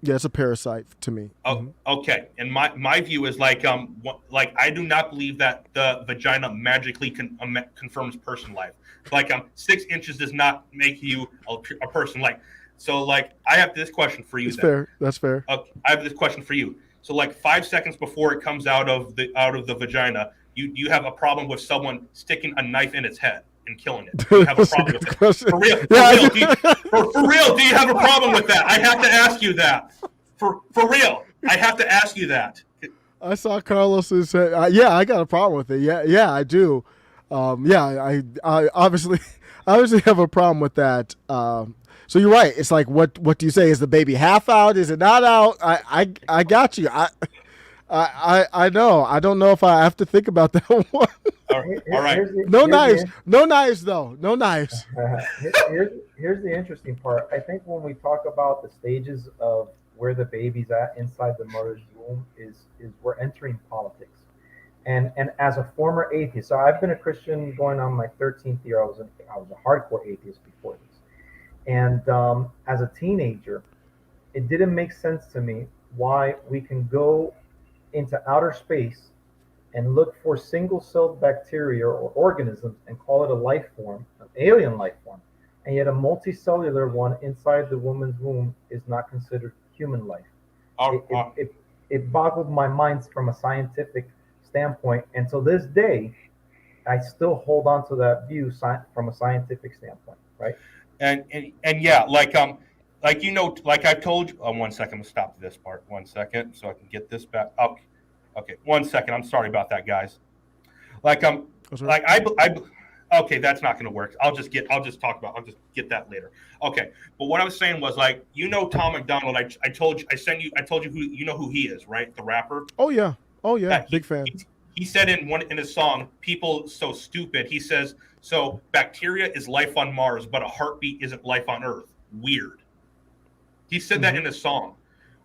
Yeah, it's a parasite to me. Oh, okay. And my view is like I do not believe that the vagina magically confirms person life. Like 6 inches does not make you a person. Like so, like I have this question for you. That's fair. That's fair. I have this question for you. So like 5 seconds before it comes out of the vagina. You have a problem with someone sticking a knife in its head and killing it? Do you have a problem with it? For real? For real? Do you have a problem with that? I have to ask you that. For real? I have to ask you that. I saw Carlos's. Yeah, I got a problem with it. Yeah, I do. I obviously have a problem with that. So you're right. It's like, what do you say? Is the baby half out? Is it not out? I got you. I know. I don't know if I have to think about that one. All right. No knives. No knives, though. No knives. Here's the interesting part. I think when we talk about the stages of where the baby's at inside the mother's womb is we're entering politics. And as a former atheist, so I've been a Christian going on my 13th year. I was a hardcore atheist before this. And as a teenager, it didn't make sense to me why we can go into outer space and look for single-celled bacteria or organisms and call it a life form, an alien life form, and yet a multicellular one inside the woman's womb is not considered human life. It boggled my mind from a scientific standpoint, and to this day, I still hold on to that view from a scientific standpoint, right? And yeah, like I've told you. 1 second, I'm gonna stop this part. 1 second, so I can get this back. Okay. 1 second. I'm sorry about that, guys. Okay, that's not gonna work. I'll just get that later. Okay, but what I was saying was Tom McDonald. I told you who who he is, right? The rapper. Oh yeah, big fan. He said in his song, "People so stupid." He says, "So bacteria is life on Mars, but a heartbeat isn't life on Earth. Weird." He said that in his song.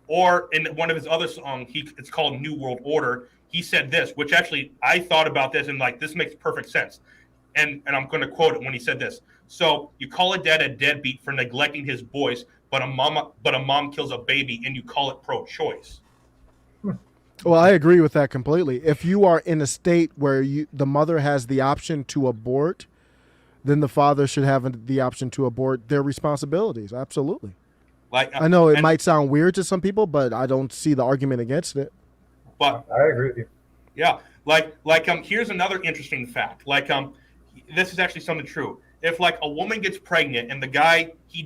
Or in one of his other songs, it's called New World Order. He said this, which actually I thought about this and this makes perfect sense. And I'm going to quote it when he said this. So you call a dad a deadbeat for neglecting his boys, but a mom kills a baby and you call it pro-choice. Well, I agree with that completely. If you are in a state where the mother has the option to abort, then the father should have the option to abort their responsibilities. Absolutely. I know it might sound weird to some people, but I don't see the argument against it. But I agree with you. Yeah, here's another interesting fact. This is actually something true. If a woman gets pregnant and the guy he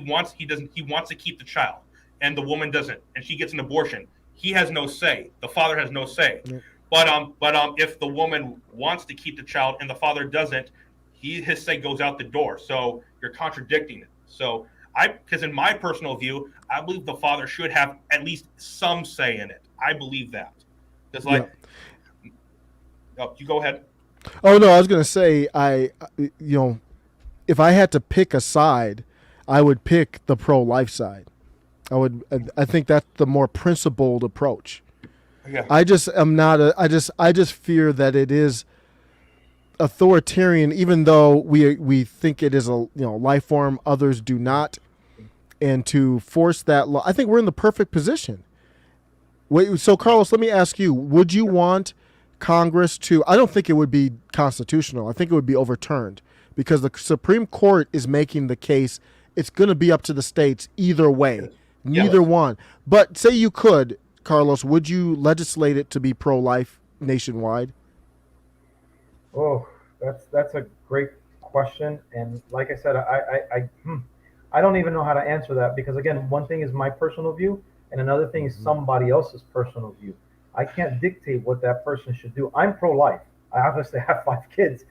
wants to keep the child, and the woman doesn't, and she gets an abortion, he has no say. The father has no say. Yeah. But if the woman wants to keep the child and the father doesn't, his say goes out the door. So you're contradicting it. So because in my personal view, I believe the father should have at least some say in it. I believe that. Because you go ahead. Oh no, I was gonna say if I had to pick a side, I would pick the pro-life side. I think that's the more principled approach. Yeah. I just fear that it is authoritarian, even though we think it is a life form, others do not, and to force that law, I think we're in the perfect position. So Carlos, let me ask you: would you want Congress to? I don't think it would be constitutional. I think it would be overturned because the Supreme Court is making the case. It's going to be up to the states either way, neither one. But say you could, Carlos, would you legislate it to be pro-life nationwide? Oh, that's a great question, and like I said, I don't even know how to answer that because again, one thing is my personal view, and another thing is somebody else's personal view. I can't dictate what that person should do. I'm pro-life. I obviously have 5 kids,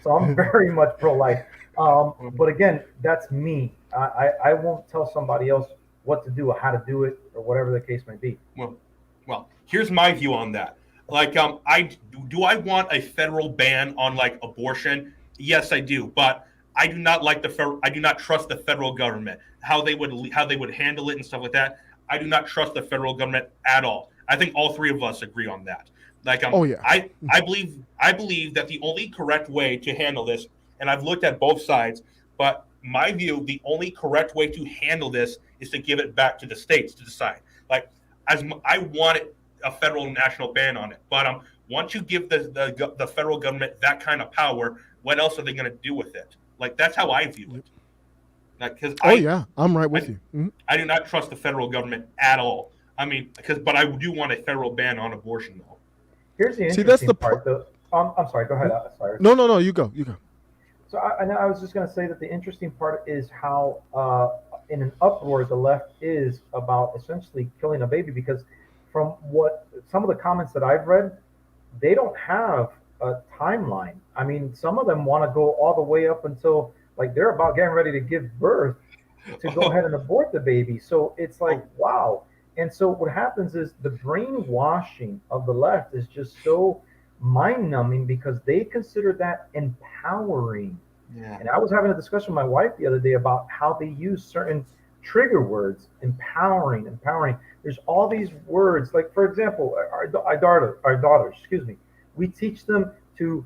so I'm very much pro-life. But again, that's me. I won't tell somebody else what to do or how to do it or whatever the case may be. Well, here's my view on that. Like, I want a federal ban on like abortion? Yes, I do, but I do not like I do not trust the federal government, how they would handle it and stuff like that. I do not trust the federal government at all. I think all 3 of us agree on that. Like, I believe that the only correct way to handle this, and I've looked at both sides, but my view, the only correct way to handle this is to give it back to the states to decide. Like, I wanted a federal national ban on it, but once you give the federal government that kind of power, what else are they going to do with it? Like, that's how I view it. Like, I'm right with you. Mm-hmm. I do not trust the federal government at all. I mean, but I do want a federal ban on abortion, though. Here's the interesting part, though. I'm sorry. Go ahead, Osiris. No. You go. So I was just going to say that the interesting part is how, in an uproar, the left is about essentially killing a baby, because from what some of the comments that I've read, they don't have a timeline. I mean, some of them want to go all the way up until like they're about getting ready to give birth to go ahead and abort the baby. So it's like, wow. And so what happens is the brainwashing of the left is just so mind-numbing because they consider that empowering. Yeah. And I was having a discussion with my wife the other day about how they use certain trigger words, empowering. There's all these words, like, for example, our daughters, we teach them to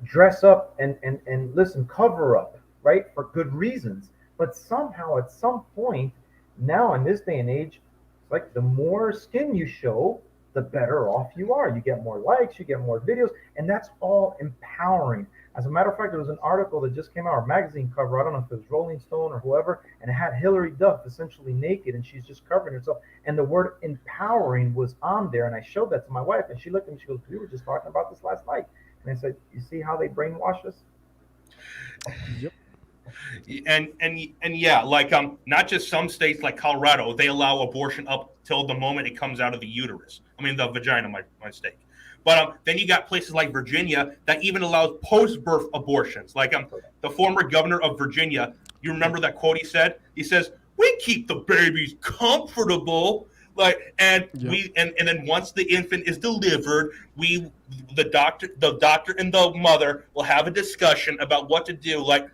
dress up and listen, cover up, right, for good reasons. But somehow at some point now in this day and age, like the more skin you show, the better off you are. You get more likes, you get more videos, and that's all empowering. As a matter of fact, there was an article that just came out, or magazine cover, I don't know if it was Rolling Stone or whoever, and it had Hillary Duff essentially naked, and she's just covering herself. And the word empowering was on there, and I showed that to my wife, and she looked at me, she goes, we were just talking about this last night. And I said, you see how they brainwash us? Yep. And yeah, like not just some states like Colorado, they allow abortion up till the moment it comes out of the uterus. I mean the vagina, my mistake. But then you got places like Virginia that even allows post-birth abortions. Like the former governor of Virginia, you remember that quote he said? He says, "We keep the babies comfortable." Like, and then once the infant is delivered, the doctor and the mother will have a discussion about what to do. Like,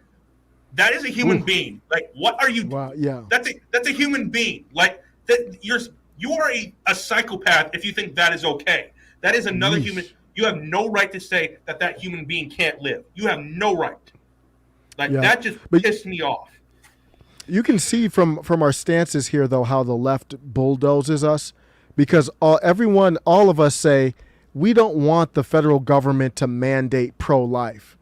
that is a human being. Like, what are you? Wow, yeah. That's a human being. Like, that you are a psychopath if you think that is okay. That is another human. You have no right to say that human being can't live. You have no right. Like, that just pissed me off. You can see from our stances here, though, how the left bulldozes us, because all of us say we don't want the federal government to mandate pro-life.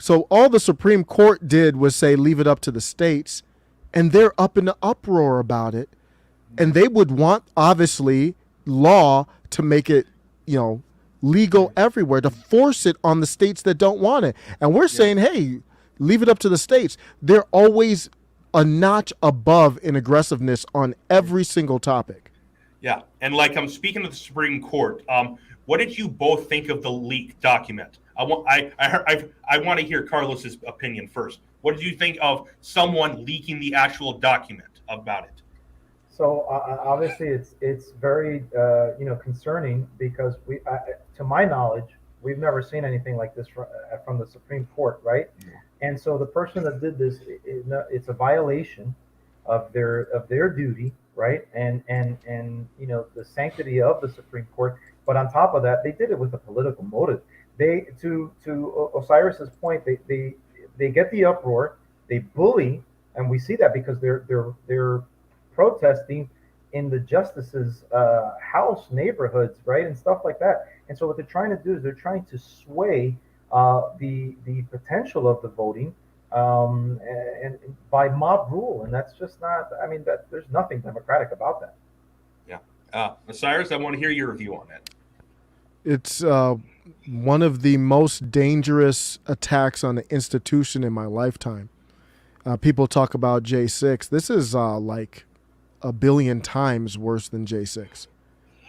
So all the Supreme Court did was say leave it up to the states, and they're up in the uproar about it. And they would want, obviously, law to make it, legal everywhere, to force it on the states that don't want it. And we're saying, hey, leave it up to the states. They're always a notch above in aggressiveness on every single topic. Yeah, and like I'm speaking of the Supreme Court. What did you both think of the leaked document? I want to hear Carlos's opinion first. What did you think of someone leaking the actual document about it? So obviously, it's very concerning because to my knowledge, we've never seen anything like this from the Supreme Court, right? Yeah. And so the person that did this, it's a violation of their duty, right? And the sanctity of the Supreme Court. But on top of that, they did it with a political motive. They, to Osiris's point, they get the uproar, they bully, and we see that because they're protesting in the justices' house neighborhoods, right, and stuff like that. And so what they're trying to do is they're trying to sway the potential of the voting and by mob rule, and that's just not. I mean, there's nothing democratic about that. Yeah, Osiris, I want to hear your review on that. It's one of the most dangerous attacks on the institution in my lifetime. People talk about J6. This is like a billion times worse than J6.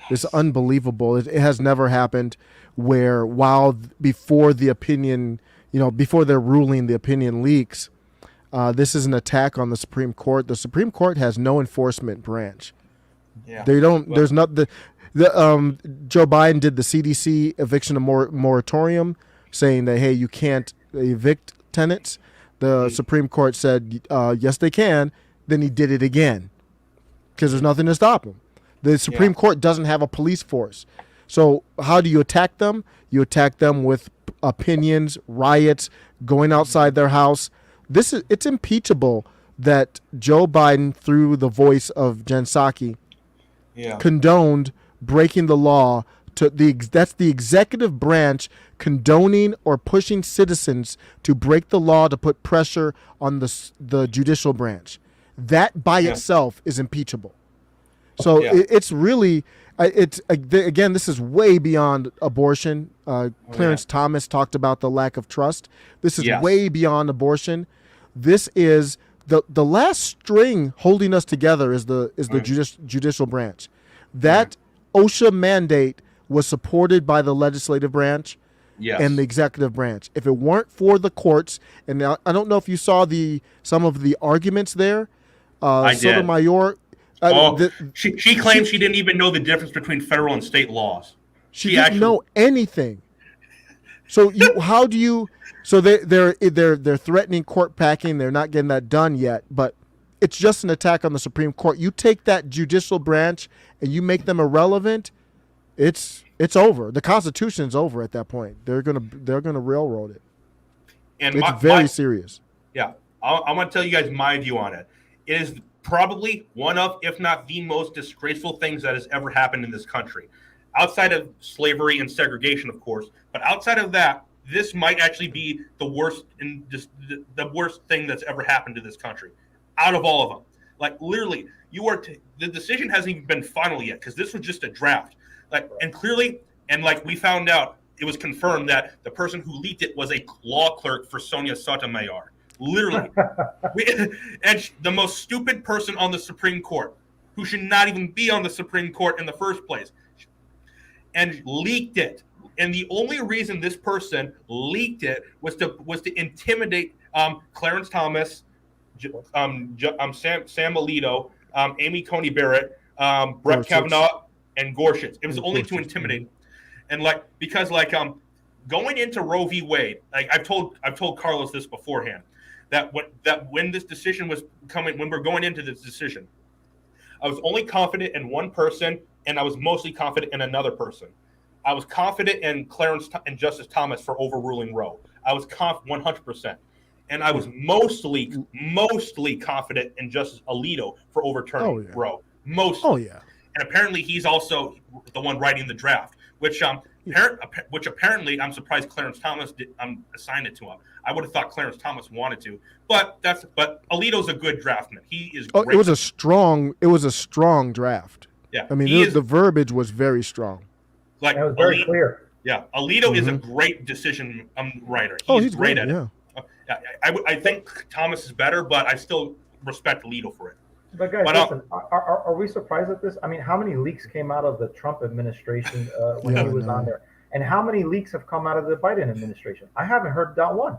It's unbelievable. It has never happened where before the opinion, before their ruling, the opinion leaks, this is an attack on the Supreme Court. The Supreme Court has no enforcement branch. Yeah. They don't. Well, there's not Joe Biden did the CDC eviction moratorium, saying that hey, you can't evict tenants. The Supreme Court said yes, they can. Then he did it again because there's nothing to stop him. The Supreme Court doesn't have a police force. So how do you attack them? You attack them with opinions, riots, going outside their house. It's impeachable that Joe Biden, through the voice of Jen Psaki, condoned breaking the law. That's the executive branch condoning or pushing citizens to break the law to put pressure on the judicial branch. That by itself is impeachable. So it's really, again, this is way beyond abortion. Clarence Thomas talked about the lack of trust. This is way beyond abortion. This is the last string holding us together is the judicial branch. That OSHA mandate was supported by the legislative branch and the executive branch. If it weren't for the courts, and I don't know if you saw some of the arguments there. I Sotomayor. She claims she didn't even know the difference between federal and state laws. She didn't know anything. So how do you? So they're threatening court packing. They're not getting that done yet, but it's just an attack on the Supreme Court. You take that judicial branch and you make them irrelevant. It's over. The Constitution's over at that point. They're gonna railroad it. And it's very serious. Yeah, I'm gonna tell you guys my view on it. It is probably one of, if not the most disgraceful things that has ever happened in this country. Outside of slavery and segregation, of course, but outside of that, this might actually be the worst thing that's ever happened to this country. Out of all of them, like literally, the decision hasn't even been final yet because this was just a draft. And clearly, and like we found out, it was confirmed that the person who leaked it was a law clerk for Sonia Sotomayor. Literally, and the most stupid person on the Supreme Court, who should not even be on the Supreme Court in the first place, and leaked it. And the only reason this person leaked it was to intimidate Clarence Thomas, Sam Alito, Amy Coney Barrett, Brett Kavanaugh, and Gorsuch. It was only to intimidate, and because going into Roe v. Wade, like I've told Carlos this beforehand. That when this decision was coming, when we're going into this decision, I was only confident in one person, and I was mostly confident in another person. I was confident in Clarence and Justice Thomas for overruling Roe. I was 100%, and I was mostly confident in Justice Alito for overturning Roe. Mostly. And apparently he's also the one writing the draft, which apparently I'm surprised Clarence Thomas assigned it to him. I would have thought Clarence Thomas wanted to, but Alito's a good draftman. He is. Great. It was a strong draft. Yeah, I mean the verbiage was very strong. Like it was very clear. Yeah, Alito is a great decision writer. He's great at it. I think Thomas is better, but I still respect Alito for it. But guys, listen, are we surprised at this? I mean, how many leaks came out of the Trump administration when he was on there? And how many leaks have come out of the Biden administration? I haven't heard that one.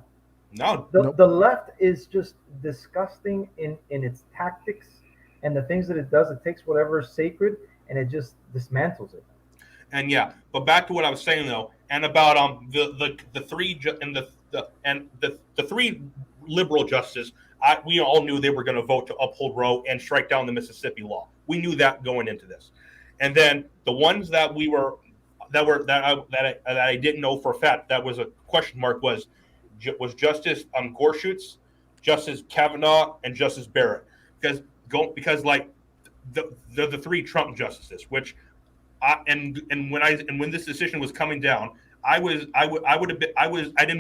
No. The left is just disgusting in its tactics and the things that it does. It takes whatever is sacred and it just dismantles it. And but back to what I was saying though, and about the three liberal justices. We all knew they were going to vote to uphold Roe and strike down the Mississippi law. We knew that going into this, and then the ones that I didn't know for a fact that was a question mark was Justice Gorsuch, Justice Kavanaugh, and Justice Barrett because like the three Trump justices, which when this decision was coming down, I didn't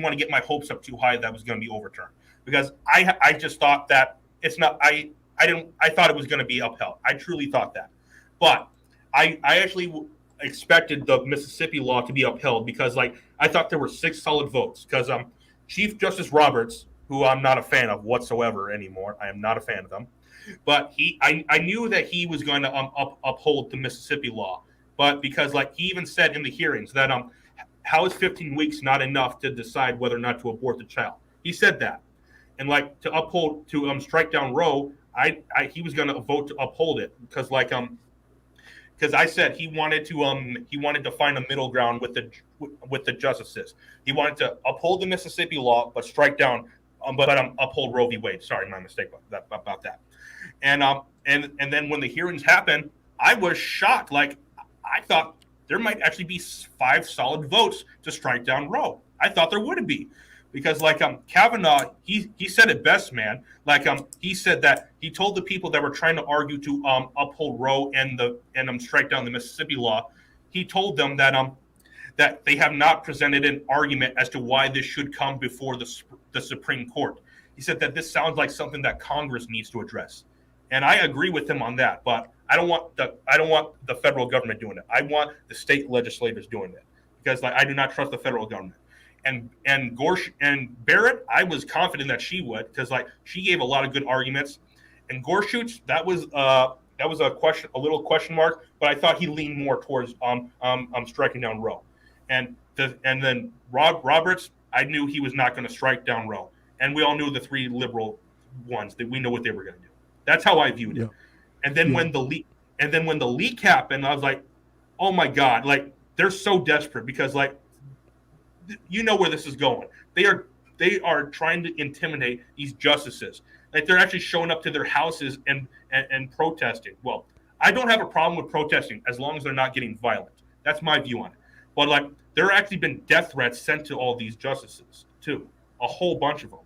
want to get my hopes up too high that was going to be overturned. Because I just thought that it's not I thought it was going to be upheld. I truly thought that, but I actually expected the Mississippi law to be upheld because I thought there were 6 solid votes because Chief Justice Roberts, who I'm not a fan of whatsoever anymore, I am not a fan of them. But I knew that he was going to uphold the Mississippi law. But because like he even said in the hearings that how is 15 weeks not enough to decide whether or not to abort the child? He said that, and like to strike down Roe, he was going to vote to uphold it because I said he wanted to find a middle ground with the justices. He wanted to uphold the Mississippi law but strike down but uphold Roe v. Wade. Sorry, my mistake about that. And then when the hearings happened, I was shocked. Like I thought there might actually be 5 solid votes to strike down Roe. I thought there would be, because like Kavanaugh, he said it best, man. Like he said that he told the people that were trying to argue to uphold Roe and strike down the Mississippi law, he told them that that they have not presented an argument as to why this should come before the Supreme Court. He said that this sounds like something that Congress needs to address, and I agree with him on that. But I don't want the federal government doing it. I want the state legislators doing it, because like I do not trust the federal government. And Gorsh and Barrett, I was confident that she would, because like she gave a lot of good arguments. And Gorsuch, that was a little question mark, but I thought he leaned more towards striking down Roe. And then Roberts, I knew he was not going to strike down Roe, and we all knew the 3 liberal ones that we know what they were going to do. That's how I viewed it. And then when the leak happened, I was like, oh my God, like they're so desperate, because like you know where this is going. They are trying to intimidate these justices. Like they're actually showing up to their houses and protesting. Well, I don't have a problem with protesting as long as they're not getting violent. That's my view on it. But like there have actually been death threats sent to all these justices too, a whole bunch of them.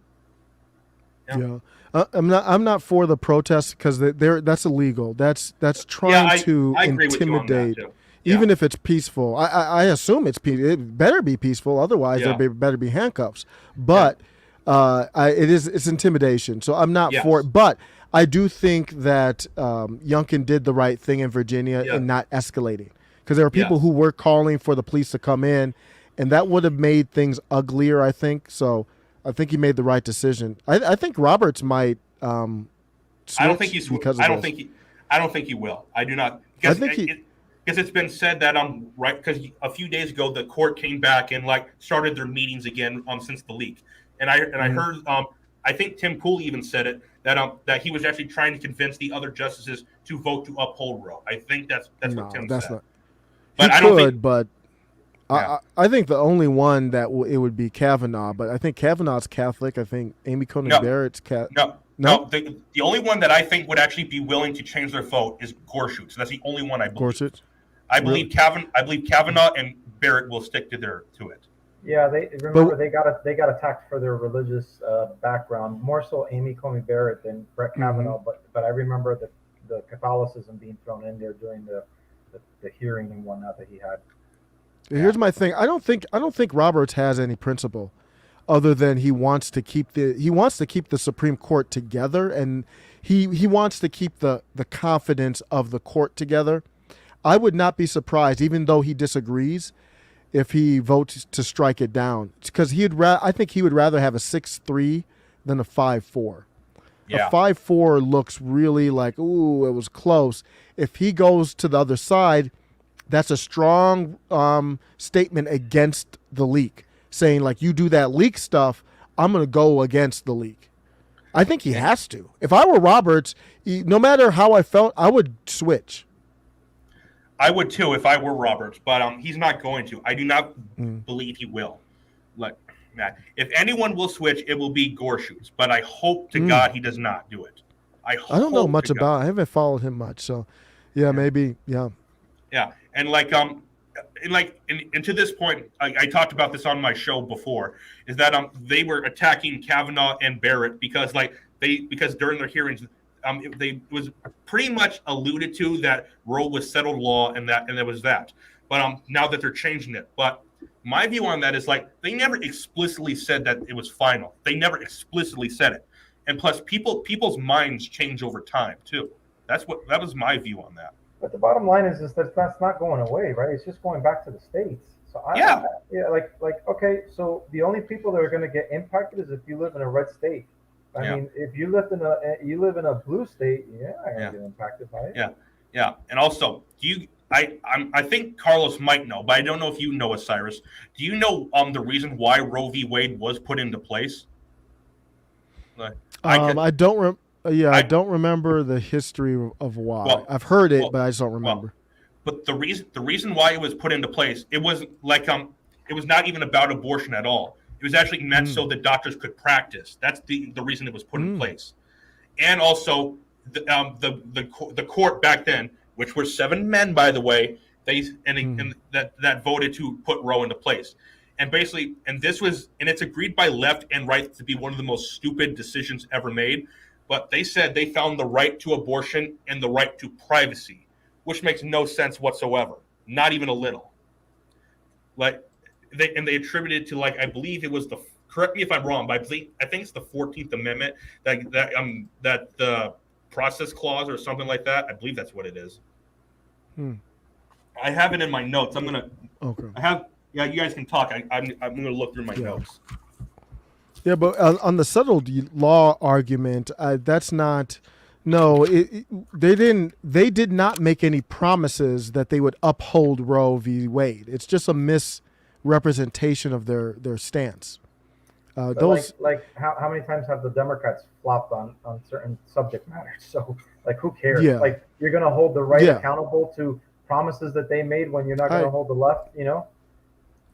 Yeah. I'm not for the protests, because that's illegal. That's trying to intimidate, even if it's peaceful. I assume it's peaceful. It better be peaceful, otherwise there better be handcuffs. But it's intimidation, so I'm not for it. But I do think that Youngkin did the right thing in Virginia in not escalating, because there were people who were calling for the police to come in, and that would have made things uglier, I think. So I think he made the right decision. I think Roberts might. I don't think he's. I don't think he will. I do not. Because it's been said that right, because a few days ago the court came back and like started their meetings again since the leak, and I heard I think Tim Pool even said it that he was actually trying to convince the other justices to vote to uphold Roe. I think that's what Tim said. Not. But he I don't could, think. But I think the only one that it would be Kavanaugh, but I think Kavanaugh's Catholic. I think Amy Coney Barrett's Catholic. No, the only one that I think would actually be willing to change their vote is Gorsuch. So that's the only one I believe. Gorsuch. I believe Kavanaugh and Barrett will stick to it. Yeah, they got attacked for their religious background, more so Amy Coney Barrett than Brett Kavanaugh. But I remember the Catholicism being thrown in there during the hearing and whatnot that he had. Here's my thing. I don't think Roberts has any principle, other than he wants to keep the Supreme Court together, and he wants to keep the confidence of the court together. I would not be surprised, even though he disagrees, if he votes to strike it down, because I think he would rather have a 6-3 than a 5-4. Yeah. A 5-4 looks really like, ooh, it was close. If he goes to the other side, that's a strong statement against the leak, saying like, you do that leak stuff, I'm going to go against the leak. I think he has to. If I were Roberts, no matter how I felt, I would switch. I would too if I were Roberts, but he's not going to. I do not believe he will. Like, if anyone will switch, it will be Gorsuch. But I hope to God he does not do it. I don't know much about. I haven't followed him much, so maybe. Yeah, and and to this point, I talked about this on my show before. Is that they were attacking Kavanaugh and Barrett because during their hearings. It was pretty much alluded to that Roe was settled law and there was that. But now that they're changing it. But my view on that is like they never explicitly said that it was final. They never explicitly said it. And plus people's minds change over time too. That was my view on that. But the bottom line is that that's not going away, right? It's just going back to the states. So okay, so the only people that are going to get impacted is if you live in a red state. I mean, if you live in a blue state, you're not gonna get impacted by it. Yeah. And also, I think Carlos might know, but I don't know if you know, Osiris. Do you know the reason why Roe v. Wade was put into place? I don't remember the history of why. Well, I've heard it, but I just don't remember. But the reason why it was put into place, it wasn't like it was not even about abortion at all. It was actually meant so that doctors could practice. That's the reason it was put in place. And also the court back then, which were 7 men, by the way, that voted to put Roe into place. And basically, it's agreed by left and right to be one of the most stupid decisions ever made. But they said they found the right to abortion and the right to privacy, which makes no sense whatsoever, not even a little. Like they attributed to, like, I believe it was correct me if I'm wrong, but I think it's the 14th Amendment that the process clause or something like that. I believe that's what it is. I have it in my notes. Yeah, you guys can talk. I'm gonna look through my notes. Yeah, but on the settled law argument, that's not. No, they did not make any promises that they would uphold Roe v. Wade. It's just a misrepresentation of their stance. Those how many times have the Democrats flopped on certain subject matters? So like, who cares? Yeah. Like, you're going to hold the right accountable to promises that they made when you're not going to hold the left.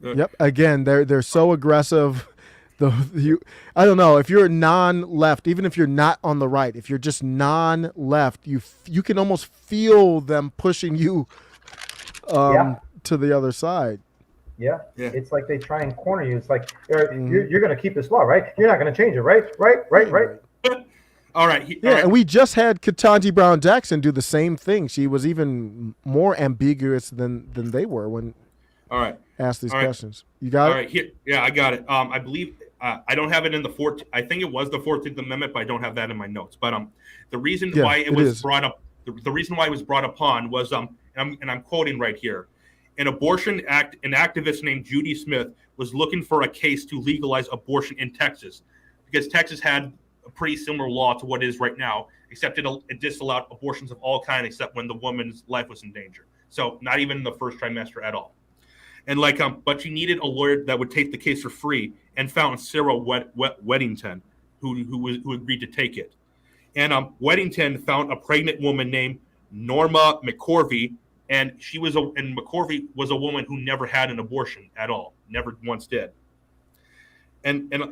Yep. Again, they're so aggressive. I don't know, if you're non-left, even if you're not on the right, if you're just non-left, you can almost feel them pushing you to the other side. Yeah. It's like they try and corner you. It's like, you're going to keep this law, right? You're not going to change it, right? Right. All right. And we just had Ketanji Brown Jackson do the same thing. She was even more ambiguous than they were when asked these questions. You got it? All right. Here, I got it. I believe I don't have it in the 14th. I think it was the 14th Amendment, but I don't have that in my notes. But the reason why it was brought up, the reason why it was brought upon was and I'm quoting right here. An abortion an activist named Judy Smith was looking for a case to legalize abortion in Texas, because Texas had a pretty similar law to what it is right now, except it disallowed abortions of all kinds except when the woman's life was in danger. So not even in the first trimester at all. And but she needed a lawyer that would take the case for free, and found Sarah Weddington, who agreed to take it. And Weddington found a pregnant woman named Norma McCorvey, and McCorvey was a woman who never had an abortion at all, never once did. The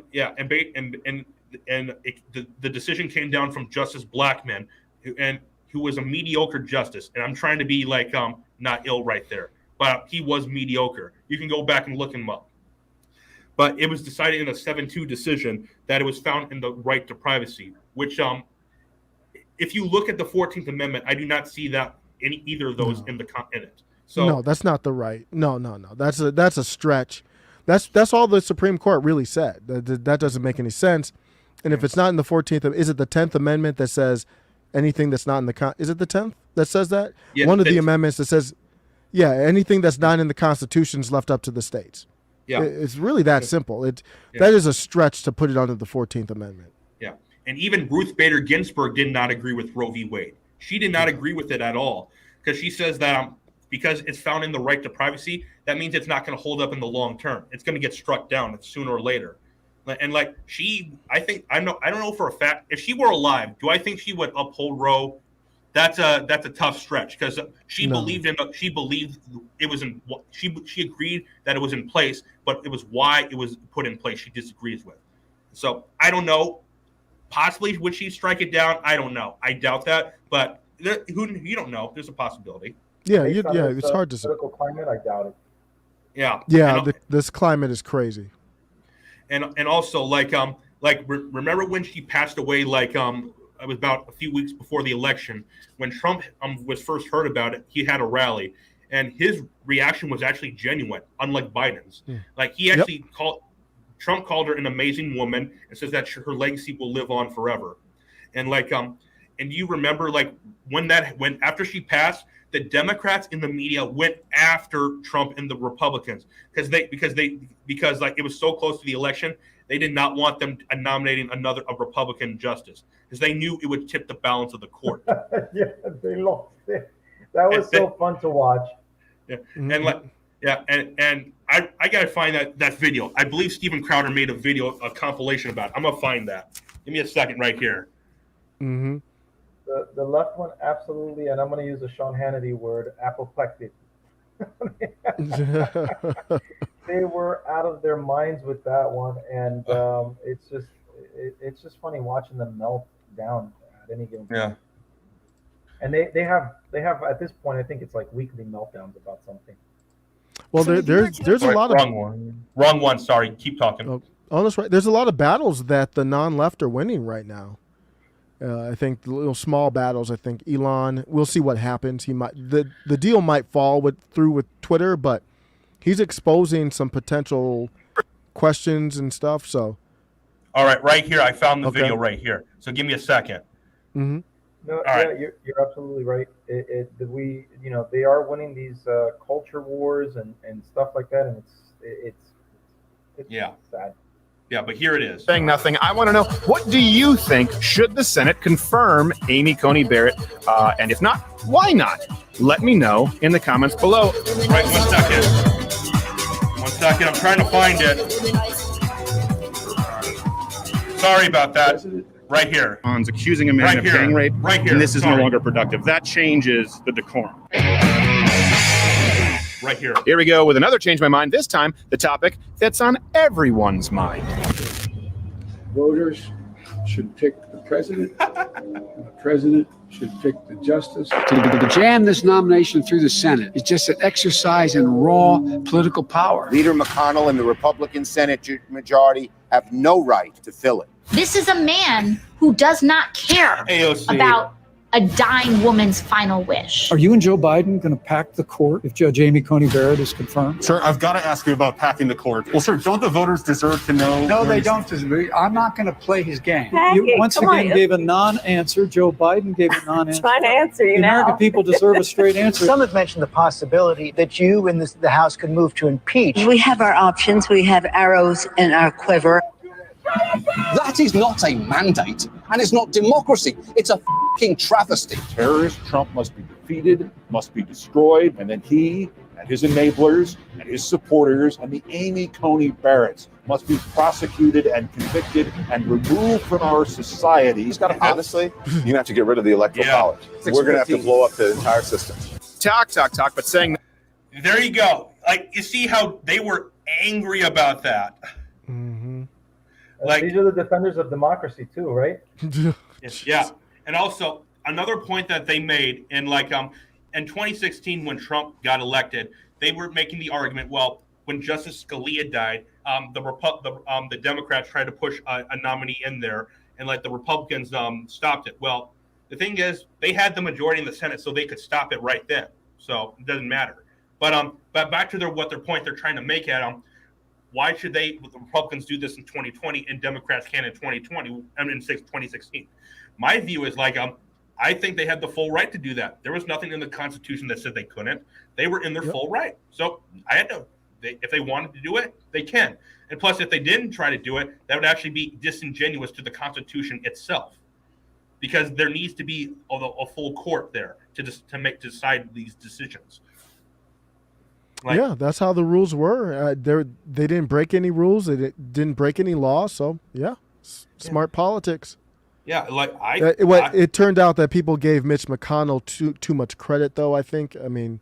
decision came down from Justice Blackmun, who was a mediocre justice. And I'm trying to be like not ill right there, but he was mediocre. You can go back and look him up. But it was decided in a 7-2 decision that it was found in the right to privacy, which if you look at the 14th Amendment, I do not see that in either of those in it. So no, that's not the right. No. That's a stretch. That's all the Supreme Court really said. That doesn't make any sense. And if it's not in the 14th, is it the 10th Amendment that says anything that's not in the is it the 10th that says that? Yeah, one of the amendments that says, anything that's not in the Constitution is left up to the states. Yeah, it's really that simple. That is a stretch to put it under the 14th Amendment. Yeah, and even Ruth Bader Ginsburg did not agree with Roe v. Wade. She did not agree with it at all, because she says that because it's found in the right to privacy, that means it's not going to hold up in the long term. It's going to get struck down sooner or later. And I don't know for a fact, if she were alive, do I think she would uphold Roe? That's a tough stretch, because she agreed that it was in place, but it was why it was put in place she disagrees with. So I don't know. Possibly would she strike it down? I don't know. I doubt that, but you don't know. There's a possibility. Yeah, it's hard to say. Political climate, I doubt it. Yeah. This climate is crazy. And also remember when she passed away? It was about a few weeks before the election when Trump was first heard about it. He had a rally, and his reaction was actually genuine, unlike Biden's. He actually Trump called her an amazing woman and says that her legacy will live on forever. And and you remember when after she passed, the Democrats in the media went after Trump and the Republicans because it was so close to the election they did not want them nominating a Republican justice because they knew it would tip the balance of the court. Yeah, they lost it. That was so fun to watch. Yeah, and I gotta find that video. I believe Steven Crowder made a compilation about it. I'm gonna find that. Give me a second right here. Mm-hmm. The left one, absolutely, and I'm going to use a Sean Hannity word, apoplectic. They were out of their minds with that one, and it's just funny watching them melt down at any given point. Yeah. And they have at this point, I think it's like weekly meltdowns about something. Well, there's a lot of wrong one. Sorry, keep talking. Oh, that's right. There's a lot of battles that the non-left are winning right now. I think the little small battles. I think Elon. We'll see what happens. He might the deal might fall through with Twitter, but he's exposing some potential questions and stuff. So, all right here I found the video right here. So give me a second. Mm-hmm. No, you're absolutely right. They are winning these culture wars and stuff like that, and it's sad. Yeah, but here it is. Saying nothing. I want to know, what do you think? Should the Senate confirm Amy Coney Barrett? And if not, why not? Let me know in the comments below. Right, 1 second. 1 second. I'm trying to find it. Sorry about that. Right here. On accusing a man of gang rape. Right here. And this is no longer productive. That changes the decorum. Right here. Here we go with another change my mind. This time, the topic that's on everyone's mind. Voters should pick the president. The president should pick the justice. To jam this nomination through the Senate is just an exercise in raw political power. Leader McConnell and the Republican Senate majority have no right to fill it. This is a man who does not care about a dying woman's final wish. Are you and Joe Biden going to pack the court if Judge Amy Coney Barrett is confirmed? Sir, I've got to ask you about packing the court. Well, sir, don't the voters deserve to know? No, they don't deserve. I'm not going to play his game. You once Come again on. gave a non-answer. Joe Biden gave a non-answer. Trying to answer you The now. American people deserve a straight answer. Some have mentioned the possibility that you and the House could move to impeach. We have our options. We have arrows in our quiver. That is not a mandate, and it's not democracy. It's a fucking travesty. Terrorist Trump must be defeated, must be destroyed, and then he and his enablers and his supporters and the Amy Coney Barretts must be prosecuted and convicted and removed from our society. He's got to, honestly, you have to get rid of the electoral college. We're going to have to blow up the entire system. Talk, but saying. There you go. Like, you see how they were angry about that. Mm-hmm. Like, these are the defenders of democracy too, right? Yeah. And also another point that they made in in 2016 when Trump got elected, they were making the argument, well, when Justice Scalia died, the Democrats tried to push a nominee in there, and the Republicans stopped it. Well, the thing is, they had the majority in the Senate, so they could stop it right then. So it doesn't matter. But back to their point they're trying to make at why should the Republicans do this in 2020 and Democrats can in 2016? My view is I think they had the full right to do that. There was nothing in the Constitution that said they couldn't. They were in their full right. So if they wanted to do it, they can. And plus, if they didn't try to do it, that would actually be disingenuous to the Constitution itself, because there needs to be a full court there to decide these decisions. Yeah, that's how the rules were. They didn't break any rules. They didn't break any laws. So yeah, smart politics. Yeah, it turned out that people gave Mitch McConnell too much credit, though. I think. I mean,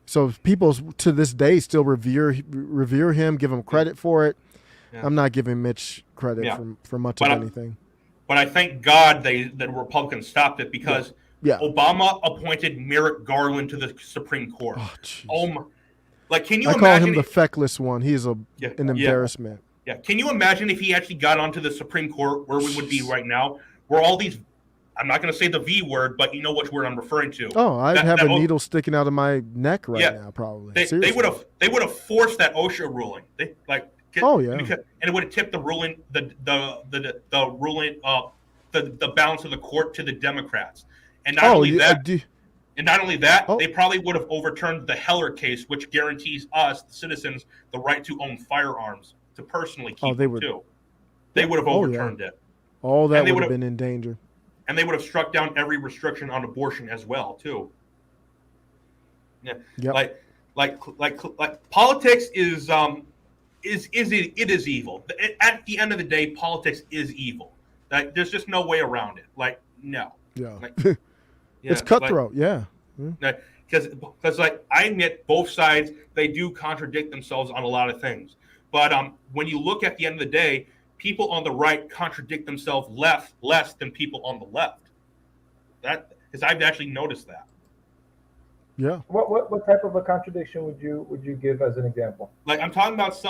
so people to this day still revere him, give him credit for it. Yeah. I'm not giving Mitch credit for much of anything. But I thank God the Republicans stopped it, because Obama appointed Merrick Garland to the Supreme Court. Oh my. Can you imagine? I call him the feckless one. He is an embarrassment. Yeah. Can you imagine if he actually got onto the Supreme Court, where we would be right now? Where all these, I'm not going to say the V word, but you know which word I'm referring to. Oh, I'd have a needle sticking out of my neck now, probably. They would have forced that OSHA ruling. And it would have tipped the ruling, the ruling, the balance of the court to the Democrats. And not only that, they probably would have overturned the Heller case, which guarantees us, the citizens, the right to own firearms, to personally keep them too. they would have overturned it. All that And they would have would've- been in danger. And they would have struck down every restriction on abortion as well, too. Yeah, Yep. like politics is evil. At the end of the day, politics is evil. Like, there's just no way around it. Like, no. Yeah. Like, It's cutthroat. Yeah. Because like I admit both sides, they do contradict themselves on a lot of things. But when you look at the end of the day, people on the right contradict themselves less than people on the left. That because I've actually noticed that. Yeah. What type of a contradiction would you give as an example? Like I'm talking about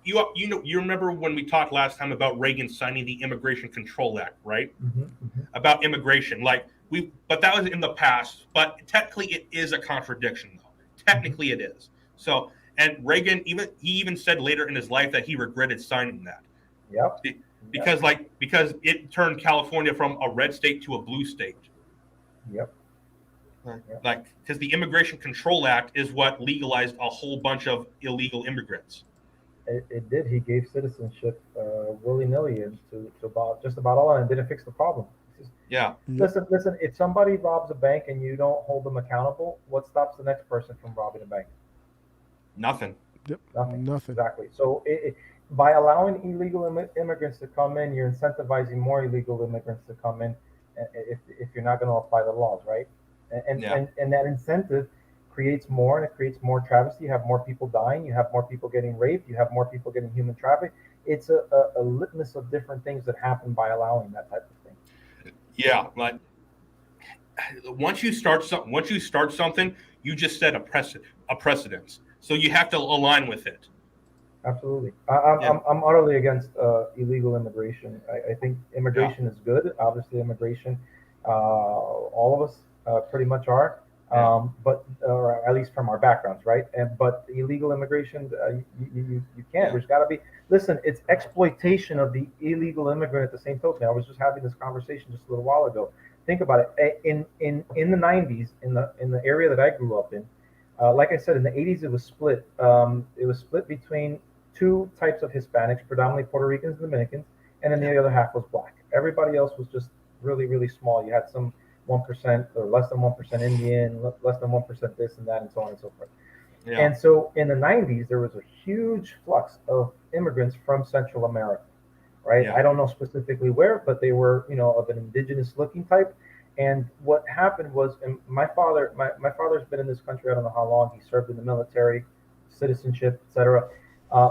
you remember when we talked last time about Reagan signing the Immigration Control Act, right? About immigration, but that was in the past. But technically, it is a contradiction, though. Technically, it is. So, and Reagan even said later in his life that he regretted signing that. Yep. Because it turned California from a red state to a blue state. Yep. Like, because the Immigration Control Act is what legalized a whole bunch of illegal immigrants. It did. He gave citizenship willy-nilly to just about all, and didn't fix the problem. Yeah. Listen. If somebody robs a bank and you don't hold them accountable, what stops the next person from robbing a bank? Nothing. Yep. Nothing. Exactly. So by allowing illegal immigrants to come in, you're incentivizing more illegal immigrants to come in. If you're not going to apply the laws, right? And that incentive creates more, and it creates more travesty. You have more people dying. You have more people getting raped. You have more people getting human trafficked. It's a litmus of different things that happen by allowing that type of thing. Yeah, like once you start something, you just set a precedence. So you have to align with it. Absolutely. I'm utterly against illegal immigration. I think immigration is good. Obviously, immigration, all of us pretty much are. But or at least from our backgrounds, right? But illegal immigration, you can't. There's got to be. Listen, it's exploitation of the illegal immigrant at the same token. I was just having this conversation just a little while ago. Think about it. In the 90s, in the area that I grew up in, like I said, in the 80s it was split. It was split between two types of Hispanics, predominantly Puerto Ricans and Dominicans, and then the other half was black. Everybody else was just really, really small. You had some 1% or less than 1% Indian, less than 1% this and that, and so on and so forth. Yeah. And so in the 90s, there was a huge flux of immigrants from Central America, right? Yeah. I don't know specifically where, but they were, of an indigenous looking type. And what happened was, and my father's been in this country, I don't know how long. He served in the military, citizenship, etc.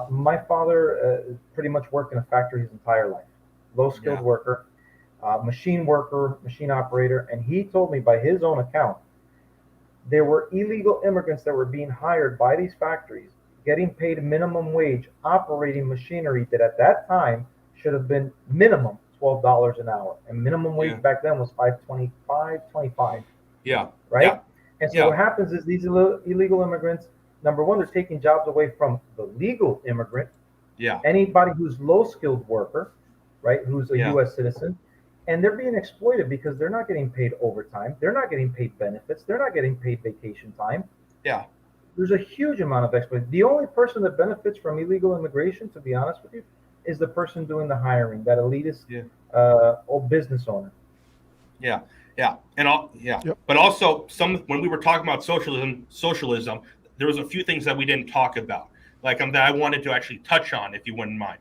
My father pretty much worked in a factory his entire life, low-skilled worker. Machine worker, machine operator, and he told me by his own account, there were illegal immigrants that were being hired by these factories, getting paid minimum wage, operating machinery that at that time should have been minimum $12 an hour, and minimum wage back then was $5.25. Yeah. Right. Yeah. And so what happens is these illegal immigrants, number one, they're taking jobs away from the legal immigrant. Yeah. Anybody who's low-skilled worker, right, who's a U.S. citizen. And they're being exploited because they're not getting paid overtime. They're not getting paid benefits. They're not getting paid vacation time. Yeah. There's a huge amount of exploitation. The only person that benefits from illegal immigration, to be honest with you, is the person doing the hiring, that elitist old business owner. Yeah. Yeah. And But also when we were talking about socialism, there was a few things that we didn't talk about. That I wanted to actually touch on, if you wouldn't mind.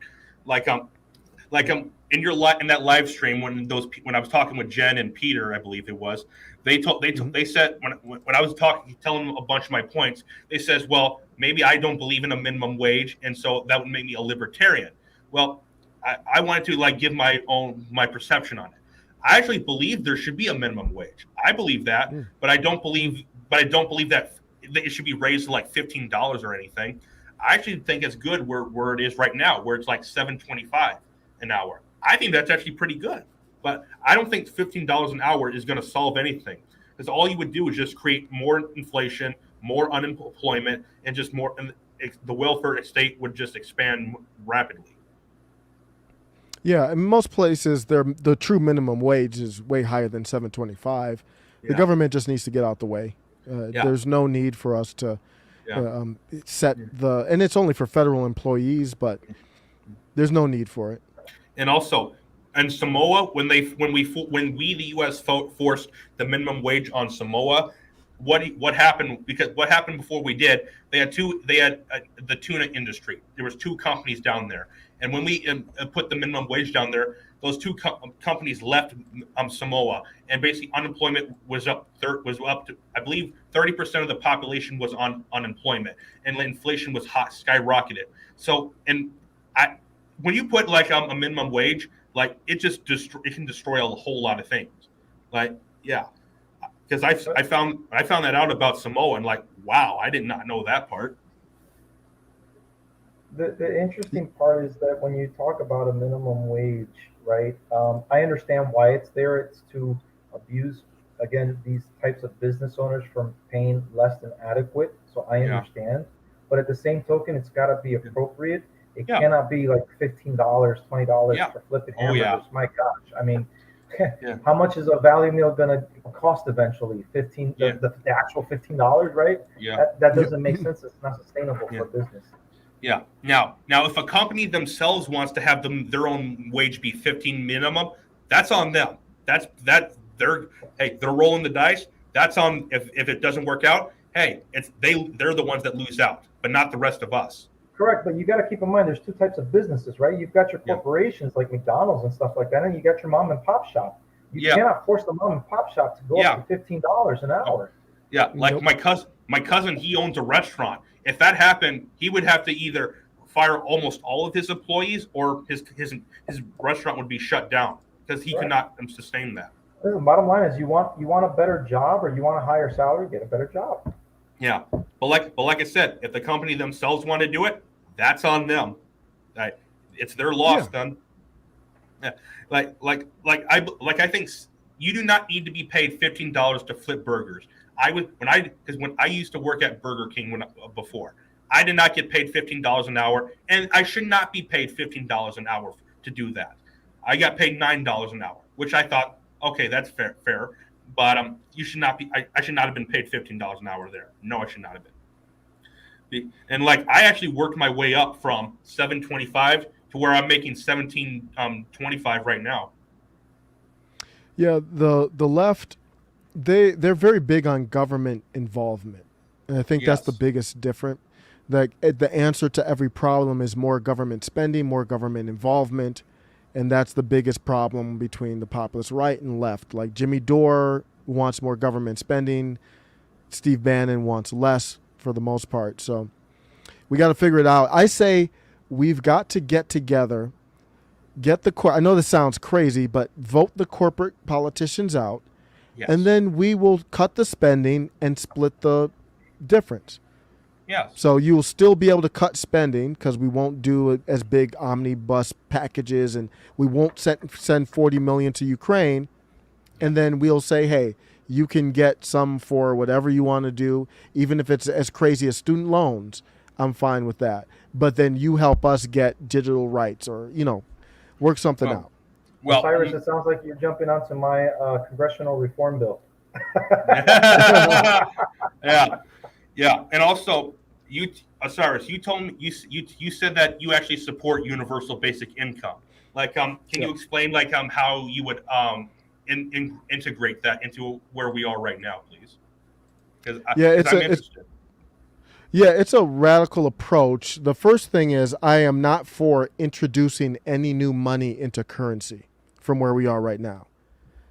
In that live stream when I was talking with Jen and Peter, I believe it was, they said when I was telling them a bunch of my points, they says, well, maybe I don't believe in a minimum wage, and so that would make me a libertarian. Well, I wanted to give my perception on it. I actually believe there should be a minimum wage. I believe that, but I don't believe that it should be raised to $15 or anything. I actually think it's good where it is right now, where it's $7.25 an hour. I think that's actually pretty good, but I don't think $15 an hour is going to solve anything, because all you would do is just create more inflation, more unemployment, and just more, and the welfare state would just expand rapidly. Yeah, in most places, the true minimum wage is way higher than $7.25. The government just needs to get out the way. There's no need for us to set and it's only for federal employees, but There's no need for it. And also, in Samoa, when we the U.S. forced the minimum wage on Samoa, what happened? Because what happened before we did, they had the tuna industry. There was 2 companies down there, and when we put the minimum wage down there, those 2 companies left Samoa, and basically unemployment was up to, I believe, 30% of the population was on unemployment, and inflation was skyrocketed. So, when you put like a minimum wage, like it can destroy a whole lot of things. Like, yeah, because I found that out about Samoa, and like, wow, I did not know that part. The interesting part is that when you talk about a minimum wage, right? I understand why it's there. It's to abuse, again, these types of business owners from paying less than adequate. So I understand. But at the same token, it's got to be appropriate. It cannot be like $15, $20 for flipping hamburgers. My gosh. I mean, how much is a value meal going to cost eventually? The actual $15, right? Yeah. That doesn't make sense. It's not sustainable for business. Yeah. Now, if a company themselves wants to have their own wage be 15 minimum, that's on them. They're rolling the dice. That's on if it doesn't work out. Hey, they're the ones that lose out, but not the rest of us. Correct, but you got to keep in mind there's 2 types of businesses, right? You've got your corporations like McDonald's and stuff like that, and you got your mom and pop shop. You cannot force the mom and pop shop to go up to $15 an hour. Yeah, like my cousin, he owns a restaurant. If that happened, he would have to either fire almost all of his employees, or his restaurant would be shut down because he could not sustain that. The bottom line is you want a better job, or you want a higher salary, get a better job. Yeah, but like I said, if the company themselves want to do it, that's on them. It's their loss then. Yeah. I think you do not need to be paid $15 to flip burgers. When I used to work at Burger King before, I did not get paid $15 an hour, and I should not be paid $15 an hour to do that. I got paid $9 an hour, which I thought, okay, that's fair. But you should not be. I should not have been paid $15 an hour there. No, I should not have been. And like, I actually worked my way up from $7.25 to where I'm making $17.25 right now. Yeah, the left, they're very big on government involvement, and I think that's the biggest difference. Like, the answer to every problem is more government spending, more government involvement. And that's the biggest problem between the populist right and left. Like, Jimmy Dore wants more government spending. Steve Bannon wants less for the most part. So we got to figure it out. I say we've got to get together, I know this sounds crazy, but vote the corporate politicians out. Yes. And then we will cut the spending and split the difference. Yes. So you will still be able to cut spending because we won't do as big omnibus packages, and we won't send $40 million to Ukraine. And then we'll say, hey, you can get some for whatever you want to do, even if it's as crazy as student loans. I'm fine with that. But then you help us get digital rights, or work something out. Well, Cyrus, it sounds like you're jumping onto my congressional reform bill. Yeah, and also, Osiris, you told me you said that you actually support universal basic income. Like, can you explain how you would integrate that into where we are right now, please? Because I'm interested. It's a radical approach. The first thing is, I am not for introducing any new money into currency from where we are right now.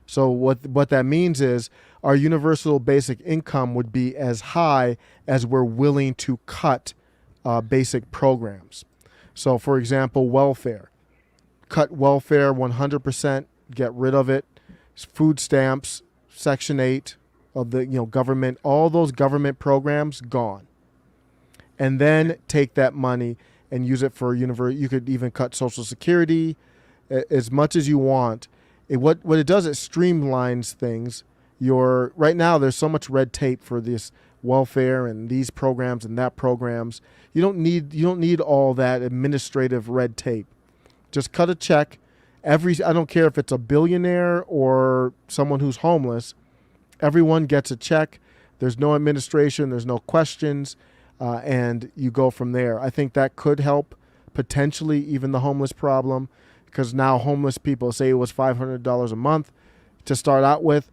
So what that means is our universal basic income would be as high as we're willing to cut basic programs. So, for example, welfare. Cut welfare 100%, get rid of it. Food stamps, Section 8 of the government, all those government programs, gone. And then take that money and use it for you could even cut Social Security as much as you want. What it does, it streamlines things. Right now there's so much red tape for this welfare and these programs and that programs. You don't need all that administrative red tape. Just cut a check. I don't care if it's a billionaire or someone who's homeless. Everyone gets a check. There's no administration. There's no questions, and you go from there. I think that could help potentially even the homeless problem, because now homeless people, say it was $500 a month to start out with,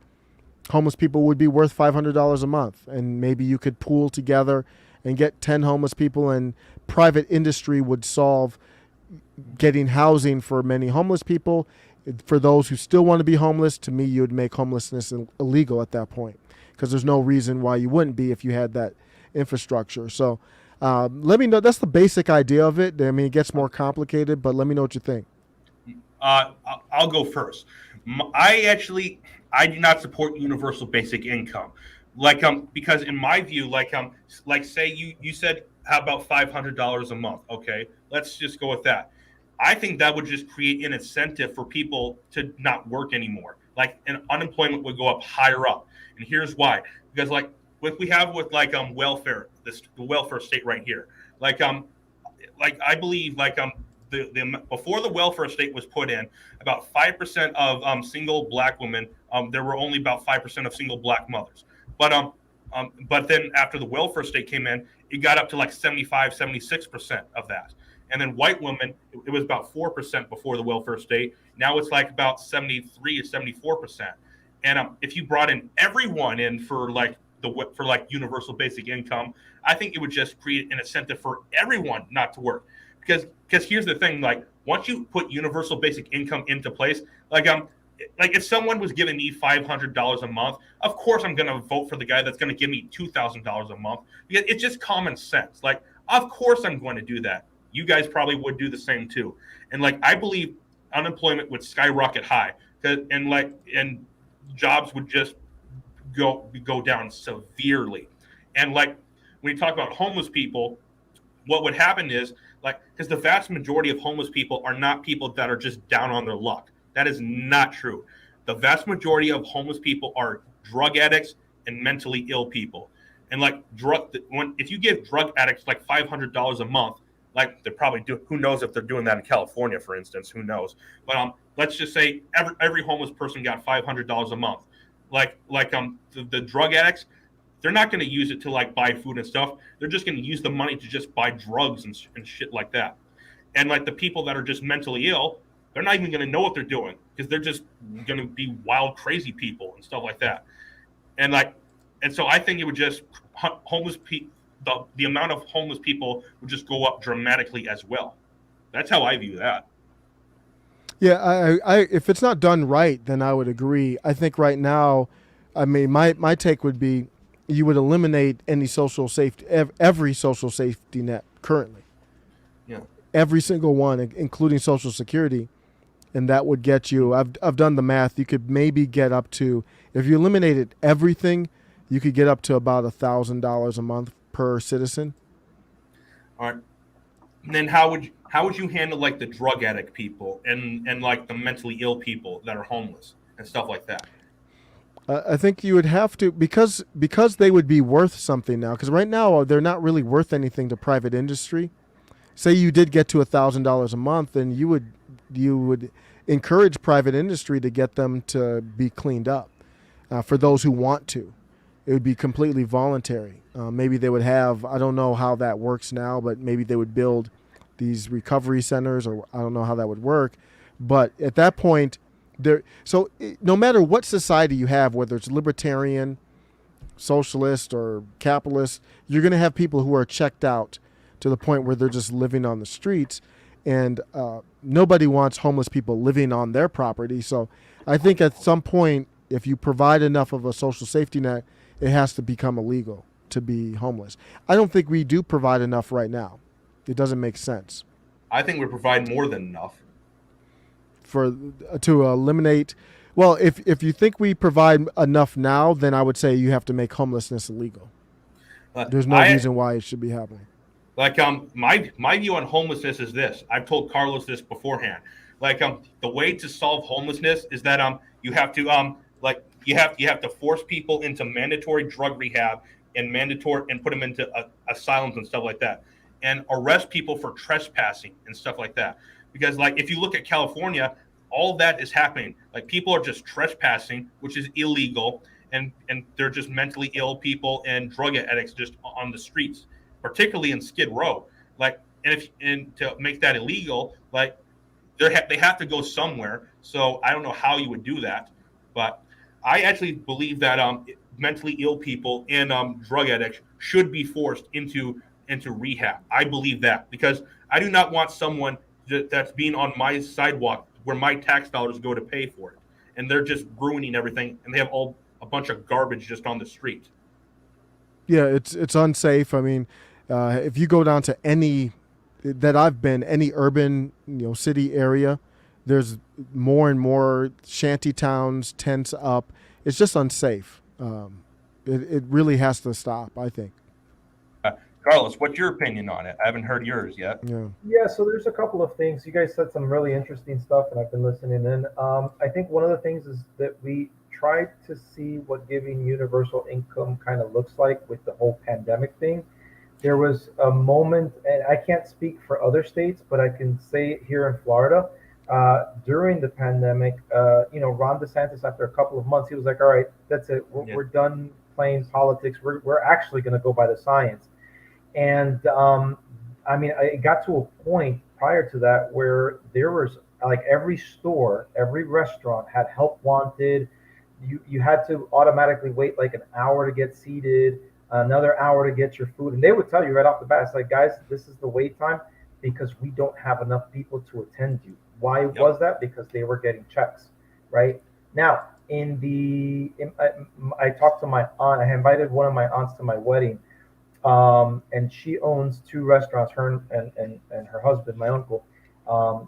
homeless people would be worth $500 a month, and maybe you could pool together and get 10 homeless people, and private industry would solve getting housing for many homeless people. For those who still want to be homeless, to me, you would make homelessness illegal at that point, because there's no reason why you wouldn't be if you had that infrastructure. So let me know. That's the basic idea of it. I mean, it gets more complicated, but let me know what you think. I'll go first. I do not support universal basic income, because in my view, say you said, how about $500 a month? Okay, let's just go with that. I think that would just create an incentive for people to not work anymore. And unemployment would go up higher up, and here's why: because what we have with welfare, the welfare state right here, I believe before the welfare state was put in, about 5% of single black women, there were only about 5% of single black mothers. But then after the welfare state came in, it got up to 75, 76% of that. And then white women, it was about 4% before the welfare state. Now it's about 73 to 74%. And if you brought in everyone in for universal basic income, I think it would just create an incentive for everyone not to work. Because here's the thing, once you put universal basic income into place, if someone was giving me $500 a month, of course I'm going to vote for the guy that's going to give me $2,000 a month, because it's just common sense. Of course I'm going to do that. You guys probably would do the same too. And I believe unemployment would skyrocket high, and jobs would just go down severely. And when you talk about homeless people, what would happen is, because the vast majority of homeless people are not people that are just down on their luck. That is not true. The vast majority of homeless people are drug addicts and mentally ill people. And if you give drug addicts $500 a month, they probably do. Who knows if they're doing that in California, for instance? Who knows? But let's just say every homeless person got $500 a month. The drug addicts, they're not going to use it to buy food and stuff. They're just going to use the money to just buy drugs and shit like that. And the people that are just mentally ill, they're not even going to know what they're doing, because they're just going to be wild, crazy people and stuff like that. And so I think it would just the amount of homeless people would just go up dramatically as well. That's how I view that. Yeah, I if it's not done right, then I would agree. I think right now, I mean, my take would be, you would eliminate any social safety, every social safety net currently. Yeah. Every single one, including Social Security, and that would get you. I've done the math. You could maybe get up to, if you eliminated everything, you could get up to about $1,000 a month per citizen. All right. And then how would you handle the drug addict people and the mentally ill people that are homeless and stuff like that? I think you would have to, because they would be worth something now. Because right now they're not really worth anything to private industry. Say you did get to $1,000 a month, then you would encourage private industry to get them to be cleaned up. For those who want to, it would be completely voluntary. Maybe they would have, I don't know how that works now, but maybe they would build these recovery centers, or I don't know how that would work. But at that point, no matter what society you have, whether it's libertarian, socialist, or capitalist, you're going to have people who are checked out to the point where they're just living on the streets, and nobody wants homeless people living on their property. So I think at some point, if you provide enough of a social safety net, it has to become illegal to be homeless. I don't think we do provide enough right now. It doesn't make sense. I think we provide more than enough. To eliminate, well, if you think we provide enough now, then I would say you have to make homelessness illegal. There's no reason why it should be happening. My view on homelessness is this. I've told Carlos this beforehand. The way to solve homelessness is that you have to force people into mandatory drug rehab and put them into asylums and stuff like that, and arrest people for trespassing and stuff like that. Because if you look at California, all that is happening. People are just trespassing, which is illegal, and they're just mentally ill people and drug addicts just on the streets, particularly in Skid Row. and to make that illegal, like they have to go somewhere. So I don't know how you would do that, but I actually believe that mentally ill people and drug addicts should be forced into rehab. I believe that, because I do not want someone that's being on my sidewalk where my tax dollars go to pay for it, and they're just ruining everything, and they have a bunch of garbage just on the street. Yeah, it's unsafe. I mean, if you go down to any urban, city area, there's more and more shanty towns, tents up. It's just unsafe. It really has to stop, I think. Carlos, what's your opinion on it? I haven't heard yours yet. Yeah, so there's a couple of things. You guys said some really interesting stuff, and I've been listening in. I think one of the things is that we tried to see what giving universal income kind of looks like with the whole pandemic thing. There was a moment, and I can't speak for other states, but I can say here in Florida, during the pandemic, Ron DeSantis, after a couple of months, he was like, all right, that's it. We're done playing politics. We're actually going to go by the science. And it got to a point prior to that where there was like every store, every restaurant had help wanted. You had to automatically wait like an hour to get seated, another hour to get your food. And they would tell you right off the bat, it's like, guys, this is the wait time because we don't have enough people to attend you. Why was that? Because they were getting checks, right? Now, I talked to my aunt. I invited one of my aunts to my wedding. And she owns 2 restaurants, her and her husband, my uncle.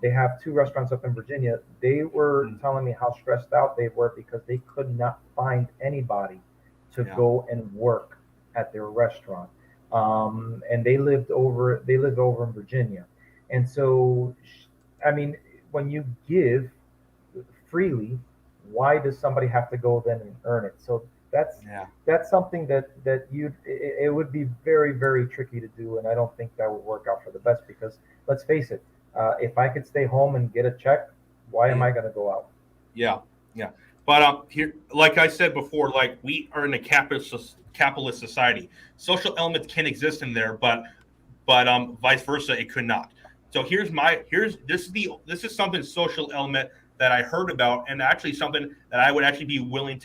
They have 2 restaurants up in Virginia. They were telling me how stressed out they were because they could not find anybody to go and work at their restaurant. And they lived over in Virginia. And so, when you give freely, why does somebody have to go then and earn it? So that's something that it would be very, very tricky to do, and I don't think that would work out for the best, because let's face it, if I could stay home and get a check, why am I going to go out? Yeah. But here, like I said before, like we are in a capitalist society. Social elements can exist in there, but vice versa, it could not. So this is something social element that I heard about, and actually something that I would actually be willing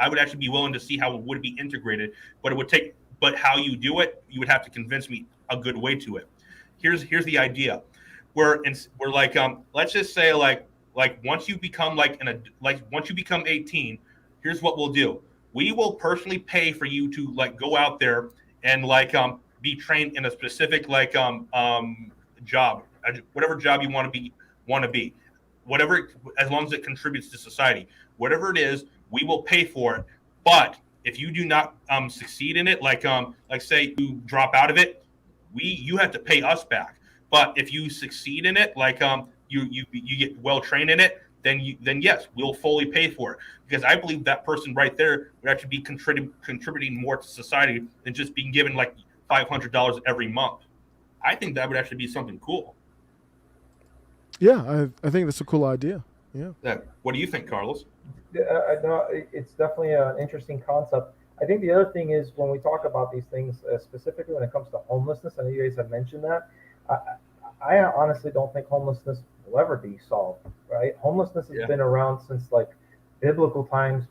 I would actually be willing to see how it would be integrated, but how you do it, you would have to convince me a good way to it. Here's the idea. We're like, let's just say like once you become once you become 18, here's what we'll do. We will personally pay for you to like go out there and be trained in a specific job, whatever job you want to be, whatever, as long as it contributes to society, whatever it is, we will pay for it. But if you do not succeed in it, like say you drop out of it, you have to pay us back. But if you succeed in it, you get well trained in it, then yes, we'll fully pay for it, because I believe that person right there would actually be contributing more to society than just being given like $500 every month. I think that would actually be something cool. Yeah, I think that's a cool idea. Yeah. What do you think, Carlos? No, it's definitely an interesting concept. I think the other thing is when we talk about these things, specifically when it comes to homelessness, I know you guys have mentioned that. I honestly don't think homelessness will ever be solved, right? Homelessness has been around since like biblical times,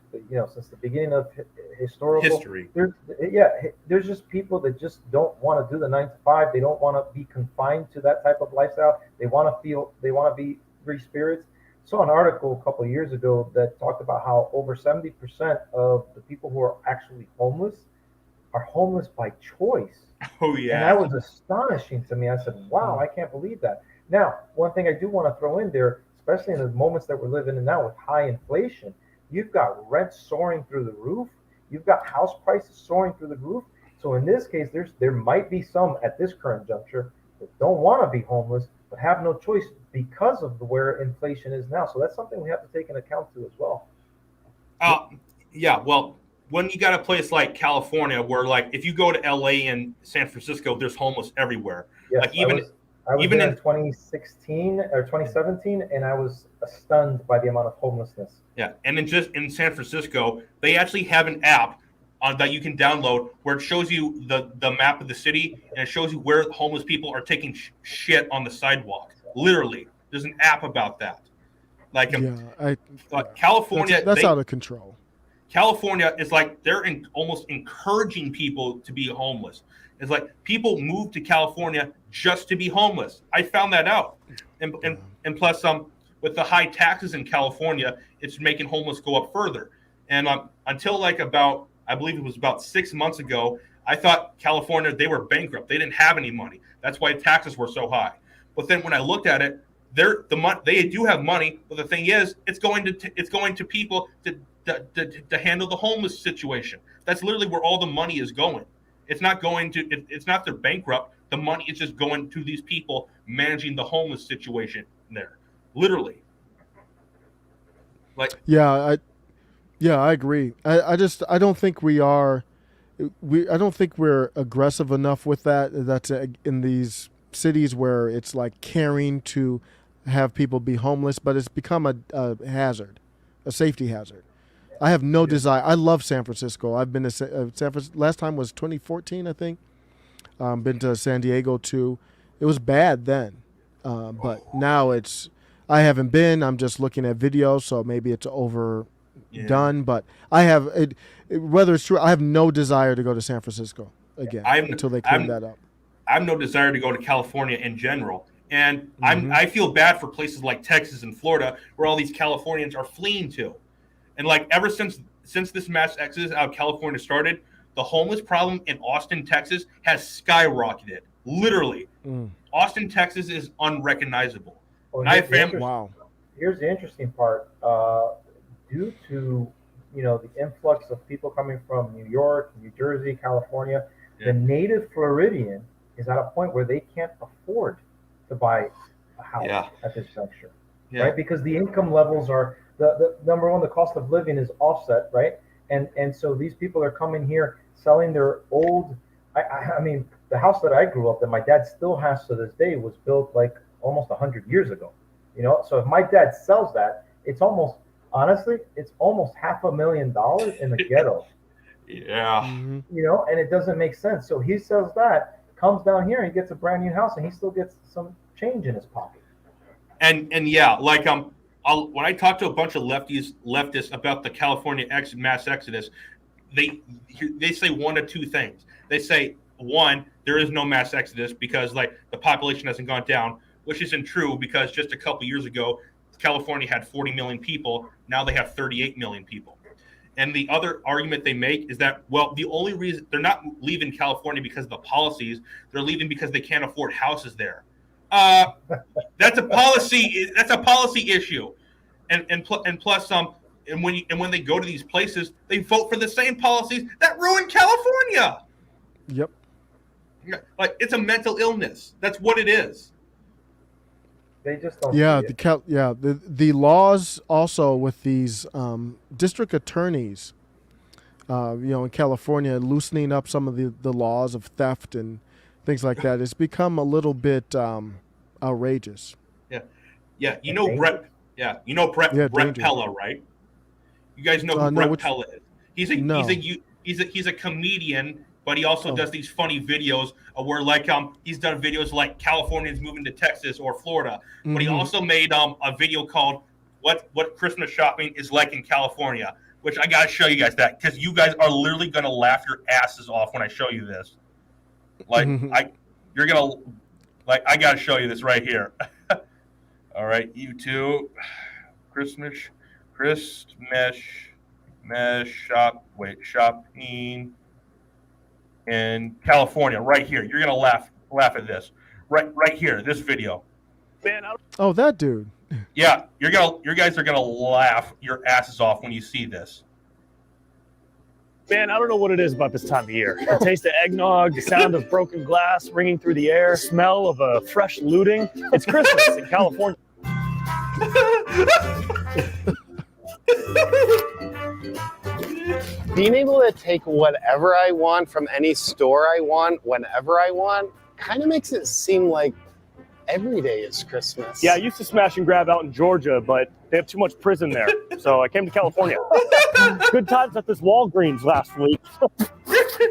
since the beginning of historical history. There's just people that just don't want to do the 9 to 5. They don't want to be confined to that type of lifestyle. They want to be free spirits. Saw an article a couple of years ago that talked about how over 70% of the people who are actually homeless are homeless by choice. Oh yeah. And that was astonishing to me. I said, wow, I can't believe that. Now, one thing I do want to throw in there, especially in the moments that we're living in now with high inflation, you've got rent soaring through the roof. You've got house prices soaring through the roof. So in this case, there might be some at this current juncture that don't want to be homeless, but have no choice because of where inflation is now. So that's something we have to take into account too as well. Yeah. Well, when you got a place like California, where like if you go to LA and San Francisco, there's homeless everywhere. Yes, like even I was there in 2016 or 2017, and I was stunned by the amount of homelessness. Yeah, and in San Francisco, they actually have an app that you can download where it shows you the map of the city and it shows you where homeless people are taking shit on the sidewalk. Literally, there's an app about that. Like, California, that's out of control. California is like they're almost encouraging people to be homeless. It's like people move to California just to be homeless. I found that out, and plus, with the high taxes in California, it's making homeless go up further. And until like I believe it was about 6 months ago, I thought California, they were bankrupt. They didn't have any money. That's why taxes were so high. But then when I looked at it, they do have money, but the thing is, it's going to people to handle the homeless situation. That's literally where all the money is going. It's not going to. It's not they're bankrupt. The money is just going to these people managing the homeless situation there, literally. Like, I agree. I don't think we are. I don't think we're aggressive enough with that. That's in these cities where it's like caring to have people be homeless, but it's become a hazard, a safety hazard. I have no desire. I love San Francisco. I've been to San Francisco. Last time was 2014, I think. Been to San Diego too. It was bad then, but now I haven't been. I'm just looking at videos, so maybe it's overdone. But I have whether it's true. I have no desire to go to San Francisco again until they clean that up. I have no desire to go to California in general. And I feel bad for places like Texas and Florida where all these Californians are fleeing to. And like ever since this mass exodus out of California started, the homeless problem in Austin, Texas has skyrocketed. Literally. Austin, Texas is unrecognizable. Well, here's the interesting part. Due to the influx of people coming from New York, New Jersey, California, the native Floridian is at a point where they can't afford to buy a house at this juncture, right? Because the income levels are the number one. The cost of living is offset, right? And so these people are coming here selling their old. I mean, the house that I grew up in, my dad still has to this day, was built like almost 100 years ago. So if my dad sells that, it's almost $500,000 in the ghetto. And it doesn't make sense. So he sells that, comes down here, and he gets a brand new house, and he still gets some change in his pocket. And like when I talk to a bunch of leftists about the California mass exodus, they say one of two things. They say, one, there is no mass exodus because like the population hasn't gone down, which isn't true because just a couple years ago, California had 40 million people. Now they have 38 million people. And the other argument they make is that, well, the only reason they're not leaving California because of the policies, they're leaving because they can't afford houses there. That's a policy. That's a policy issue. And plus and when they go to these places, they vote for the same policies that ruin California. Yep. Like it's a mental illness. That's what it is. They just don't. The laws also with these district attorneys, in California, loosening up some of the laws of theft and things like that. It's become a little bit outrageous. Brett. Brett Pella, right? You guys know who Brett Pella is. He's a comedian, but he also does these funny videos where like he's done videos like Californians moving to Texas or Florida. But he also made a video called what Christmas shopping is like in California, which I gotta show you guys that because you guys are literally gonna laugh your asses off when I show you this. Like I gotta show you this right here. All right, YouTube, Christmas shopping in California, right here. You're gonna laugh at this, right here, this video. Man, that dude. Yeah, you guys are gonna laugh your asses off when you see this. Man, I don't know what it is about this time of year. The taste of eggnog, the sound of broken glass ringing through the air, smell of a fresh looting. It's Christmas in California. Being able to take whatever I want from any store I want, whenever I want, kind of makes it seem like every day is Christmas. Yeah, I used to smash and grab out in Georgia, but they have too much prison there. So I came to California. Good times at this Walgreens last week.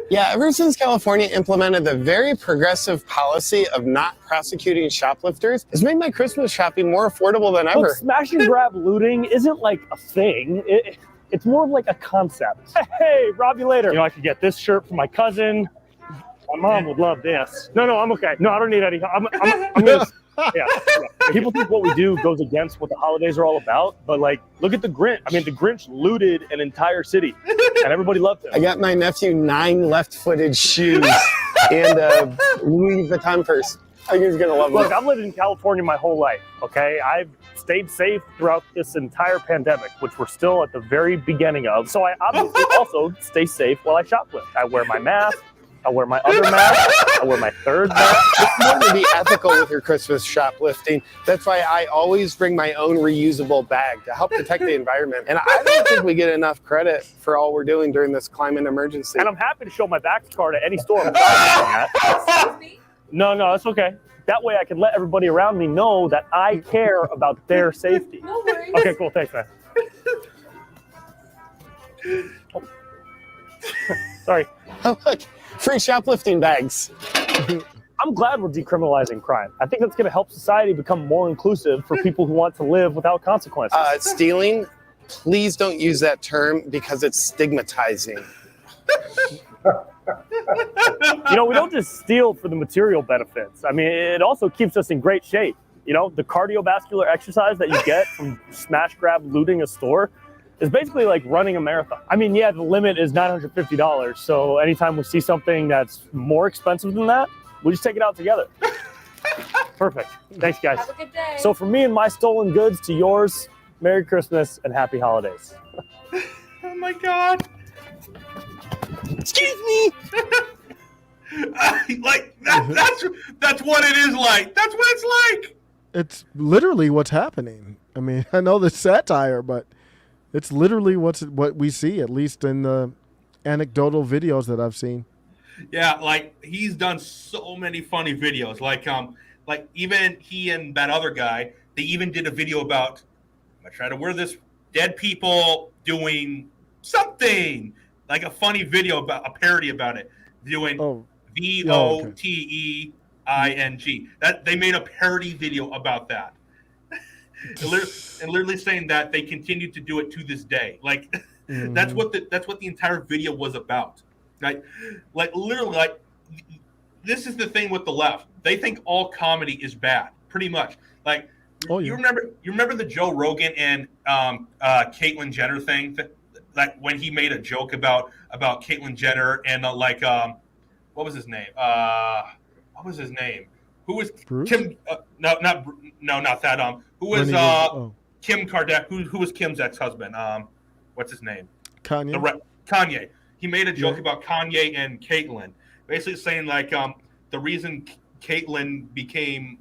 Yeah, ever since California implemented the very progressive policy of not prosecuting shoplifters, it's made my Christmas shopping more affordable than ever. Look, smash and grab looting isn't like a thing. It's more of like a concept. Hey, rob you later. You know, I could get this shirt for my cousin. My mom would love this. No, I'm okay. No, I don't need any. I'm gonna, yeah. People think what we do goes against what the holidays are all about, but like, look at the Grinch. I mean, the Grinch looted an entire city, and everybody loved him. I got my nephew 9 left-footed shoes and a Louis Vuitton purse. I think he's gonna love Look, it. I've lived in California my whole life, okay? I've stayed safe throughout this entire pandemic, which we're still at the very beginning of. So I obviously also stay safe while I shoplift. I wear my mask. I wear my other mask. I wear my third mask. It's important to be ethical with your Christmas shoplifting. That's why I always bring my own reusable bag to help protect the environment. And I don't think we get enough credit for all we're doing during this climate emergency. And I'm happy to show my Vax card at any store I'm shopping at. No, that's okay. That way I can let everybody around me know that I care about their safety. No worries. Okay, cool. Thanks, man. Oh. Sorry. Oh, look, free shoplifting bags. I'm glad we're decriminalizing crime. I think that's going to help society become more inclusive for people who want to live without consequences. Stealing, please don't use that term because it's stigmatizing. You know, we don't just steal for the material benefits. I mean, it also keeps us in great shape. You know, the cardiovascular exercise that you get from smash grab looting a store is basically like running a marathon. I mean, yeah, the limit is $950. So anytime we see something that's more expensive than that, we just take it out together. Perfect. Thanks, guys. Have a good day. So from me and my stolen goods to yours, Merry Christmas and Happy Holidays. Oh my God. Excuse me. Like that's what it is like. That's what it's like. It's literally what's happening. I mean, I know the satire, but it's literally what we see, at least in the anecdotal videos that I've seen. Yeah, like he's done so many funny videos. Like even he and that other guy, they even did a video about I try to wear this dead people doing something. Like a funny video about a parody about it, doing VOTEING. That they made a parody video about that, and literally saying that they continue to do it to this day. Like that's what the entire video was about. Like literally, like this is the thing with the left. They think all comedy is bad, pretty much. Like you remember the Joe Rogan and Caitlyn Jenner thing. Like when he made a joke about Caitlyn Jenner and what was his name? Who was Bruce? Kim? Not that. Who was Kim Kardashian? Who was Kim's ex-husband? What's his name? Kanye. Kanye. He made a joke about Kanye and Caitlyn, basically saying like the reason Caitlyn became.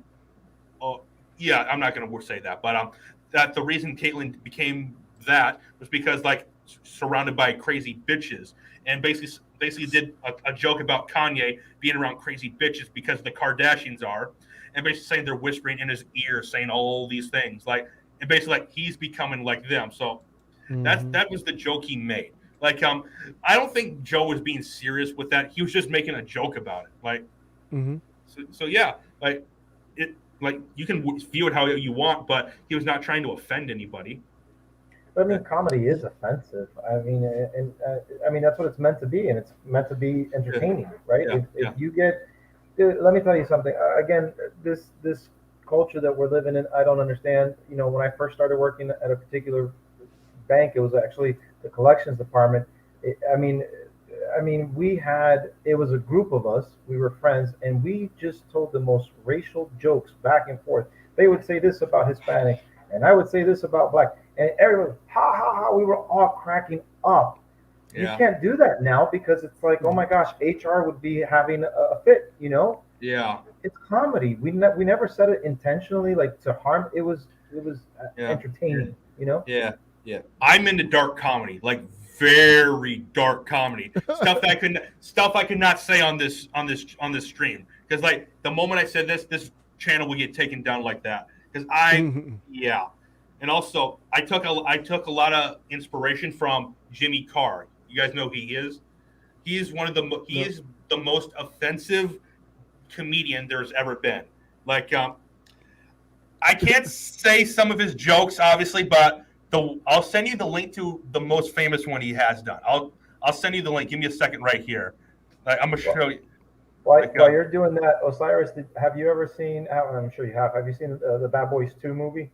I'm not going to say that, but that the reason Caitlyn became that was because like surrounded by crazy bitches, and basically did a joke about Kanye being around crazy bitches because the Kardashians are, and basically saying they're whispering in his ear, saying all these things, like, and basically like he's becoming like them. So that was the joke he made. Like I don't think Joe was being serious with that. He was just making a joke about it. Like, so yeah, like it, like you can view it how you want, but he was not trying to offend anybody. I mean, comedy is offensive. I mean, I mean that's what it's meant to be, and it's meant to be entertaining, right? If you get, dude, let me tell you something. Again, this culture that we're living in, I don't understand. You know, when I first started working at a particular bank, it was actually the collections department. I mean, it was a group of us. We were friends, and we just told the most racial jokes back and forth. They would say this about Hispanic, and I would say this about black. And everyone, ha, ha, ha, we were all cracking up. Yeah. You can't do that now because it's like, oh my gosh, HR would be having a fit, you know? Yeah. It's comedy. We never said it intentionally, like to harm. It was entertaining, you know? Yeah. I'm into dark comedy, like very dark comedy. stuff I could not say on this stream. Because like the moment I said this channel would get taken down like that. Because yeah. And also, I took a lot of inspiration from Jimmy Carr. You guys know who he is? He is he is the most offensive comedian there's ever been. Like, I can't say some of his jokes, obviously, but I'll send you the link to the most famous one he has done. I'll send you the link. Give me a second right here. I'm gonna show you. While you're doing that, Osiris, have you ever seen? I'm sure you have. Have you seen the Bad Boys 2 movie?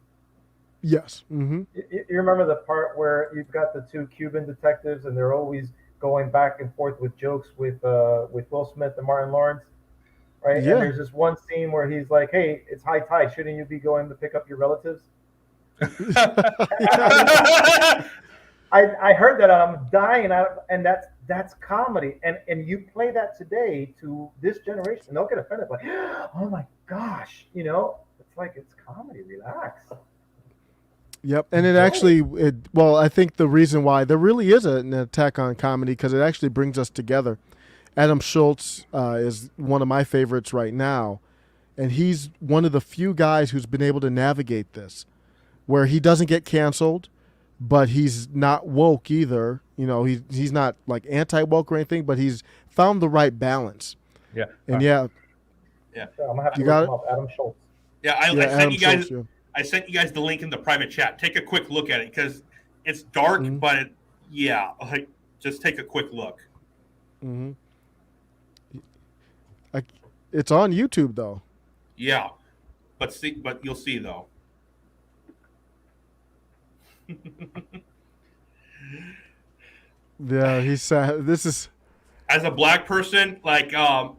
Yes. Mm-hmm. You remember the part where you've got the two Cuban detectives, and they're always going back and forth with jokes with Will Smith and Martin Lawrence, right? Yeah. And there's this one scene where he's like, "Hey, it's high tide. Shouldn't you be going to pick up your relatives?" I heard that, and I'm dying, and that's comedy, and you play that today to this generation, and they'll get offended, like, "Oh my gosh," it's like, it's comedy. Relax. Yep, and it actually, I think the reason why there really is an attack on comedy, because it actually brings us together. Adam Schultz is one of my favorites right now, and he's one of the few guys who's been able to navigate this, where he doesn't get canceled, but he's not woke either. He's not like anti-woke or anything, but he's found the right balance. Yeah. And Yeah, I'm gonna have to look him up. Adam Schultz. Yeah, I sent you guys. Schultz, I sent you guys the link in the private chat. Take a quick look at it because it's dark, but just take a quick look. Mm-hmm. It's on YouTube though. Yeah, but you'll see though. Yeah, he's sad. This is, as a black person, like I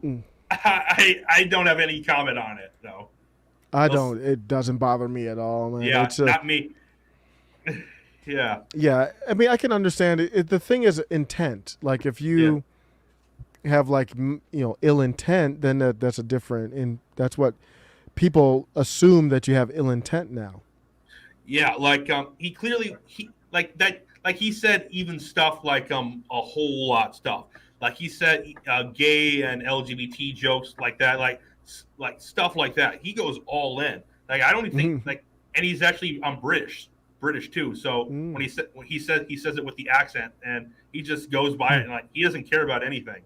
don't have any comment on it though. I don't. It doesn't bother me at all, man. Yeah, not me. Yeah. Yeah, I mean, I can understand it. The thing is intent. Like, if you have ill intent, then that's a different. And that's what people assume, that you have ill intent now. Yeah, like he said even stuff like a whole lot stuff. Like he said gay and LGBT jokes like that, like stuff like that. He goes all in. Like, I don't even think and he's actually British too. So when he says it with the accent, and he just goes by it, and he doesn't care about anything.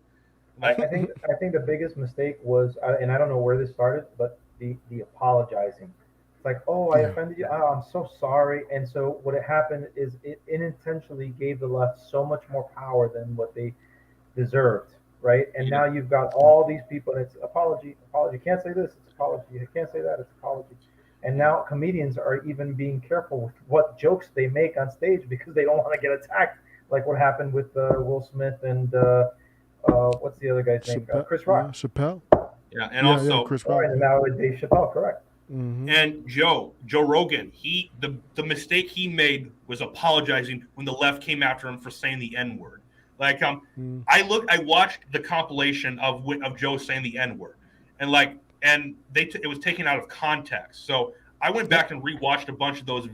Like, I think the biggest mistake was, and I don't know where this started, but the apologizing. It's like, oh, I offended you. Oh, I'm so sorry. And so what happened is it unintentionally gave the left so much more power than what they deserved, right? And now you've got all these people, and it's apology. You can't say this, it's apology. You can't say that, it's apology. And now comedians are even being careful with what jokes they make on stage, because they don't want to get attacked, like what happened with Will Smith and what's the other guy's name? Chris Rock. Chappelle. Yeah, and also Chris Rock. And now with Dave Chappelle, correct. Mm-hmm. And Joe Rogan, the mistake he made was apologizing when the left came after him for saying the N-word. Like, I watched the compilation of Joe saying the N-word, and it was taken out of context. So I went back and rewatched a bunch of those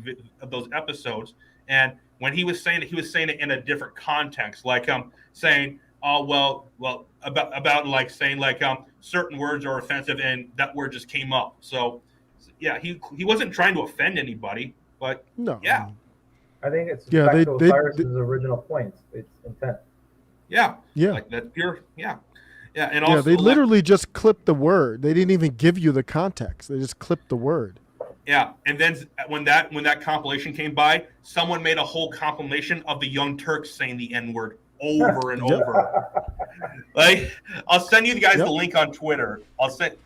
episodes, and when he was saying it in a different context, like saying, oh about like saying certain words are offensive, and that word just came up. So yeah, he wasn't trying to offend anybody, but no. Yeah, I think it's back to Osiris's original points. It's intent. Yeah. Like that's pure. Yeah. Yeah, and also they literally just clipped the word. They didn't even give you the context. They just clipped the word. Yeah, and then when that compilation came by, someone made a whole compilation of the Young Turks saying the N-word over and over. Like, I'll send you guys the link on Twitter. I'll send.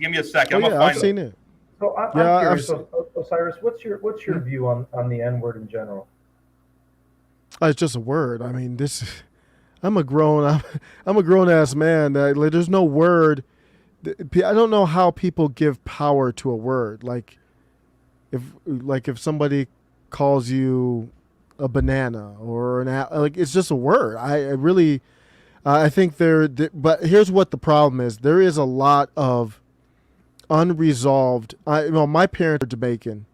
Give me a second. I've seen it. So I'm curious, Osiris, what's your view on the N-word in general? It's just a word. I mean, I'm a grown ass man. There's no word. I don't know how people give power to a word. Like if somebody calls you a banana or it's just a word. I think but here's what the problem is. There is a lot of unresolved. My parents are Jamaican,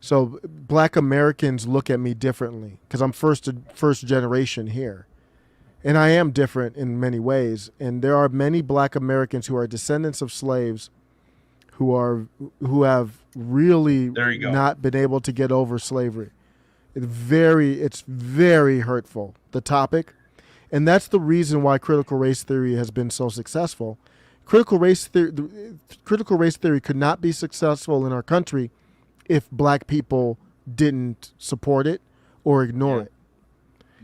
so Black Americans look at me differently because I'm first generation here. And I am different in many ways. And there are many Black Americans who are descendants of slaves who have really There you go. not been able to get over slavery. It's very hurtful, the topic. And that's the reason why critical race theory has been so successful. Critical race theory could not be successful in our country if black people didn't support it or ignore it.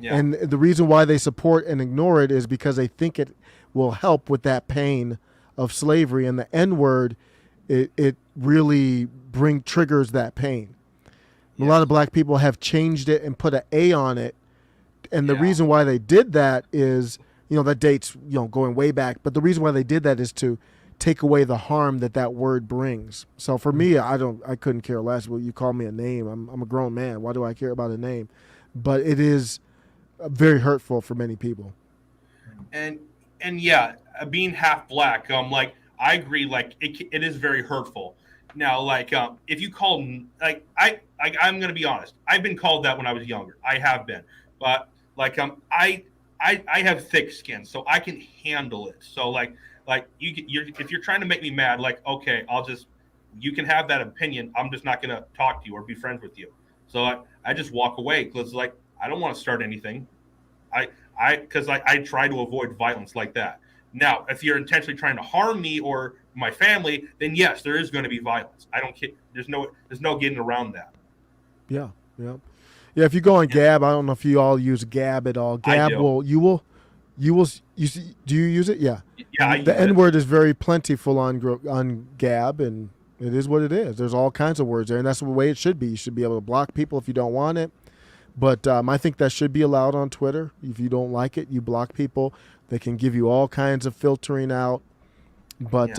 Yeah. And the reason why they support and ignore it is because they think it will help with that pain of slavery. And the N-word, it really triggers that pain. A lot of black people have changed it and put an A on it. And the reason why they did that is, that dates, going way back. But the reason why they did that is to take away the harm that word brings. So for me, I couldn't care less. Well, you call me a name. I'm a grown man. Why do I care about a name? But it is very hurtful for many people. And yeah, being half black, I agree. Like it is very hurtful. Now, if you call, I'm gonna be honest. I've been called that when I was younger. I have been, but I have thick skin, so I can handle it. So if you're trying to make me mad, okay, you can have that opinion. I'm just not gonna talk to you or be friends with you. So I just walk away because I don't want to start anything. Because I try to avoid violence like that. Now, if you're intentionally trying to harm me or my family, then yes, there is going to be violence. I don't care. There's no getting around that. Yeah. If you go on Gab, I don't know if you all use Gab at all. Gab do you use it? Yeah. Yeah. The N-word is very plentiful on Gab, and it is what it is. There's all kinds of words there, and that's the way it should be. You should be able to block people if you don't want it. But I think that should be allowed on Twitter. If you don't like it, you block people. They can give you all kinds of filtering out. But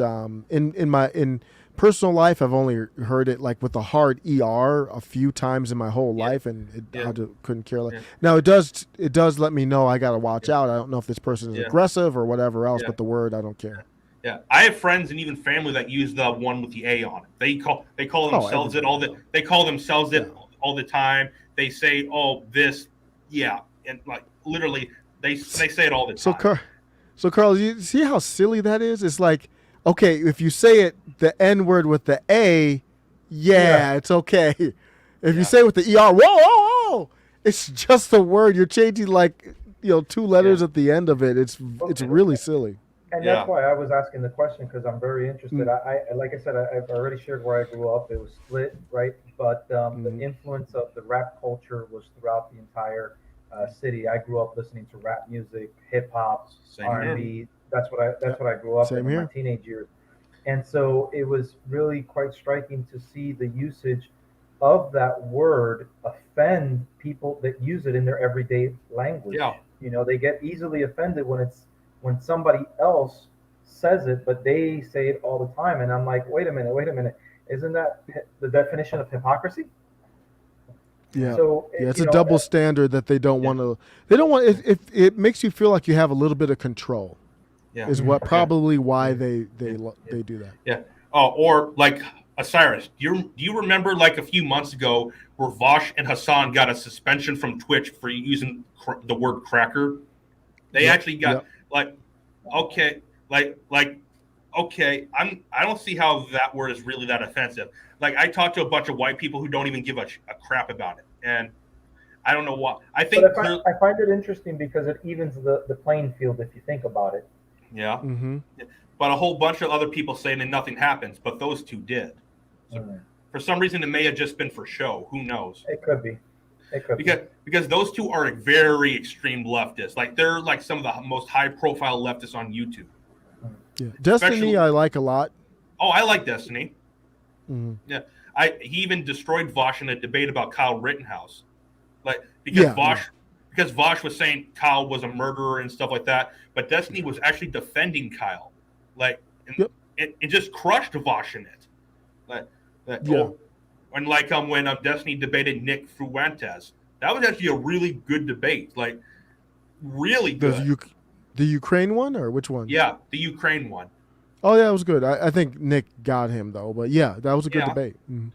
in personal life, I've only heard it with the hard ER a few times in my whole life, and I couldn't care less. Now it does let me know I got to watch out. I don't know if this person is aggressive or whatever else, but the word, I don't care. Yeah, I have friends and even family that use the one with the A on it. They call themselves it all the. They call themselves it all the time. They say, "Oh, this, yeah," and literally, they say it all the time. So Carl, you see how silly that is? It's okay, if you say it the N-word with the A, it's okay. If you say it with the ER, whoa, it's just a word. You're changing 2 letters at the end of it. It's really silly. And that's why I was asking the question, because I'm very interested. I like I said, I've already shared where I grew up. It was split, right? But the influence of the rap culture was throughout the entire city. I grew up listening to rap music, hip hop, R&B. That's what I grew up in my teenage years. And so it was really quite striking to see the usage of that word offend people that use it in their everyday language. Yeah. They get easily offended when somebody else says it, but they say it all the time. And I'm like, wait a minute. Isn't that the definition of hypocrisy? Yeah. So it's a double standard that they don't want to. They don't want. If it makes you feel like you have a little bit of control, is what probably why they do that. Yeah. Oh, or Osiris. Do you remember a few months ago where Vosh and Hassan got a suspension from Twitch for using the word cracker? They actually got okay. Okay, I don't see how that word is really that offensive. I talked to a bunch of white people who don't even give a crap about it, and I don't know why. I think I find it interesting because it evens the playing field if you think about it. Yeah. Mm-hmm. But a whole bunch of other people saying that nothing happens, but those two did. So for some reason, it may have just been for show. Who knows? It could be. Because those two are very extreme leftists. They're some of the most high-profile leftists on YouTube. Yeah. Destiny, I like a lot. Oh, I like Destiny. Mm-hmm. Yeah, he even destroyed Vosh in a debate about Kyle Rittenhouse, because Vosh was saying Kyle was a murderer and stuff like that, but Destiny was actually defending Kyle, it just crushed Vosh in it. When Destiny debated Nick Fuentes, that was actually a really good debate, really good. The Ukraine one or which one? Yeah, the Ukraine one. Oh, yeah, it was good. I think Nick got him, though. But, yeah, that was a good debate. Mm-hmm.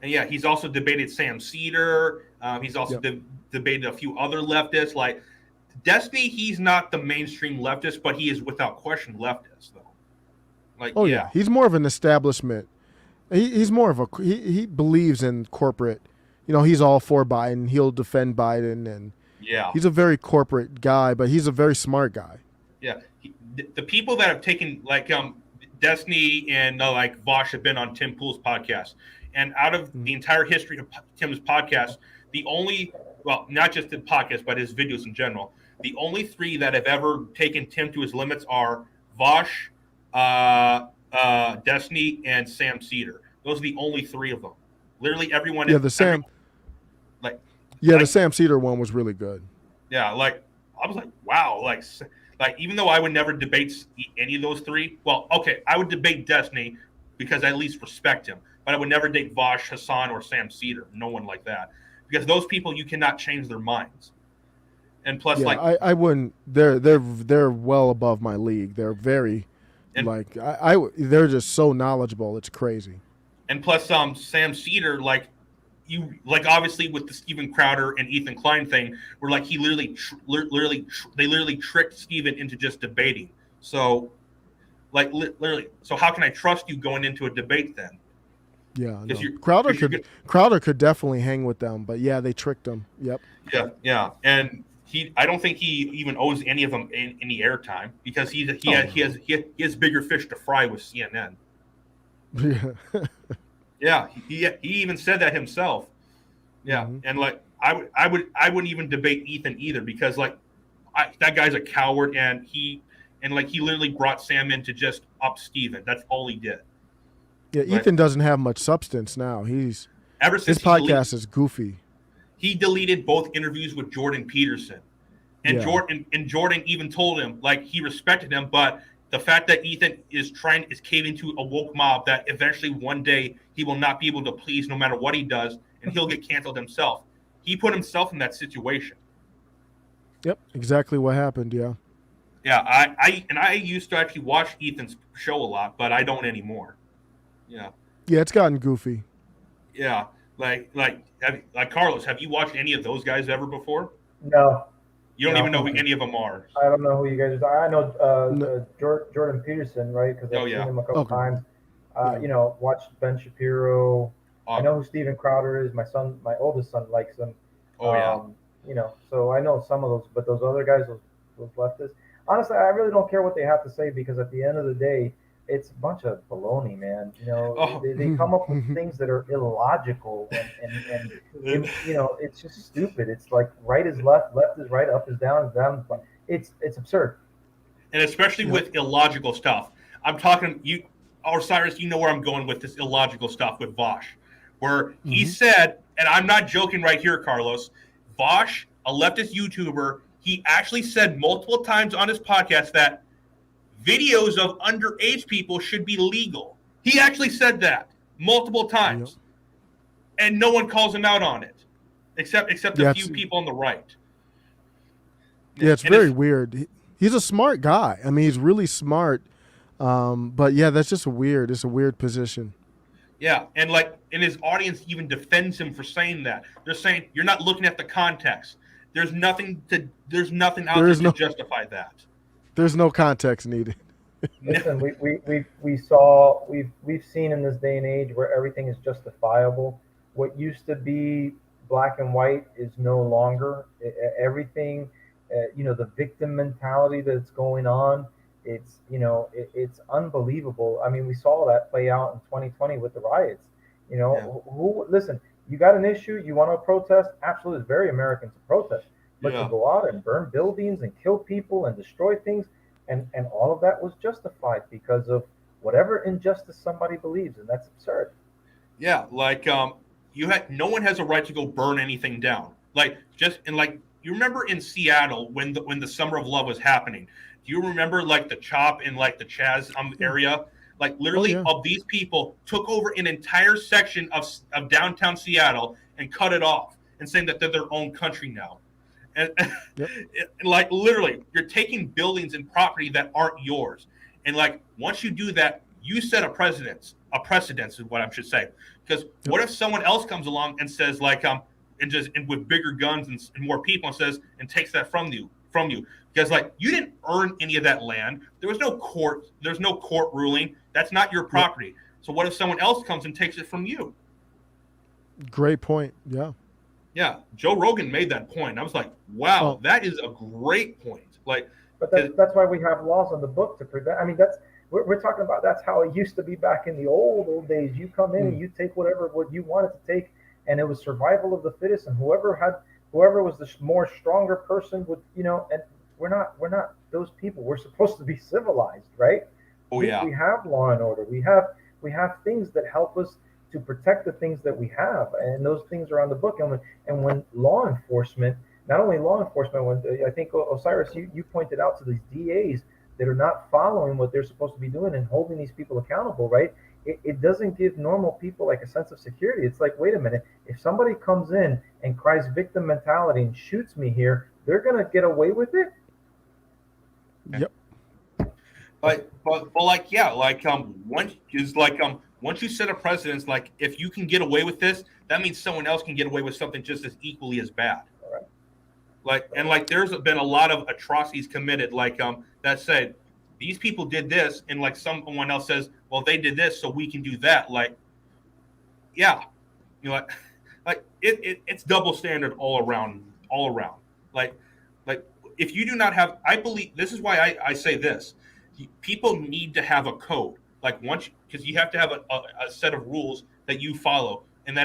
And, yeah, he's also debated Sam Cedar. He's also debated a few other leftists. Destiny, he's not the mainstream leftist, but he is without question leftist, though. He's more of an establishment. He's more of a he believes in corporate. He's all for Biden. He'll defend Biden, and Yeah. he's a very corporate guy, but he's a very smart guy. Yeah. The people that have taken like Destiny and like Vosh have been on Tim Pool's podcast, and out of the entire history of Tim's podcast, not just the podcast but his videos in general, the only three that have ever taken Tim to his limits are Vosh, Destiny, and Sam Cedar. Those are the only three of them. Literally everyone. Yeah, the Sam Cedar one was really good. Yeah, like I was like, wow, like even though I would never debate any of those three. Well, okay, I would debate Destiny because I at least respect him, but I would never debate Vosh, Hassan, or Sam Cedar. No one like that, because those people you cannot change their minds. And plus, I wouldn't. They're well above my league. They're very they're just so knowledgeable. It's crazy. And plus, Sam Cedar, obviously with the Steven Crowder and Ethan Klein thing, where like he they literally tricked Steven into just debating. So, so how can I trust you going into a debate then? Yeah, no. Crowder could definitely hang with them, but yeah, they tricked him. Yep. Yeah, and I don't think he even owes any of them any airtime because he has bigger fish to fry with CNN. Yeah, he even said that himself. Yeah, and like I wouldn't even debate Ethan either because that guy's a coward and he literally brought Sam in to just up Steven. That's all he did. Yeah, Ethan doesn't have much substance now. His podcast is goofy. He deleted both interviews with Jordan Peterson, and Jordan even told him he respected him, but the fact that Ethan is caving to a woke mob that eventually one day he will not be able to please no matter what he does, and he'll get canceled himself. He put himself in that situation. Yep, exactly what happened. Yeah. Yeah, I used to actually watch Ethan's show a lot, but I don't anymore. Yeah. Yeah, it's gotten goofy. Yeah, like Carlos, have you watched any of those guys ever before? No. You don't even know who any of them are. I don't know who you guys are. I know Jordan Peterson, right? Because I've seen him a couple times. Watched Ben Shapiro. I know who Steven Crowder is. My oldest son likes him. So I know some of those, but those other guys, those leftists, honestly, I really don't care what they have to say because at the end of the day, it's a bunch of baloney, man. They come up with things that are illogical and it's just stupid. It's like right is left, left is right, up is down, down. It's absurd. And especially with illogical stuff. I'm talking Osiris, you know where I'm going with this illogical stuff with Vosh, where he said, and I'm not joking right here, Carlos, Vosh, a leftist YouTuber, he actually said multiple times on his podcast that videos of underage people should be legal. He actually said that multiple times, and no one calls him out on it, except a few people on the right. Yeah, it's very weird. He's a smart guy. I mean, he's really smart, but yeah, that's just it's a weird position. Yeah, and his audience even defends him for saying that. They're saying you're not looking at the context. There's nothing out there to justify that. There's no context needed. Listen, we've seen in this day and age where everything is justifiable. What used to be black and white is no longer. Everything, the victim mentality that's going on, it's unbelievable. I mean, we saw that play out in 2020 with the riots. Listen, you got an issue, you want to protest? Absolutely, it's very American to protest. But to go out and burn buildings and kill people and destroy things, and all of that was justified because of whatever injustice somebody believes, and that's absurd. Yeah, no one has a right to go burn anything down. You remember in Seattle when the Summer of Love was happening? Do you remember the CHOP in the Chaz area? Of these people took over an entire section of downtown Seattle and cut it off and saying that they're their own country now. And literally, you're taking buildings and property that aren't yours. And once you do that, you set a precedence is what I should say. Because what if someone else comes along and says and with bigger guns and more people and takes that from you? Because you didn't earn any of that land. There's no court ruling. That's not your property. So what if someone else comes and takes it from you? Great point. Yeah. Yeah, Joe Rogan made that point. I was like, wow, that is a great point. Like, but that's why we have laws on the book to prevent. I mean, we're talking about that's how it used to be back in the old days. You come in and you take what you wanted to take, and it was survival of the fittest, and whoever was the more stronger person would, you know. And we're not those people. We're supposed to be civilized, right? Oh yeah. We have law and order. We have things that help us to protect the things that we have, and those things are on the book. And when law enforcement, not only law enforcement, when I think Osiris, you pointed out to these DAs that are not following what they're supposed to be doing and holding these people accountable, right? It doesn't give normal people like a sense of security. It's like, wait a minute, if somebody comes in and cries victim mentality and shoots me here, they're gonna get away with it. Yep. But like, yeah, like once you set a precedence, like if you can get away with this, that means someone else can get away with something just as equally as bad. Right. Like there's been a lot of atrocities committed, like that said these people did this, and like someone else says, well, they did this, so we can do that. Like, yeah, you know, like it's double standard all around. Like if you do not have, I believe this is why I say this. People need to have a code, like because you have to have a set of rules that you follow, and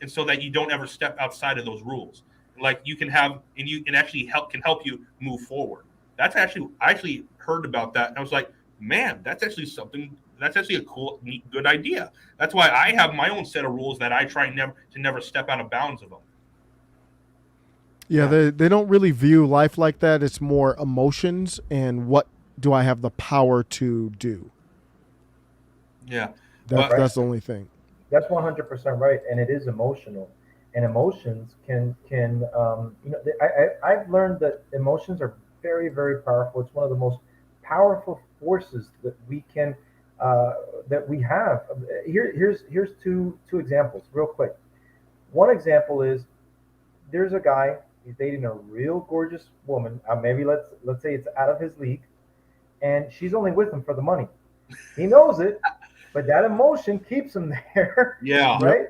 so that you don't ever step outside of those rules. Like you can have, and you can actually help you move forward. I actually heard about that, and I was like, man, that's actually a cool, neat, good idea. That's why I have my own set of rules that I try to never step out of bounds of them. Yeah, they don't really view life like that. It's more emotions and what do I have the power to do? Yeah. That's the only thing. That's 100% right, and it is emotional. And emotions can I've learned that emotions are very, very powerful. It's one of the most powerful forces that we can that we have. Here's two examples real quick. One example is there's a guy, he's dating a real gorgeous woman. Maybe let's say it's out of his league, and she's only with him for the money. He knows it, but that emotion keeps him there. Yeah. Right?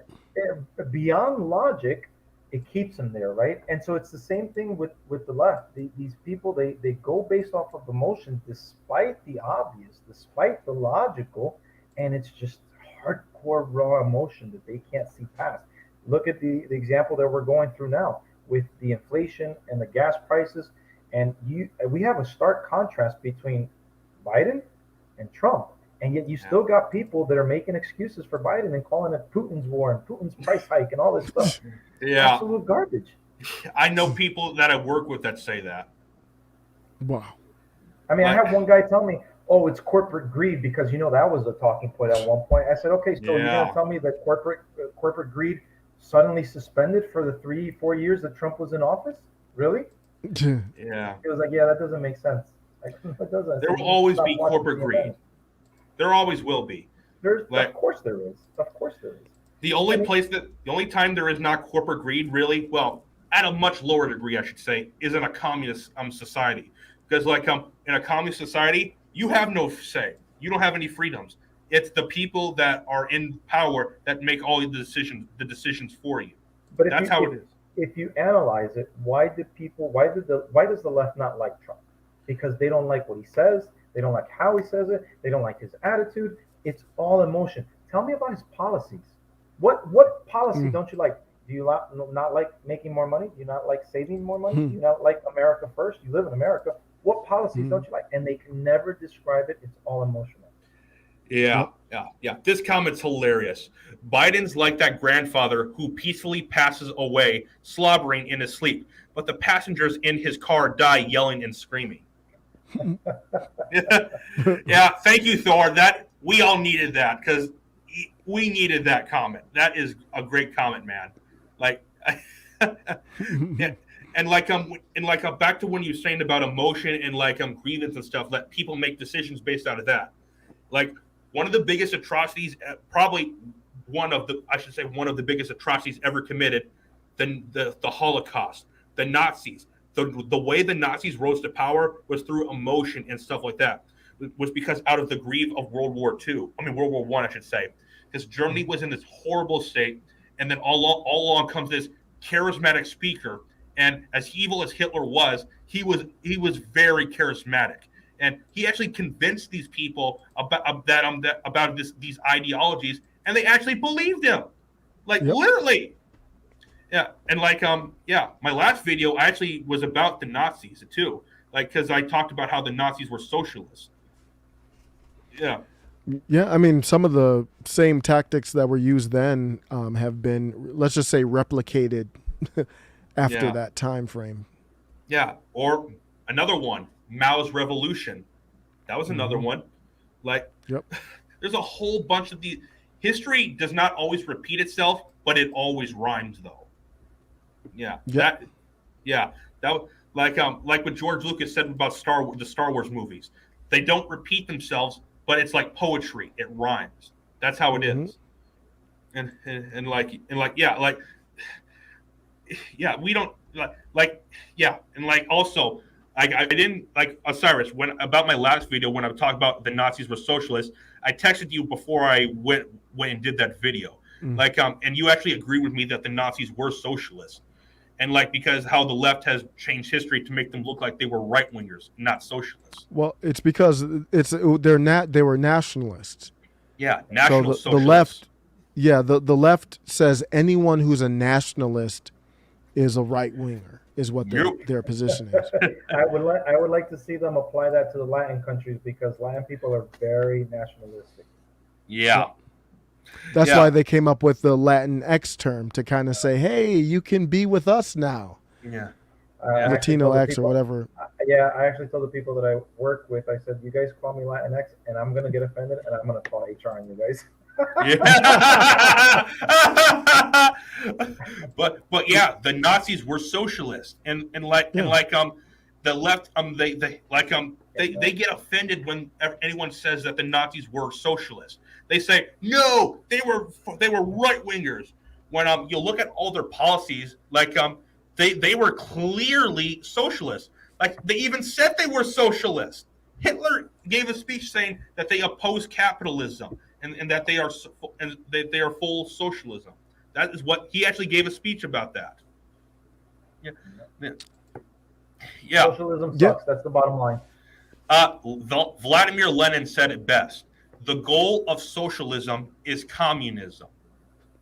Beyond logic, it keeps him there, right? And so it's the same thing with the left. These people, they go based off of emotion despite the obvious, despite the logical, and it's just hardcore raw emotion that they can't see past. Look at the example that we're going through now with the inflation and the gas prices, and we have a stark contrast between Biden and Trump. And yet you still got people that are making excuses for Biden and calling it Putin's war and Putin's price hike and all this stuff. Yeah. Absolute garbage. I know people that I work with that say that. Wow. I mean, I had one guy tell me, oh, it's corporate greed, because, that was a talking point at one point. I said, okay, so you're going to tell me that corporate greed suddenly suspended for the 3-4 years that Trump was in office? Really? Yeah. It was like, yeah, that doesn't make sense. That doesn't. There will always be corporate greed. There always will be. Of course there is. Of course there is. The only time there is not corporate greed, really, well, at a much lower degree, I should say, is in a communist society. Because in a communist society, you have no say. You don't have any freedoms. It's the people that are in power that make all the decisions for you. But that's how it is. If you analyze it, why does the left not like Trump? Because they don't like what he says. They don't like how he says it. They don't like his attitude. It's all emotion. Tell me about his policies. What policy don't you like? Do you not like making more money? Do you not like saving more money? Do you not like America first? You live in America. What policies don't you like? And they can never describe it. It's all emotional. Yeah. This comment's hilarious. Biden's like that grandfather who peacefully passes away, slobbering in his sleep, but the passengers in his car die yelling and screaming. Yeah, thank you, Thor. That we all needed that, because we needed that comment. That is a great comment, man. Like, yeah, and back to when you're saying about emotion and grievance and stuff. Let people make decisions based out of that. Like, one of the biggest atrocities, probably one of the biggest atrocities ever committed, the Holocaust, the Nazis. The way the Nazis rose to power was through emotion and stuff like that. It was because out of the grief of World War I, I should say. because Germany was in this horrible state, and then all along comes this charismatic speaker, and as evil as Hitler was, he was very charismatic, and he actually convinced these people about these ideologies, and they actually believed him, like literally. Yeah, and like my last video actually was about the Nazis too, like because I talked about how the Nazis were socialists. Yeah. Yeah, I mean, some of the same tactics that were used then have been, let's just say, replicated after that time frame. Yeah, or another one, Mao's Revolution. That was another one. Like, there's a whole bunch of these. History does not always repeat itself, but it always rhymes, though. Yeah. That like what George Lucas said about the Star Wars movies. They don't repeat themselves, but it's like poetry. It rhymes. That's how it is. And we don't and like also I didn't like Osiris when about my last video when I talked about the Nazis were socialists. I texted you before I went and did that video. And you actually agreed with me that the Nazis were socialists. And like because how the left has changed history to make them look like they were right wingers, not socialists. Well, it's because they were nationalists. Yeah, national socialists. The left, the left says anyone who's a nationalist is a right winger, is what their position is. I would like to see them apply that to the Latin countries because Latin people are very nationalistic. Yeah. That's why they came up with the Latin X term to kind of say, hey, you can be with us now. Yeah. Latino X or whatever. I actually told the people that I work with, I said, you guys call me Latin X and I'm going to get offended and I'm going to call HR on you guys. but yeah, the Nazis were socialists and the left they get offended when anyone says that the Nazis were socialists. They say no, they were right wingers. When you look at all their policies, they were clearly socialists. Like they even said they were socialists. Hitler gave a speech saying that they oppose capitalism and that they are full socialism. That is what he actually gave a speech about that. Yeah. Socialism sucks. That's the bottom line. Vladimir Lenin said it best. The goal of socialism is communism.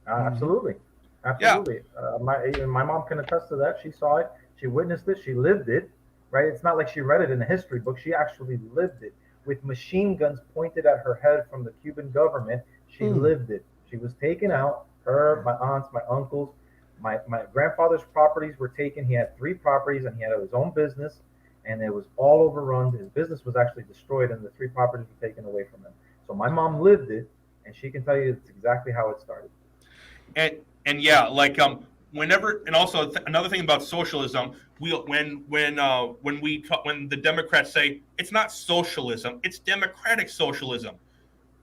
Absolutely. My mom can attest to that. She saw it. She witnessed it. She lived it. Right? It's not like she read it in a history book. She actually lived it. With machine guns pointed at her head from the Cuban government, she lived it. She was taken out. Her, my aunts, my uncles, my grandfather's properties were taken. He had 3 properties and he had his own business, and it was all overrun. His business was actually destroyed, and the 3 properties were taken away from him. So my mom lived it, and she can tell you it's exactly how it started. And yeah, whenever, and also another thing about socialism, when the Democrats say it's not socialism, it's democratic socialism.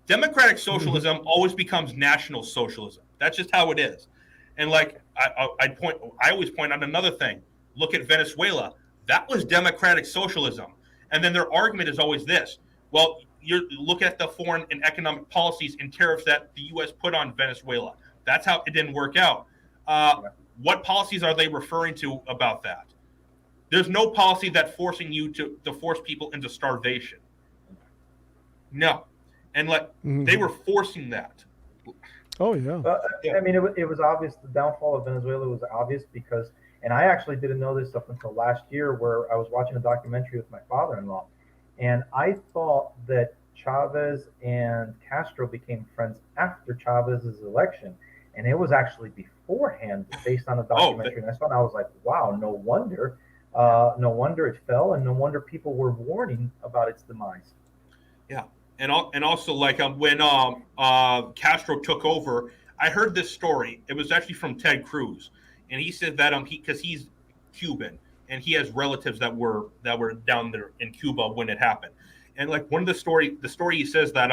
Democratic socialism always becomes national socialism. That's just how it is. And I always point out another thing. Look at Venezuela. That was democratic socialism. And then their argument is always this. Well, you look at the foreign and economic policies and tariffs that the U.S. put on Venezuela. That's how it didn't work out. What policies are they referring to about that? There's no policy that forcing you to force people into starvation. No. And they were forcing that. Oh, yeah. I mean, it was obvious. The downfall of Venezuela was obvious because, and I actually didn't know this up until last year where I was watching a documentary with my father-in-law. And I thought that Chavez and Castro became friends after Chavez's election. And it was actually beforehand based on a documentary. And I saw it and I was like, wow, no wonder it fell, and no wonder people were warning about its demise. Yeah. And also when Castro took over, I heard this story. It was actually from Ted Cruz, and he said that because he's Cuban and he has relatives that were down there in Cuba when it happened. And one of the story he says that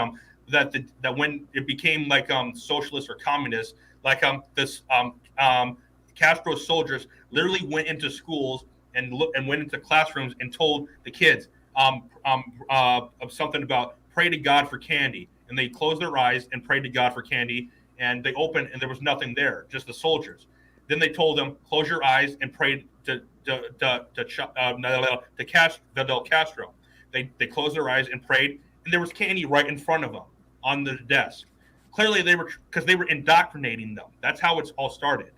that when it became socialist or communist, Castro's soldiers literally went into schools and went into classrooms and told the kids something about pray to God for candy. and they closed their eyes and prayed to God for candy. And they opened, and there was nothing there, just the soldiers. Then they told them, close your eyes and pray to Fidel Castro. They closed their eyes and prayed, and there was candy right in front of them on the desk. Clearly, they were indoctrinating them. That's how it's all started.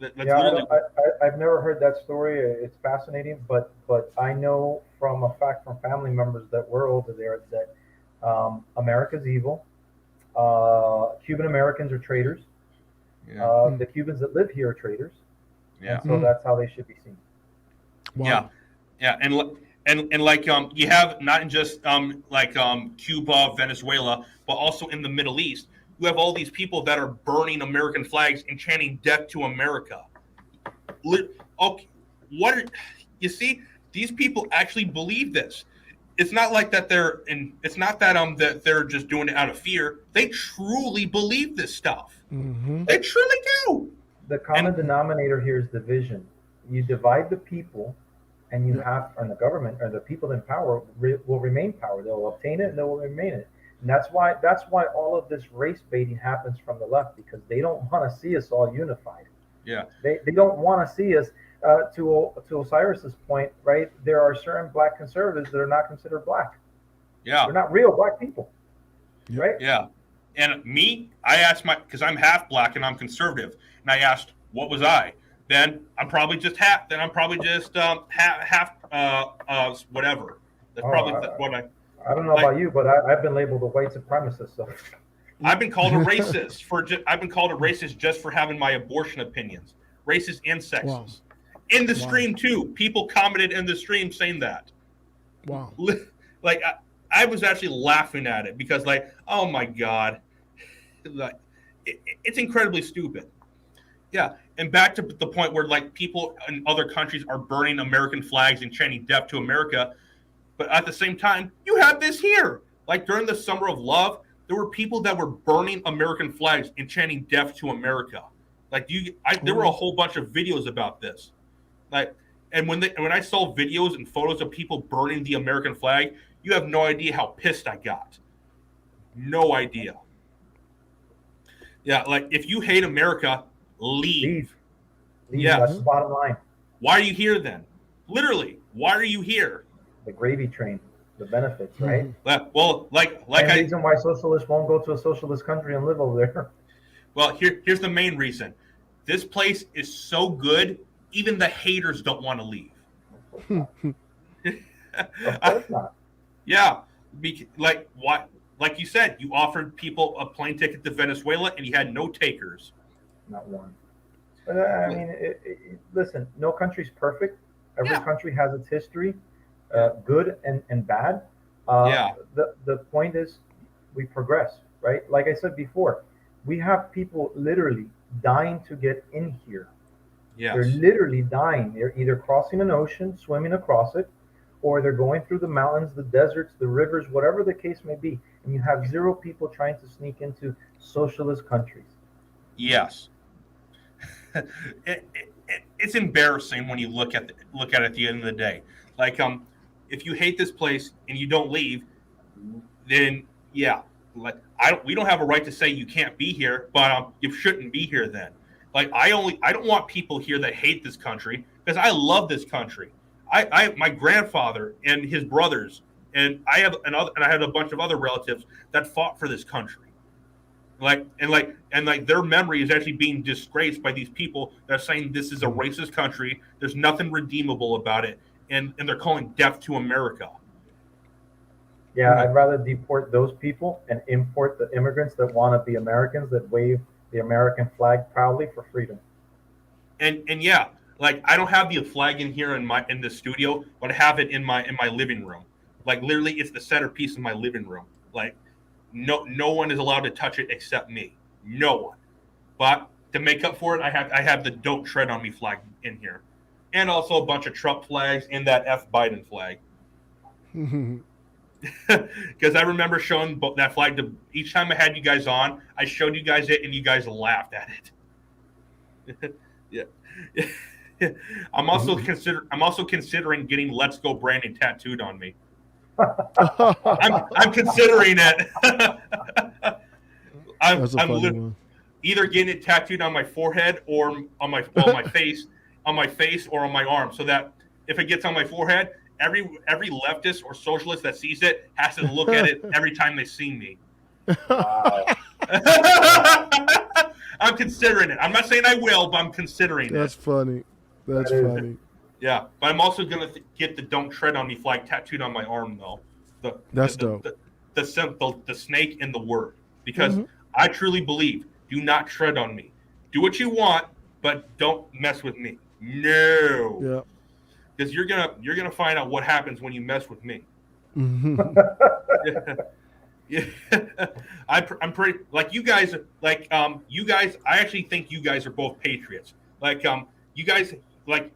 I've never heard that story. It's fascinating, but I know from a fact from family members that were over there that America's evil. Cuban Americans are traitors. The Cubans that live here are traitors. Yeah. And so that's how they should be seen. Wow. Yeah, and like you have not in just Cuba, Venezuela, but also in the Middle East, you have all these people that are burning American flags and chanting "Death to America." Okay, you see? These people actually believe this. It's not like that it's not that they're just doing it out of fear. They truly believe this stuff. Mm-hmm. They truly do. The common denominator here is division. You divide the people, and and the government or the people in power will remain power. They'll obtain it and they will remain it. And that's why all of this race baiting happens from the left, because they don't want to see us all unified. Yeah. They don't want to see us. To Osiris's point, right? There are certain black conservatives that are not considered black. Yeah. They're not real black people, right? Yeah. And me, I asked because I'm half black and I'm conservative, and I asked, what was I? Then I'm probably just half. Then I'm probably just half whatever. That's probably what I. I don't know about you, but I've been labeled a white supremacist. So I've been called a racist I've been called a racist just for having my abortion opinions. Racist and sexist. Wow. In the stream too. People commented in the stream saying that. Wow. Like I was actually laughing at it because, like, oh my God, like it's incredibly stupid. Yeah, and back to the point where like people in other countries are burning American flags and chanting "Death to America," but at the same time, you have this here. Like during the Summer of Love, there were people that were burning American flags and chanting "Death to America." Like there were a whole bunch of videos about this. Like, and when I saw videos and photos of people burning the American flag, you have no idea how pissed I got. No idea. Yeah, like if you hate America, leave. Yeah, that's the bottom line. Why are you here then? Literally, why are you here? The gravy train, the benefits, right? Well, like the reason why socialists won't go to a socialist country and live over there. Well, here's the main reason. This place is so good, even the haters don't want to leave. Of course not. Yeah, like what? Like you said, you offered people a plane ticket to Venezuela, and you had no takers. Not one. But I mean, listen, no country's perfect. Every country has its history, good and bad. The point is, we progress, right? Like I said before, we have people literally dying to get in here. Yes. They're literally dying. They're either crossing an ocean, swimming across it, or they're going through the mountains, the deserts, the rivers, whatever the case may be. And you have zero people trying to sneak into socialist countries. Yes. It's embarrassing when you look at it at the end of the day. Like, if you hate this place and you don't leave, then yeah, like we don't have a right to say you can't be here, but you shouldn't be here then. Like I don't want people here that hate this country, because I love this country. My grandfather and his brothers, and I had a bunch of other relatives that fought for this country. Like their memory is actually being disgraced by these people that are saying this is a racist country. There's nothing redeemable about it, and they're calling death to America. Yeah, I'd rather deport those people and import the immigrants that want to be Americans, that wave the American flag proudly for freedom. And yeah, like I don't have the flag in here in the studio, but I have it in my living room. Like literally, it's the centerpiece of my living room. Like no one is allowed to touch it except me. No one. But to make up for it, I have the "Don't Tread on Me" flag in here, and also a bunch of Trump flags and that F Biden flag. Because I remember showing that flag to each time I had you guys on. I showed you guys it, and you guys laughed at it. Yeah. I'm also considering getting "Let's Go" branding tattooed on me. I'm considering it. That's a funny one. Either getting it tattooed on my forehead or on my face, or on my arm, so that if it gets on my forehead, every leftist or socialist that sees it has to look at it every time they see me. I'm considering it. I'm not saying I will, but I'm considering That's it. funny. That's funny. Yeah, but I'm also gonna get the "Don't Tread on Me" flag tattooed on my arm, though. That's dope. The snake in the word, because I truly believe, do not tread on me. Do what you want, but don't mess with me. No. Yeah. Because you're gonna find out what happens when you mess with me. Yeah. I'm pretty like you guys. Like you guys, I actually think you guys are both patriots. Like you guys, like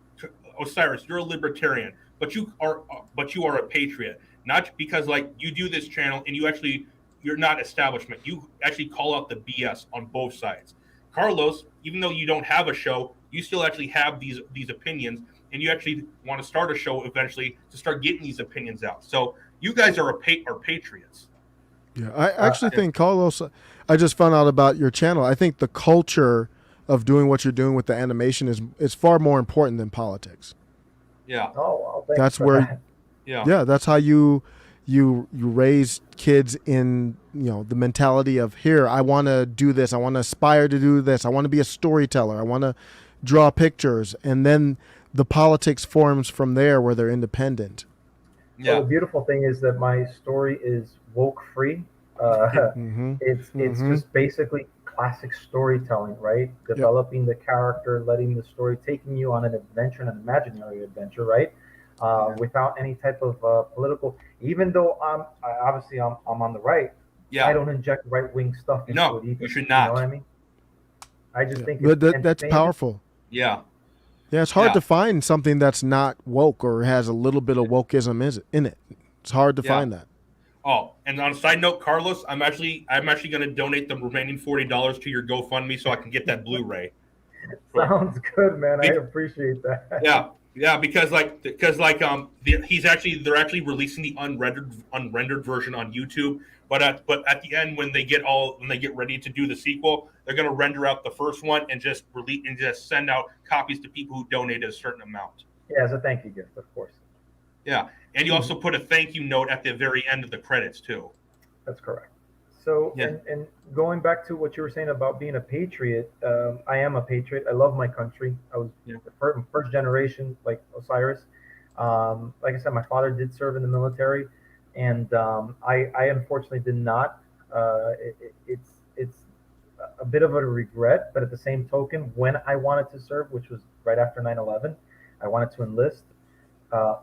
Osiris, you're a libertarian, but you are a patriot. Not because like you do this channel and you're not establishment. You actually call out the BS on both sides. Carlos, even though you don't have a show, you still actually have these opinions, and you actually want to start a show eventually to start getting these opinions out. So you guys are patriots. Yeah, I actually think, Carlos, I just found out about your channel. I think the culture of doing what you're doing with the animation is far more important than politics. Yeah. Oh, well, thanks that's for where that. Yeah, that's how you raise kids in, the mentality of, here, I want to do this, I want to aspire to do this, I want to be a storyteller, I want to draw pictures, and then the politics forms from there where they're independent. Yeah. So the beautiful thing is that my story is woke free. It's just basically classic storytelling, right? Developing the character, letting the story, taking you on an adventure, an imaginary adventure, right? Without any type of political. Even though I'm on the right, I don't inject right wing stuff into it either. You should not. You know what I mean? I just think that's powerful. Yeah. Yeah, it's hard to find something that's not woke or has a little bit of wokeism in it. It's hard to find that. Oh, and on a side note, Carlos, I'm actually going to donate the remaining $40 to your GoFundMe so I can get that Blu-ray. Sounds good, man. I appreciate that. Yeah, because they're actually releasing the unrendered version on YouTube. But at the end, when they get ready to do the sequel, they're going to render out the first one and just send out copies to people who donated a certain amount. Yeah, as a thank you gift, of course. Yeah, and you also put a thank you note at the very end of the credits too. That's correct. So, and going back to what you were saying about being a patriot, I am a patriot. I love my country. I was the first generation, like Osiris. Like I said, my father did serve in the military, and I unfortunately did not. It's a bit of a regret, but at the same token, when I wanted to serve, which was right after 9/11, I wanted to enlist.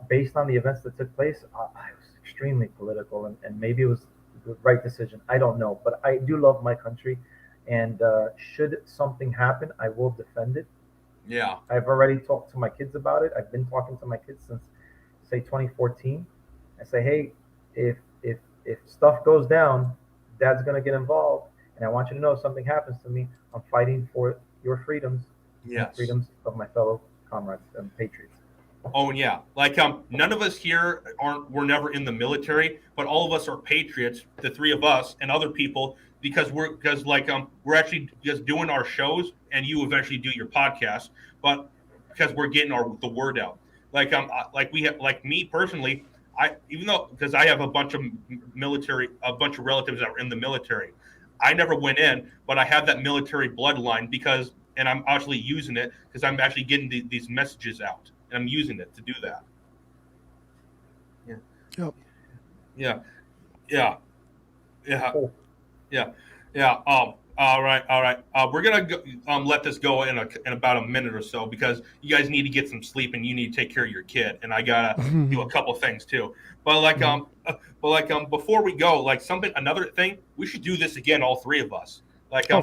Based on the events that took place, I was extremely political, and maybe it was the right decision. I don't know, but I do love my country, and should something happen, I will defend it. Yeah, I've already talked to my kids about it. I've been talking to my kids since, say, 2014. I say, hey, if stuff goes down, Dad's gonna get involved, and I want you to know if something happens to me, I'm fighting for your freedoms, and freedoms of my fellow comrades and patriots. Oh yeah, like none of us here we're never in the military, but all of us are patriots. The three of us and other people, because we're actually just doing our shows, and you eventually do your podcast, but because we're getting the word out. Like me personally, because I have a bunch of relatives that were in the military. I never went in, but I have that military bloodline and I'm actually using it because I'm actually getting these messages out. And I'm using it to do that. Yeah. Yep. Yeah. All right. We're gonna go, let this go in about a minute or so because you guys need to get some sleep and you need to take care of your kid, and I gotta do a couple things too. But before we go, another thing, we should do this again, all three of us.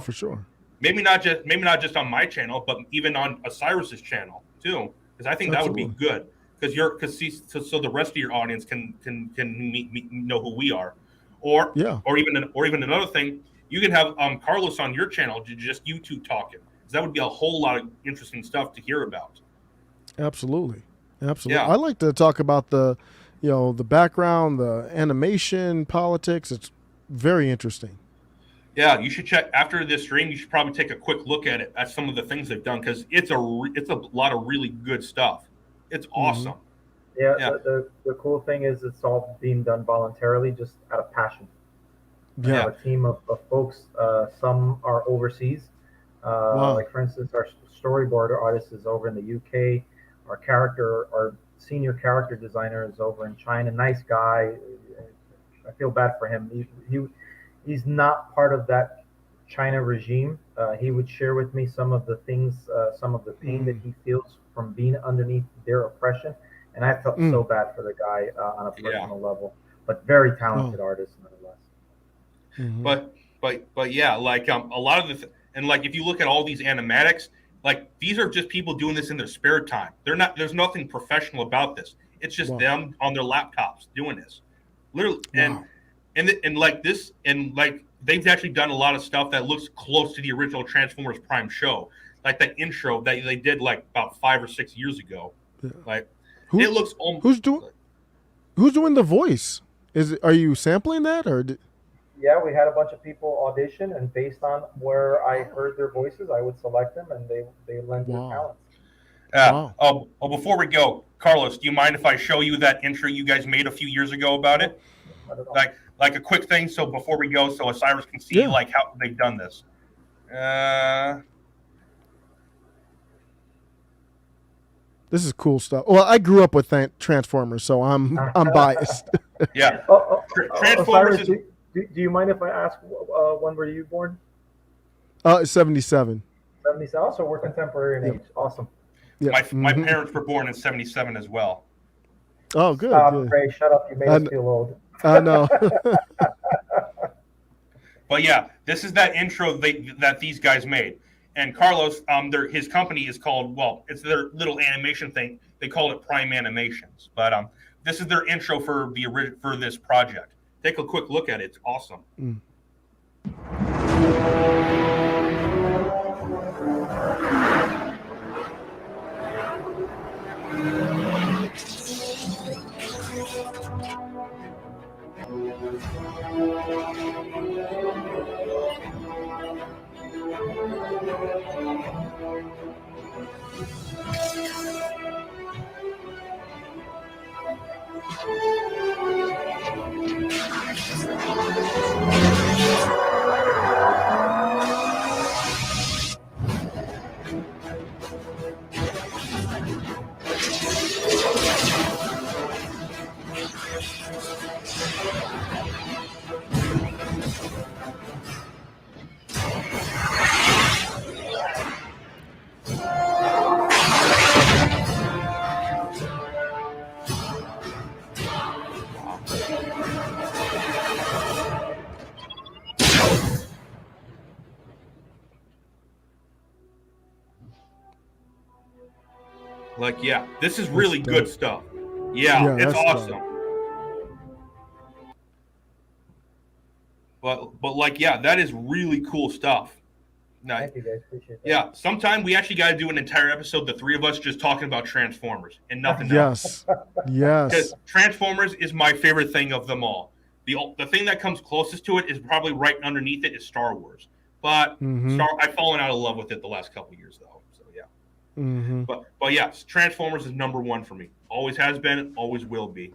For sure. Maybe not just on my channel, but even on Osiris's channel too. Because I think that would be good. So the rest of your audience can know who we are, or even another thing, you can have Carlos on your channel, just you two talking. Because that would be a whole lot of interesting stuff to hear about. Absolutely. Yeah. I like to talk about the the background, the animation, politics. It's very interesting. Yeah, you should check after this stream. You should probably take a quick look at it, at some of the things they've done, because it's a lot of really good stuff. It's awesome. Yeah. The cool thing is it's all being done voluntarily, just out of passion. I have a team of folks. Some are overseas. Like for instance, our storyboard artist is over in the UK. Our senior character designer is over in China. Nice guy. I feel bad for him. He's not part of that China regime. He would share with me some of the things, some of the pain that he feels from being underneath their oppression. And I felt so bad for the guy on a personal level, but very talented artist nonetheless. But yeah, like a lot of and like if you look at all these animatics, like these are just people doing this in their spare time. There's nothing professional about this. It's just them on their laptops doing this, literally. And like this, and like they've actually done a lot of stuff that looks close to the original Transformers Prime show, like that intro that they did like about 5 or 6 years ago. Like it looks who's doing the voice? Are you sampling that or? Yeah, we had a bunch of people audition, and based on where I heard their voices, I would select them, and they lend their talents. Oh, before we go, Carlos, do you mind if I show you that intro you guys made a few years ago about it? Like a quick thing, so before we go, so Osiris can see like how they've done this. This is cool stuff. Well, I grew up with Transformers, so I'm biased. Yeah. Transformers. Osiris, do you mind if I ask when were you born? 77. 77. So we're contemporary in age. Awesome. Yeah. My parents were born in 77 as well. Oh, good. Stop, good. Ray, shut up. You made us feel old. I know. But yeah, this is that intro that these guys made. And Carlos, his company is called, it's their little animation thing. They call it Prime Animations. But this is their intro for this project. Take a quick look at it. It's awesome. Like, yeah, this is really good stuff. Yeah, it's awesome. But like, yeah, that is really cool stuff. Now, thank you guys, appreciate that. Yeah, sometime we actually got to do an entire episode, the three of us just talking about Transformers and nothing else. Yes. Because Transformers is my favorite thing of them all. The thing that comes closest to it is probably right underneath it is Star Wars. But I've fallen out of love with it the last couple of years, though. So yeah. But yeah, Transformers is number one for me. Always has been, always will be.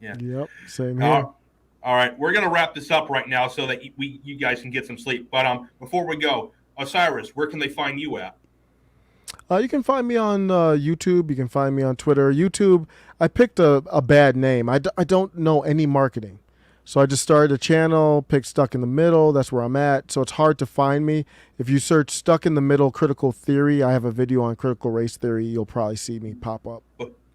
Yeah. Yep. Same here. All right, we're gonna wrap this up right now so that you guys can get some sleep. But before we go, Osiris, where can they find you at? You can find me on YouTube. You can find me on Twitter. YouTube, I picked a bad name. I don't know any marketing. So I just started a channel, picked Stuck in the Middle. That's where I'm at. So it's hard to find me. If you search Stuck in the Middle Critical Theory, I have a video on critical race theory. You'll probably see me pop up.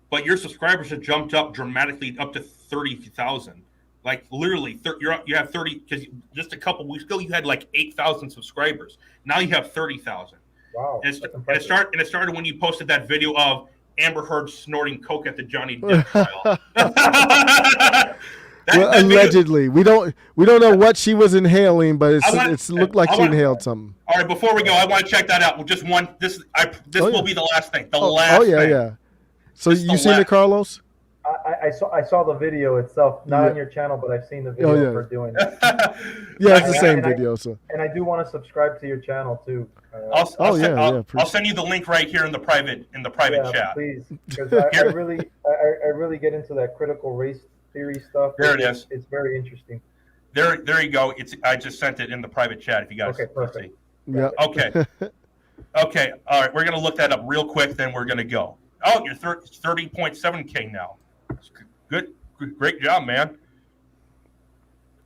But your subscribers have jumped up dramatically up to 30,000. Like literally, you have 30, because just a couple weeks ago you had like 8,000 subscribers. Now you have 30,000. Wow! And it started when you posted that video of Amber Heard snorting coke at the Johnny Depp trial. Allegedly, we don't know what she was inhaling, but it looked like she inhaled something. All right, before we go, I want to check that out. Well, just one. This will be the last thing. The last. Oh yeah, thing. yeah. So you seen it, Carlos? I saw the video itself, not on your channel, but I've seen the video for doing it. Yeah, it's the same video. And I do want to subscribe to your channel too. I'll send you the link right here in the private chat. Please, because I really get into that critical race theory stuff. There it is. It's very interesting. There you go. I just sent it in the private chat. If you guys perfect. see. Yeah. Okay. Okay. All right. We're gonna look that up real quick. Then we're gonna go. Oh, you're 30.7K now. Good. Great job, man.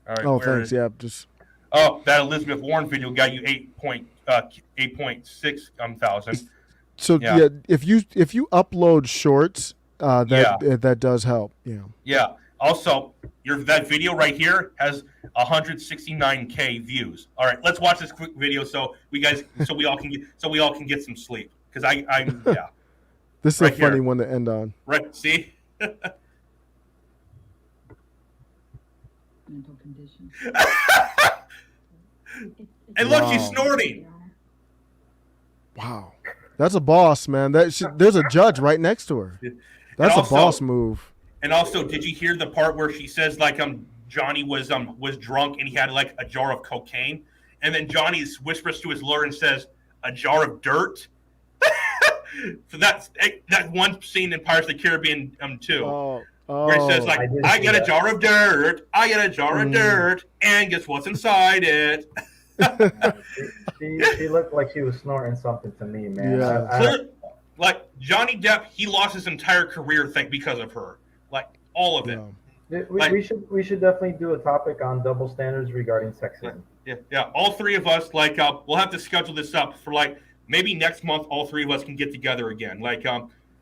All right. Oh, thanks. Yeah, just. Oh, that Elizabeth Warren video got you 8.6 thousand. So yeah, if you upload shorts, that does help. Yeah. Yeah. Also, that video right here has 169K views. All right, let's watch this quick video so we all can get some sleep because I'm yeah. This is right a funny one to end on. Right. See. Mental condition. And look, she's snorting. Wow, that's a boss, man. There's a judge right next to her. That's a boss move. And also, did you hear the part where she says like Johnny was drunk and he had like a jar of cocaine, and then Johnny whispers to his lawyer and says a jar of dirt. So that's that one scene in Pirates of the Caribbean 2. Where he says like I get a jar of dirt, I get a jar of dirt, and guess what's inside it? She looked like she was snorting something to me, man. Yeah. Like Johnny Depp, he lost his entire career because of her, like all of it. We should definitely do a topic on double standards regarding sexism. Yeah. All three of us, like, we'll have to schedule this up for like maybe next month. All three of us can get together again. Like,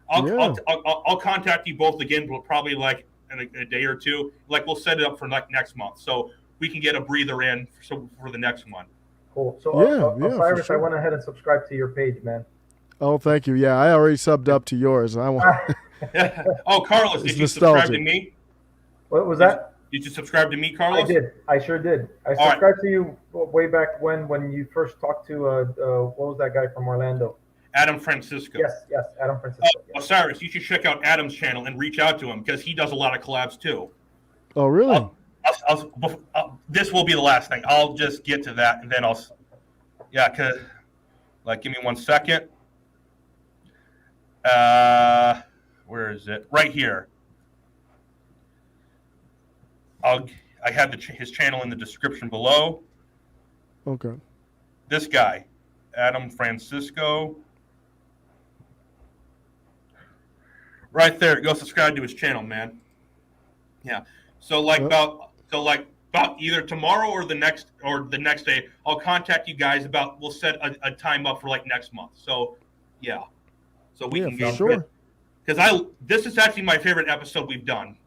I'll contact you both again, but probably like in a day or two. Like, we'll set it up for like next month, so we can get a breather in for the next one. Cool. So, Osiris, I went ahead and subscribed to your page, man. Oh, thank you. Yeah, I already subbed up to yours. I want. Oh, Carlos, did you subscribe to me? What was that? Did you subscribe to me, Carlos? I did. I sure did. I subscribed to you way back when you first talked to what was that guy from Orlando? Adam Francisco. Yes, Adam Francisco. Osiris, you should check out Adam's channel and reach out to him because he does a lot of collabs too. Oh, really? This will be the last thing. I'll just get to that and then give me 1 second. Where is it? Right here. I have his channel in the description below. Okay. This guy, Adam Francisco. Right there. Go subscribe to his channel, man. Yeah. So about either tomorrow or the next day, I'll contact you guys we'll set a time up for like next month. So yeah. So we can get sure. Because this is actually my favorite episode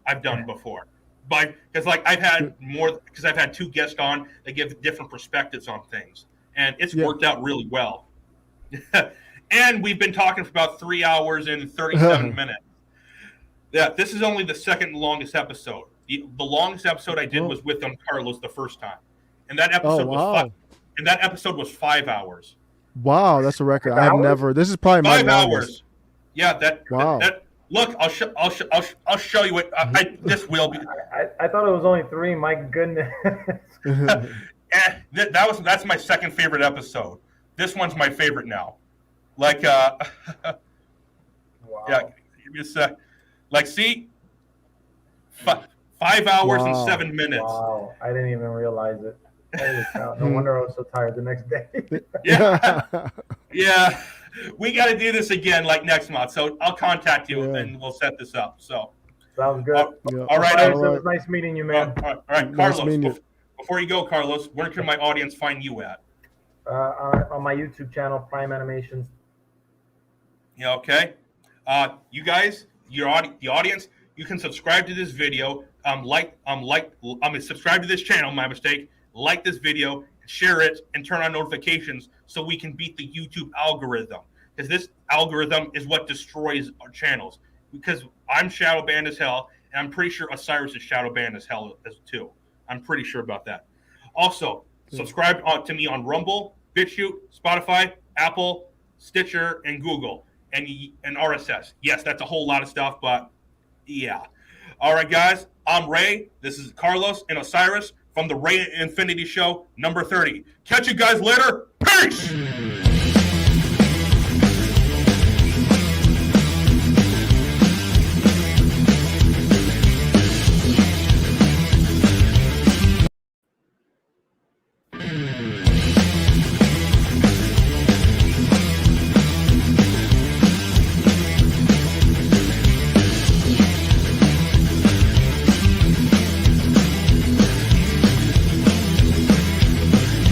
I've done before. Because I've had 2 guests on that give different perspectives on things, and it's worked out really well. And we've been talking for about 3 hours and 37 minutes. Yeah, this is only the second longest episode. The longest episode I did was with Carlos the first time, and that episode was 5 hours. Wow, that's a record. I've never. This is probably my 5 hours. Yeah, Wow. Look, I'll show you what this will be. I thought it was only 3. My goodness. That's my second favorite episode. This one's my favorite now. Like, wow. Yeah, give me a sec. Like, see, 5 hours and 7 minutes. Wow, I didn't even realize it. No wonder I was so tired the next day. Yeah. We got to do this again like next month. So I'll contact you and we'll set this up. So sounds good. All right. It was nice meeting you, man. All right, Carlos. Before you go, Carlos, where can my audience find you at? On my YouTube channel, Prime Animations. Yeah. Okay. You guys, the audience, you can subscribe to this video. Subscribe to this channel. My mistake. Like this video, share it, and turn on notifications so we can beat the YouTube algorithm. Because this algorithm is what destroys our channels. Because I'm shadow banned as hell, and I'm pretty sure Osiris is shadow banned as hell too. I'm pretty sure about that. Also, subscribe to me on Rumble, BitChute, Spotify, Apple, Stitcher, and Google, and RSS. Yes, that's a whole lot of stuff, but yeah. All right, guys. I'm Ray. This is Carlos and Osiris from the Ray Infinity Show, number 30. Catch you guys later. Peace!